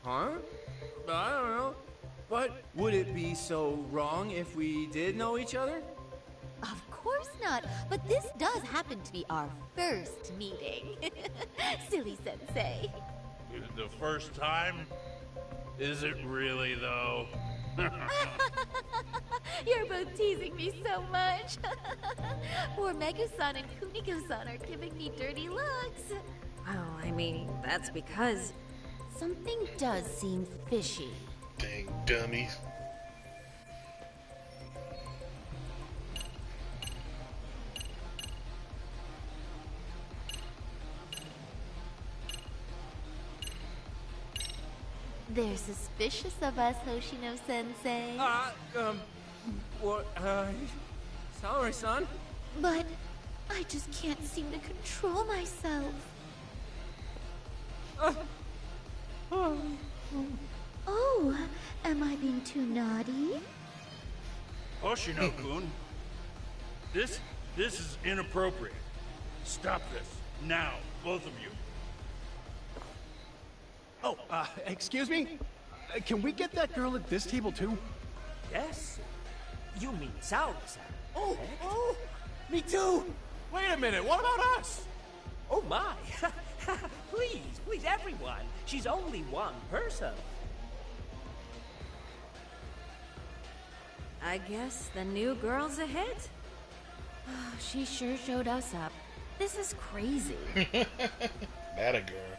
Huh? I don't know. But would it be so wrong if we did know each other? Of course not, but this does happen to be our first meeting. Silly sensei. The first time? Is it really, though? You're both teasing me so much. Poor Megu-san and Kuniko-san are giving me dirty looks. Well, I mean, that's because... Something does seem fishy. Dang dummies. They're suspicious of us, Hoshino-sensei. What, Saori-san? But I just can't seem to control myself. Oh, am I being too naughty? Hoshino-kun, this is inappropriate. Stop this, now, both of you. Oh, excuse me? Can we get that girl at this table too? Yes? You mean Saori-san? Oh, me too! Wait a minute, what about us? Oh my! Please, everyone. She's only one person. I guess the new girl's a hit. Oh, she sure showed us up. This is crazy. That a girl.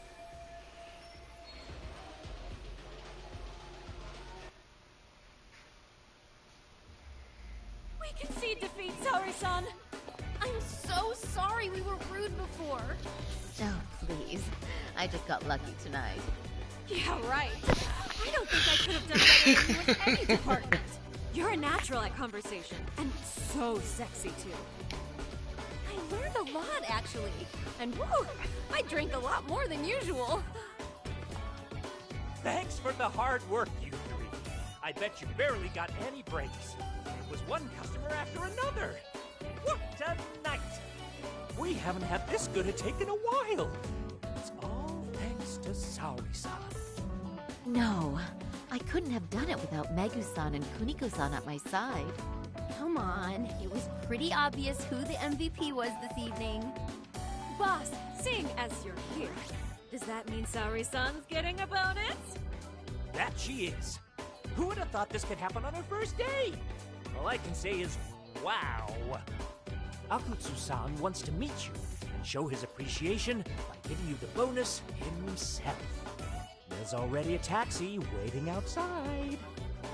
We concede defeat, Saori-san. I'm so sorry we were rude before. Oh, please. I just got lucky tonight. Yeah, right. I don't think I could have done better than you in any department. You're a natural at conversation, and so sexy too. I learned a lot, actually. And woo, I drank a lot more than usual. Thanks for the hard work, you three. I bet you barely got any breaks. It was one customer after another. What a night! We haven't had this good a take in a while. It's all thanks to Saori-san. No, I couldn't have done it without Megu-san and Kuniko-san at my side. Come on, it was pretty obvious who the MVP was this evening. Boss, seeing as you're here, does that mean Saori-san's getting a bonus? That she is. Who would have thought this could happen on her first day? All I can say is, wow. Akutsu-san wants to meet you and show his appreciation by giving you the bonus himself. There's already a taxi waiting outside.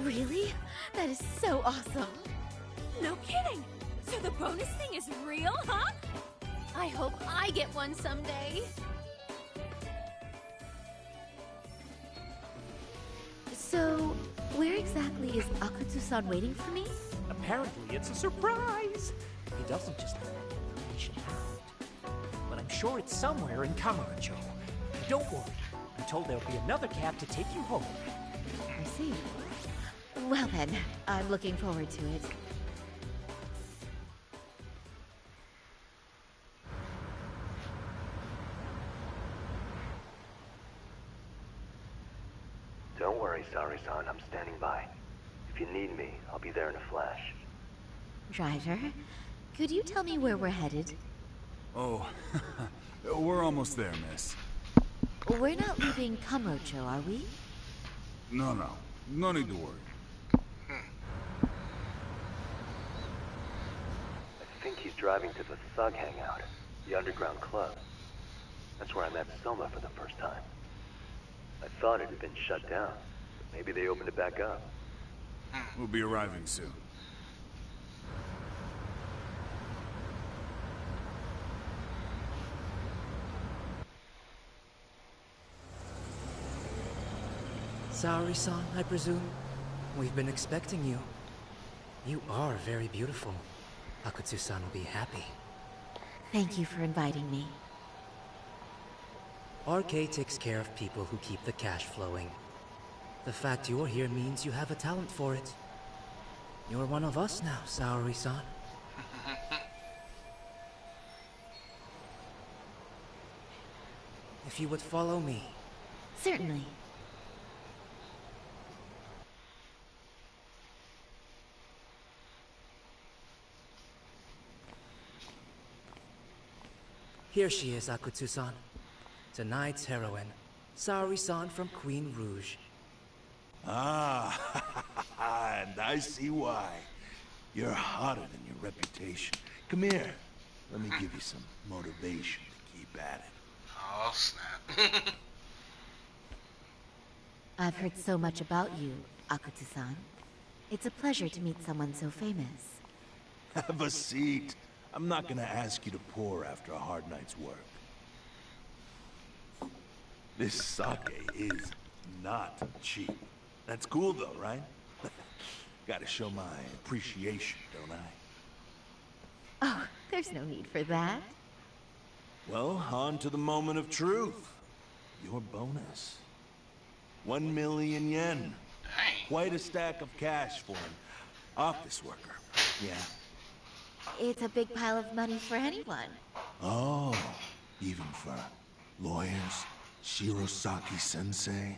Really? That is so awesome. No kidding! So the bonus thing is real, huh? I hope I get one someday. So, where exactly is Akutsu-san waiting for me? Apparently it's a surprise. He doesn't just let that information out. But I'm sure it's somewhere in Kamurocho. Don't worry. I'm told there'll be another cab to take you home. I see. Well then, I'm looking forward to it. Don't worry, Saori-san. I'm standing by. If you need me, I'll be there in a flash. Driver, could you tell me where we're headed? Oh, we're almost there, miss. We're not leaving Kamurocho, are we? No need to worry. I think he's driving to the Thug Hangout, the underground club. That's where I met Soma for the first time. I thought it had been shut down, but maybe they opened it back up. We'll be arriving soon. Saori-san, I presume? We've been expecting you. You are very beautiful. Akutsu-san will be happy. Thank you for inviting me. RK takes care of people who keep the cash flowing. The fact you're here means you have a talent for it. You're one of us now, Saori-san. If you would follow me. Certainly. Here she is, Akutsu-san. Tonight's heroine, Saori-san from Queen Rouge. Ah, and I see why. You're hotter than your reputation. Come here. Let me give you some motivation to keep at it. Oh, snap. I've heard so much about you, Akutsu-san. It's a pleasure to meet someone so famous. Have a seat. I'm not gonna ask you to pour after a hard night's work. This sake is not cheap. That's cool though, right? Gotta show my appreciation, don't I? Oh, there's no need for that. Well, on to the moment of truth. Your bonus. 1 million yen. Quite a stack of cash for an office worker. Yeah. It's a big pile of money for anyone. Oh, even for lawyers? Shirosaki-sensei?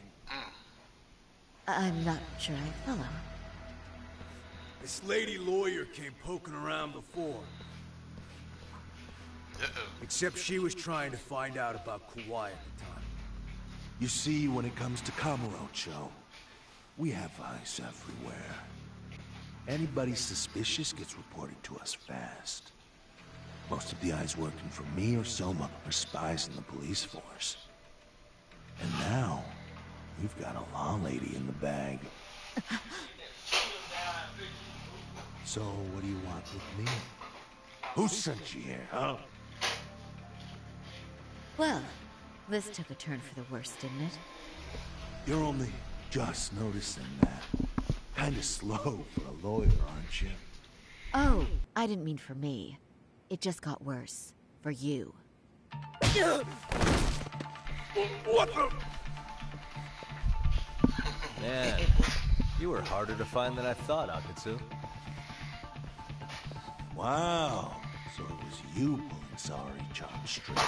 I'm not sure I follow. This lady lawyer came poking around before. Except she was trying to find out about Kauai at the time. You see, when it comes to Kamurocho, we have eyes everywhere. Anybody suspicious gets reported to us fast. Most of the eyes working for me or Soma are spies in the police force. And now, we've got a law lady in the bag. So, what do you want with me? Who sent you here, huh? Well, this took a turn for the worse, didn't it? You're only just noticing that. Kinda slow for a lawyer, aren't you? Oh, I didn't mean for me. It just got worse. For you. What the? Man, you were harder to find than I thought, Akatsu. Wow, so it was you pulling sorry Chop strings.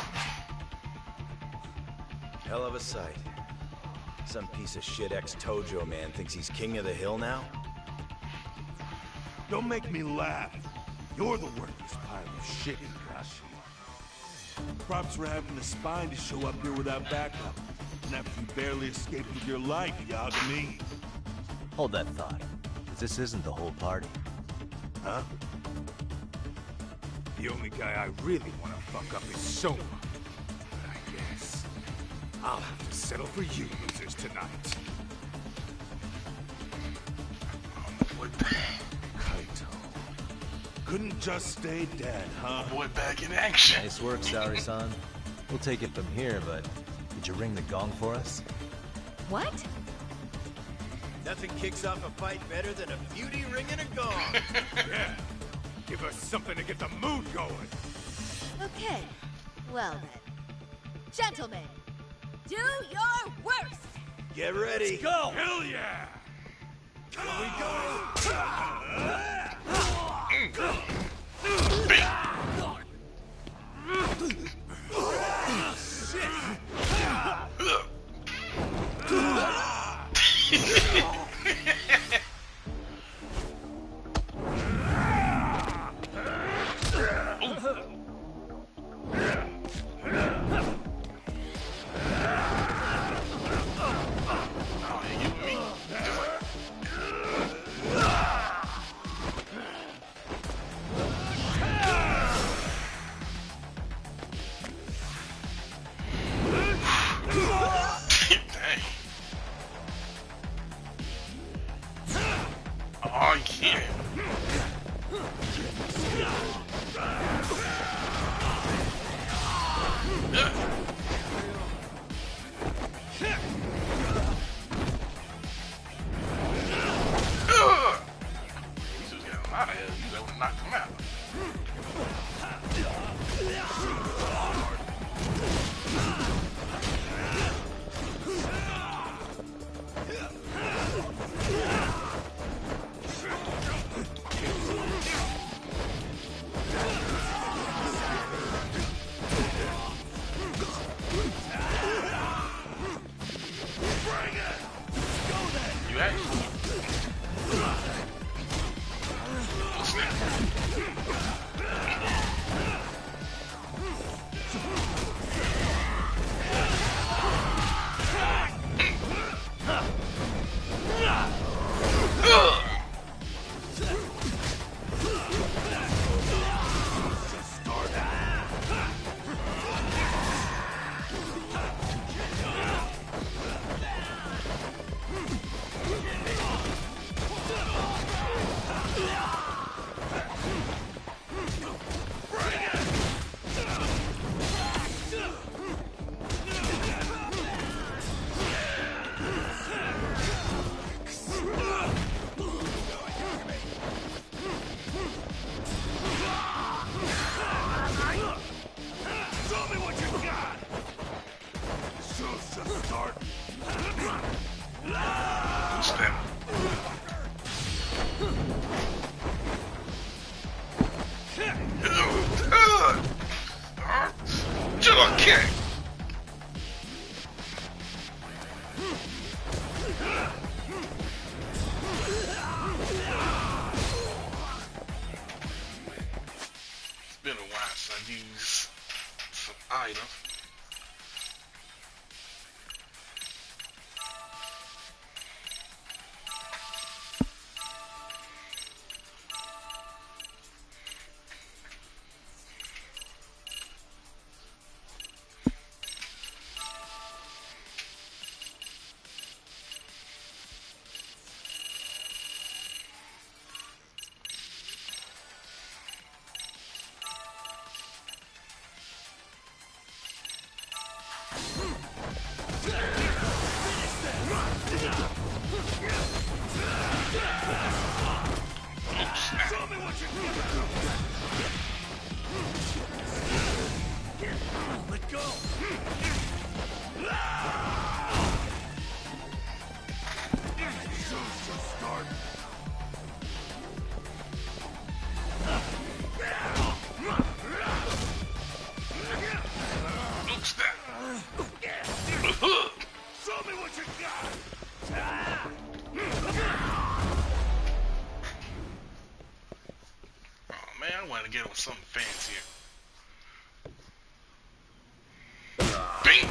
Hell of a sight. Some piece of shit ex-Tojo man thinks he's king of the hill now? Don't make me laugh. You're the worthless pile of shit, Kakashi. Props for having the spine to show up here without backup. And after you barely escaped with your life, Yagami. Hold that thought. 'Cause this isn't the whole party. Huh? The only guy I really want to fuck up is Soma. But I guess I'll have to settle for you losers tonight. Kaito. Couldn't just stay dead, huh? Boy, back in action. Nice work, Saori-san. We'll take it from here, but did you ring the gong for us? What? Nothing kicks off a fight better than a beauty ringing a gong. Yeah. Give us something to get the mood going. Okay. Well then. Gentlemen, do your worst! Get ready. Let's go! Hell yeah! Here we go! Oh yeah. He's just got a lot of hell. You able to knock him out. You actually. Oh, snap. Kick. It's been a while since I used some items. Show me what you got! Let go! Show's just starting. Show me what you got! Oh man, I want to get him something fancier. Bing!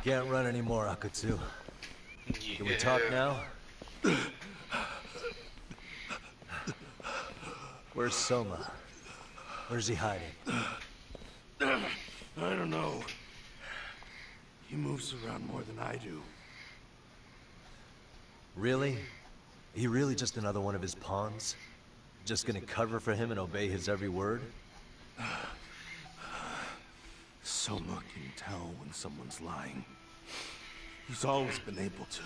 Can't run anymore, Akatsu. Yeah. Can we talk now? Where's Soma? Where's he hiding? I don't know. He moves around more than I do. Really? He really just another one of his pawns? Just gonna cover for him and obey his every word? Soma can tell when someone's lying. He's always been able to.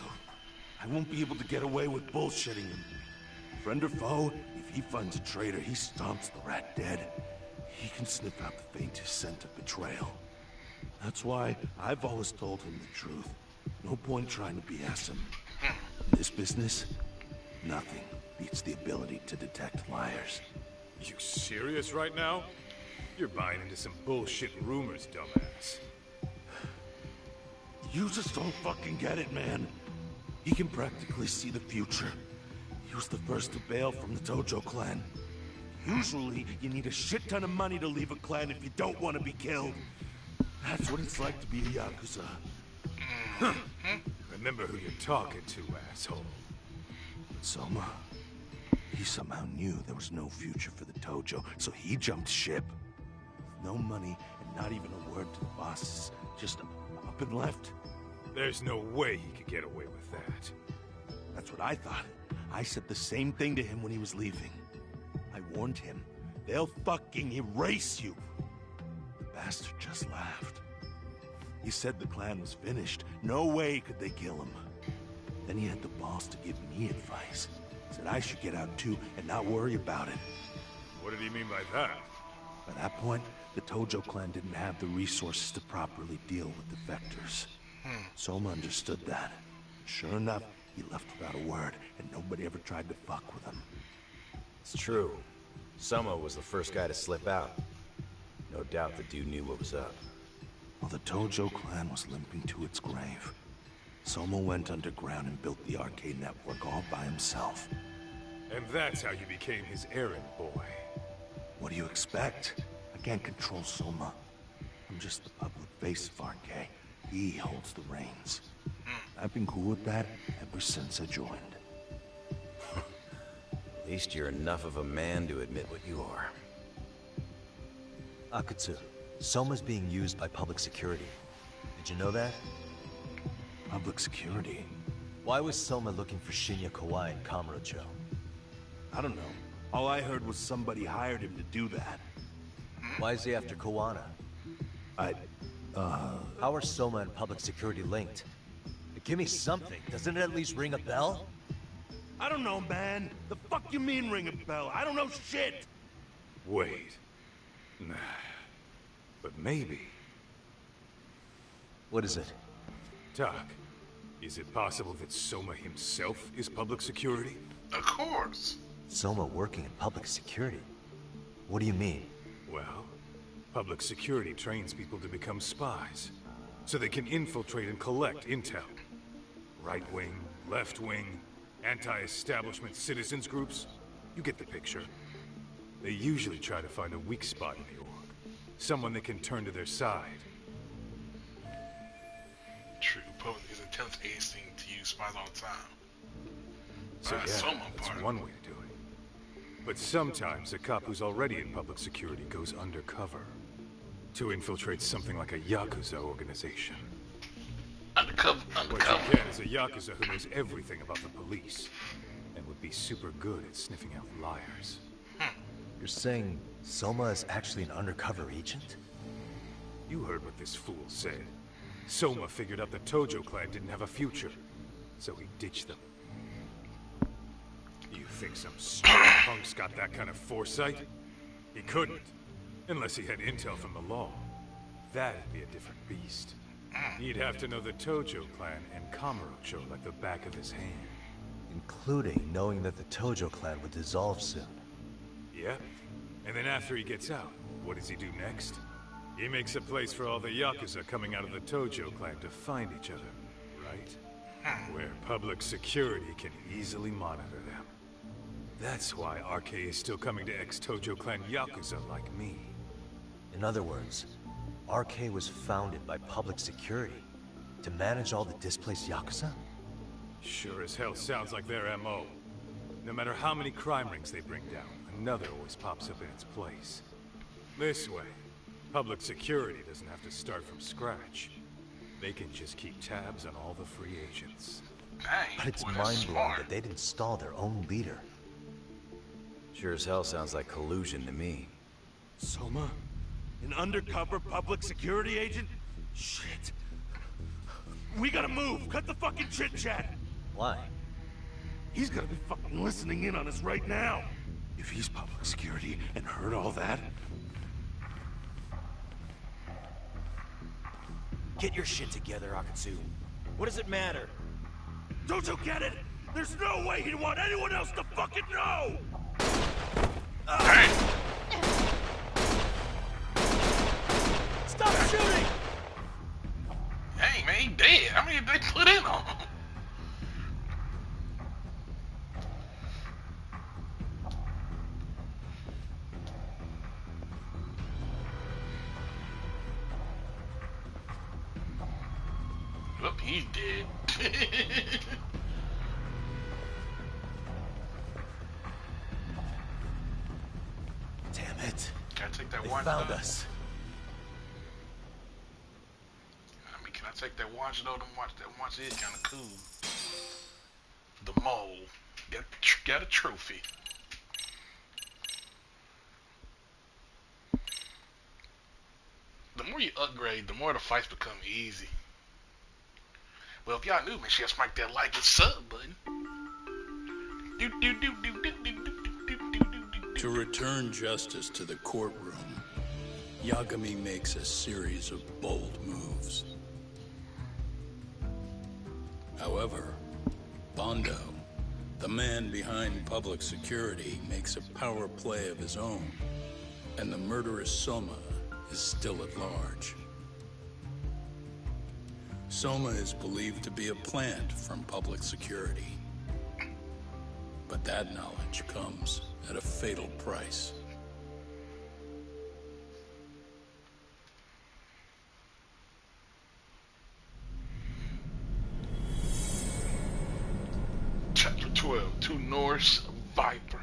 I won't be able to get away with bullshitting him. Friend or foe, if he finds a traitor, he stomps the rat dead. He can sniff out the faintest scent of betrayal. That's why I've always told him the truth. No point trying to BS him. In this business, nothing beats the ability to detect liars. You serious right now? You're buying into some bullshit rumors, dumbass. You just don't fucking get it, man. He can practically see the future. He was the first to bail from the Tojo clan. Usually, you need a shit ton of money to leave a clan if you don't want to be killed. That's what it's like to be a Yakuza. Remember who you're talking to, asshole. But Soma, he somehow knew there was no future for the Tojo, so he jumped ship. With no money and not even a word to the bosses, just up and left. There's no way he could get away with that. That's what I thought. I said the same thing to him when he was leaving. I warned him, they'll fucking erase you. The bastard just laughed. He said the clan was finished. No way could they kill him. Then he had the balls to give me advice. Said I should get out too and not worry about it. What did he mean by that? By that point, the Tojo clan didn't have the resources to properly deal with defectors. Soma understood that. Sure enough, he left without a word, and nobody ever tried to fuck with him. It's true. Soma was the first guy to slip out. No doubt the dude knew what was up. While the Tojo clan was limping to its grave, Soma went underground and built the arcade network all by himself. And that's how you became his errand boy. What do you expect? I can't control Soma. I'm just the public face of RK. He holds the reins. I've been cool with that ever since I joined. At least you're enough of a man to admit what you are. Akatsu, Soma's being used by public security. Did you know that? Public security? Why was Soma looking for Shinya Kawai and Kamurocho? I don't know. All I heard was somebody hired him to do that. Why is he after Kawana? How are Soma and public security linked? Give me something. Doesn't it at least ring a bell? I don't know, man. The fuck you mean ring a bell? I don't know shit! Wait. Nah. But maybe. What is it? Doc, is it possible that Soma himself is public security? Of course. Soma working in public security? What do you mean? Well, public security trains people to become spies, so they can infiltrate and collect intel. Right wing, left wing, anti-establishment citizens groups. You get the picture. They usually try to find a weak spot in the org. Someone they can turn to their side. True, public is intelligence agency to use spies all the time. So yeah, that's one way to do it. But sometimes a cop who's already in public security goes undercover to infiltrate something like a Yakuza organization. Undercover. What you get is a Yakuza who knows everything about the police and would be super good at sniffing out liars. You're saying Soma is actually an undercover agent? You heard what this fool said. Soma figured out the Tojo clan didn't have a future, so he ditched them. You think some stupid punk's got that kind of foresight? He couldn't, unless he had intel from the law. That'd be a different beast. He'd have to know the Tojo clan and Kamurocho like the back of his hand. Including knowing that the Tojo clan would dissolve soon. Yep. And then after he gets out, what does he do next? He makes a place for all the Yakuza coming out of the Tojo clan to find each other, right? Where public security can easily monitor them. That's why RK is still coming to ex-Tojo clan Yakuza like me. In other words, RK was founded by public security to manage all the displaced Yakuza? Sure as hell sounds like their MO. No matter how many crime rings they bring down, another always pops up in its place. This way, public security doesn't have to start from scratch. They can just keep tabs on all the free agents. But it's mind-blowing that they'd install their own leader. Sure as hell sounds like collusion to me. Soma? An undercover public security agent? Shit. We gotta move! Cut the fucking chit-chat! Why? He's gonna be fucking listening in on us right now! If he's public security and heard all that... Get your shit together, Akatsu. What does it matter? Don't you get it? There's no way he'd want anyone else to fucking know! Stop shooting! Hey man, he dead. How many did they put in on him? Well, he's dead. Damn it. Can I take that They watch found though? us. I mean, can I take that watch though? That watch is kind of cool. The mole. Got a trophy. The more you upgrade, the more the fights become easy. Well, if y'all new, make sure y'all smack that like and sub button. To return justice to the courtroom, Yagami makes a series of bold moves. However, Bondo, the man behind public security, makes a power play of his own, and the murderous Soma is still at large. Soma is believed to be a plant from public security, but that knowledge comes at a fatal price. Chapter 12, To Norse Viper.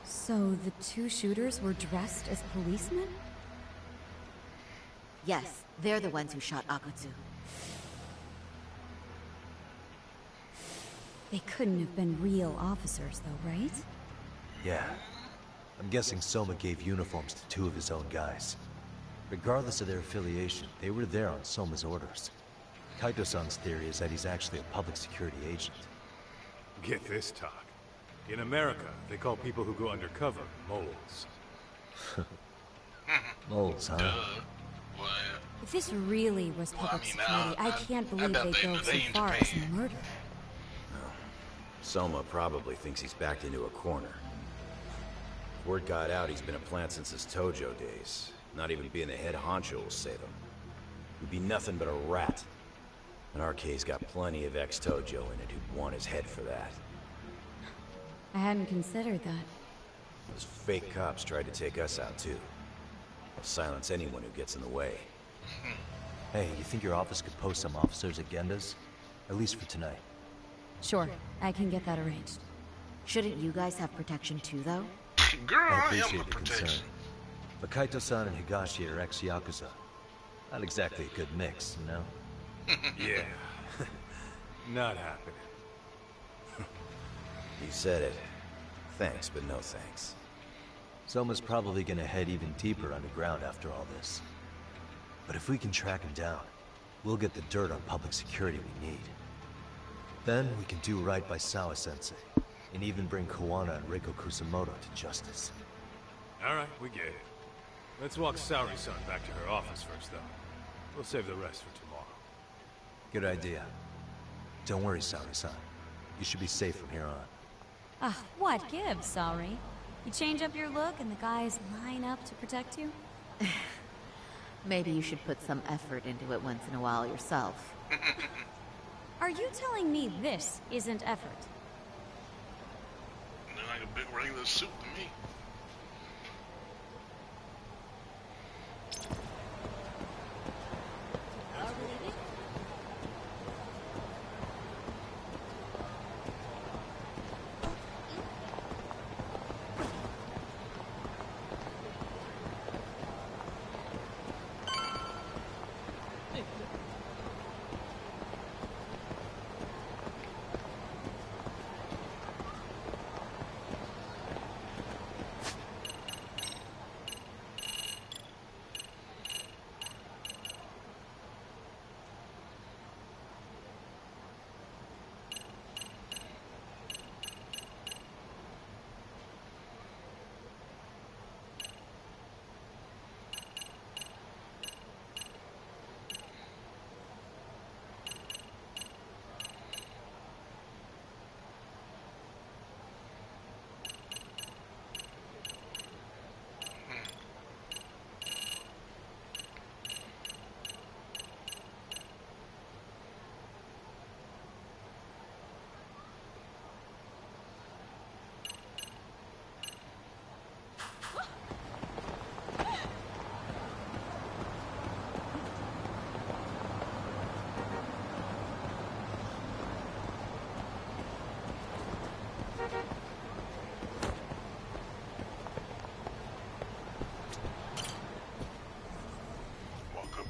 So the two shooters were dressed as policemen? Yes, they're the ones who shot Akatsu. They couldn't have been real officers though, right? Yeah. I'm guessing Soma gave uniforms to two of his own guys. Regardless of their affiliation, they were there on Soma's orders. Kaito-san's theory is that he's actually a public security agent. Get this, talk. In America, they call people who go undercover moles. Moles, huh? If this really was public security, I can't believe they go so far as murder. Soma probably thinks he's backed into a corner. Word got out he's been a plant since his Tojo days. Not even being the head honcho will save him. He'd be nothing but a rat. And RK's got plenty of ex-Tojo in it who'd want his head for that. I hadn't considered that. Those fake cops tried to take us out too. They'll silence anyone who gets in the way. Hey, you think your office could post some officers at Genda's? At least for tonight. Sure, I can get that arranged. Shouldn't you guys have protection too, though? Girl, I I am appreciate the the concern. protection. But Kaito-san and Higashi are ex-Yakuza. Not exactly a good mix, you know? Yeah. Not happening. You said it. Thanks, but no thanks. Soma's probably gonna head even deeper underground after all this. But if we can track him down, we'll get the dirt on public security we need. Then we can do right by Sawa-sensei, and even bring Kuwana and Reiko Kusamoto to justice. Alright, we get it. Let's walk Saori-san back to her office first, though. We'll save the rest for tomorrow. Good idea. Don't worry, Saori-san. You should be safe from here on. What gives, sorry? You change up your look and the guys line up to protect you? Maybe you should put some effort into it once in a while yourself. Are you telling me this isn't effort? Look like a big regular suit to me.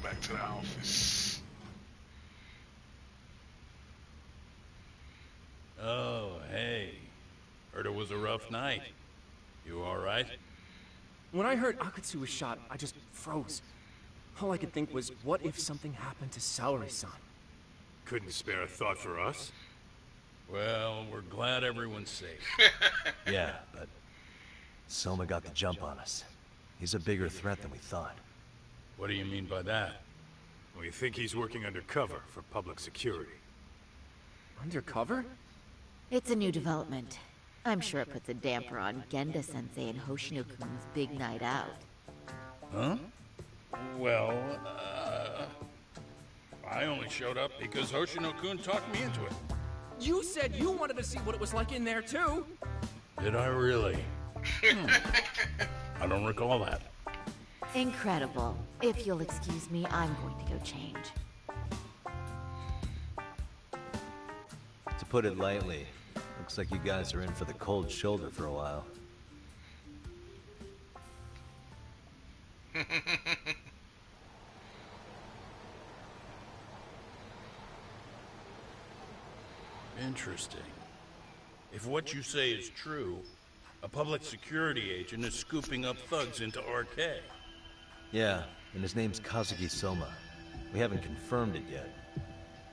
Back to the office. Oh, hey. Heard it was a rough night. You alright? When I heard Akatsu was shot, I just froze. All I could think was, what if something happened to Saori-san? Couldn't spare a thought for us? Well, we're glad everyone's safe. Yeah, but Soma got the jump on us. He's a bigger threat than we thought. What do you mean by that? We think he's working undercover for public security. Undercover? It's a new development. I'm sure it puts a damper on Genda-sensei and Hoshino-kun's big night out. Huh? Well, I only showed up because Hoshino-kun talked me into it. You said you wanted to see what it was like in there, too! Did I really? I don't recall that. Incredible. If you'll excuse me, I'm going to go change. To put it lightly, looks like you guys are in for the cold shoulder for a while. Interesting. If what you say is true, a public security agent is scooping up thugs into RK. Yeah, and his name's Kazuki Soma. We haven't confirmed it yet.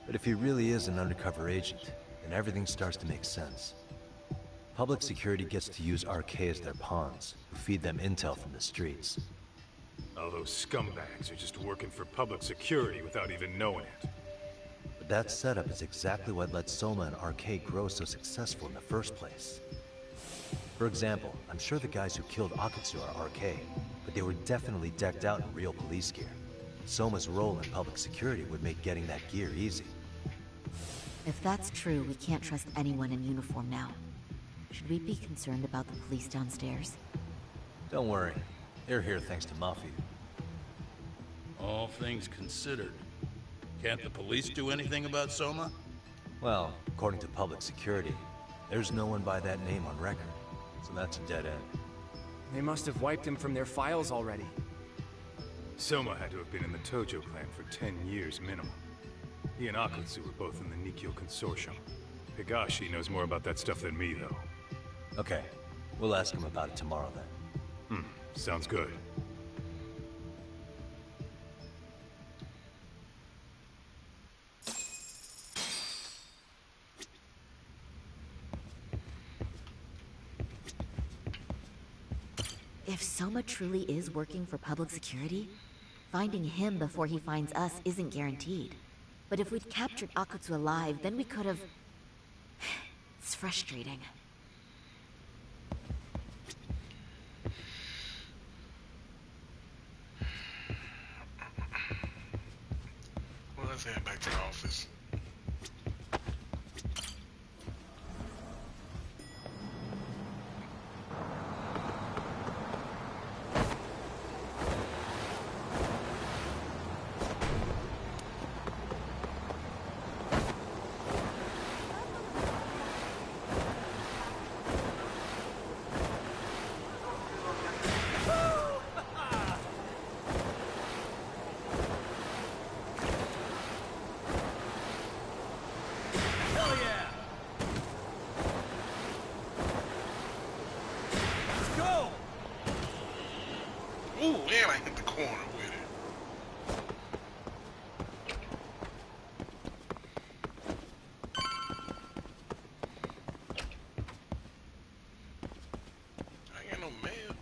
But if he really is an undercover agent, then everything starts to make sense. Public security gets to use RK as their pawns, who feed them intel from the streets. All those scumbags are just working for public security without even knowing it. But that setup is exactly what let Soma and RK grow so successful in the first place. For example, I'm sure the guys who killed Akatsu are RK, but they were definitely decked out in real police gear. Soma's role in public security would make getting that gear easy. If that's true, we can't trust anyone in uniform now. Should we be concerned about the police downstairs? Don't worry. They're here thanks to Mafia. All things considered, can't the police do anything about Soma? Well, according to public security, There's no one by that name on record, so that's a dead end. They must have wiped him from their files already. Soma had to have been in the Tojo clan for 10 years minimum. He and Akutsu were both in the Nikkyo Consortium. Higashi knows more about that stuff than me, though. Okay, we'll ask him about it tomorrow then. Sounds good. If Soma truly is working for public security, finding him before he finds us isn't guaranteed. But if we'd captured Akutsu alive, then we could have... It's frustrating. Well, let's head back to the office. Ooh, and I hit the corner with it. I ain't got no mail.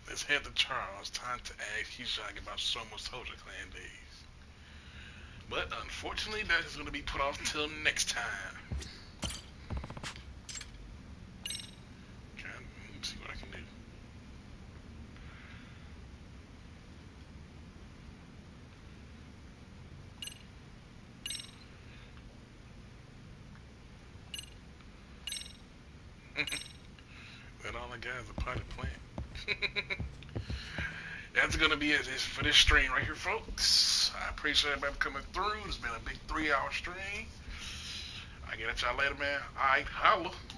Let's head to Charles. Time to ask Hijagi about Soma's Tojo clan days. But unfortunately, that is going to be put off till next time. Let's see what I can do. That all I got is a potted plant. That's gonna be it for this stream right here, folks. I appreciate everybody coming through. It's been a big 3-hour stream. I get at y'all later, man. Alright, holla.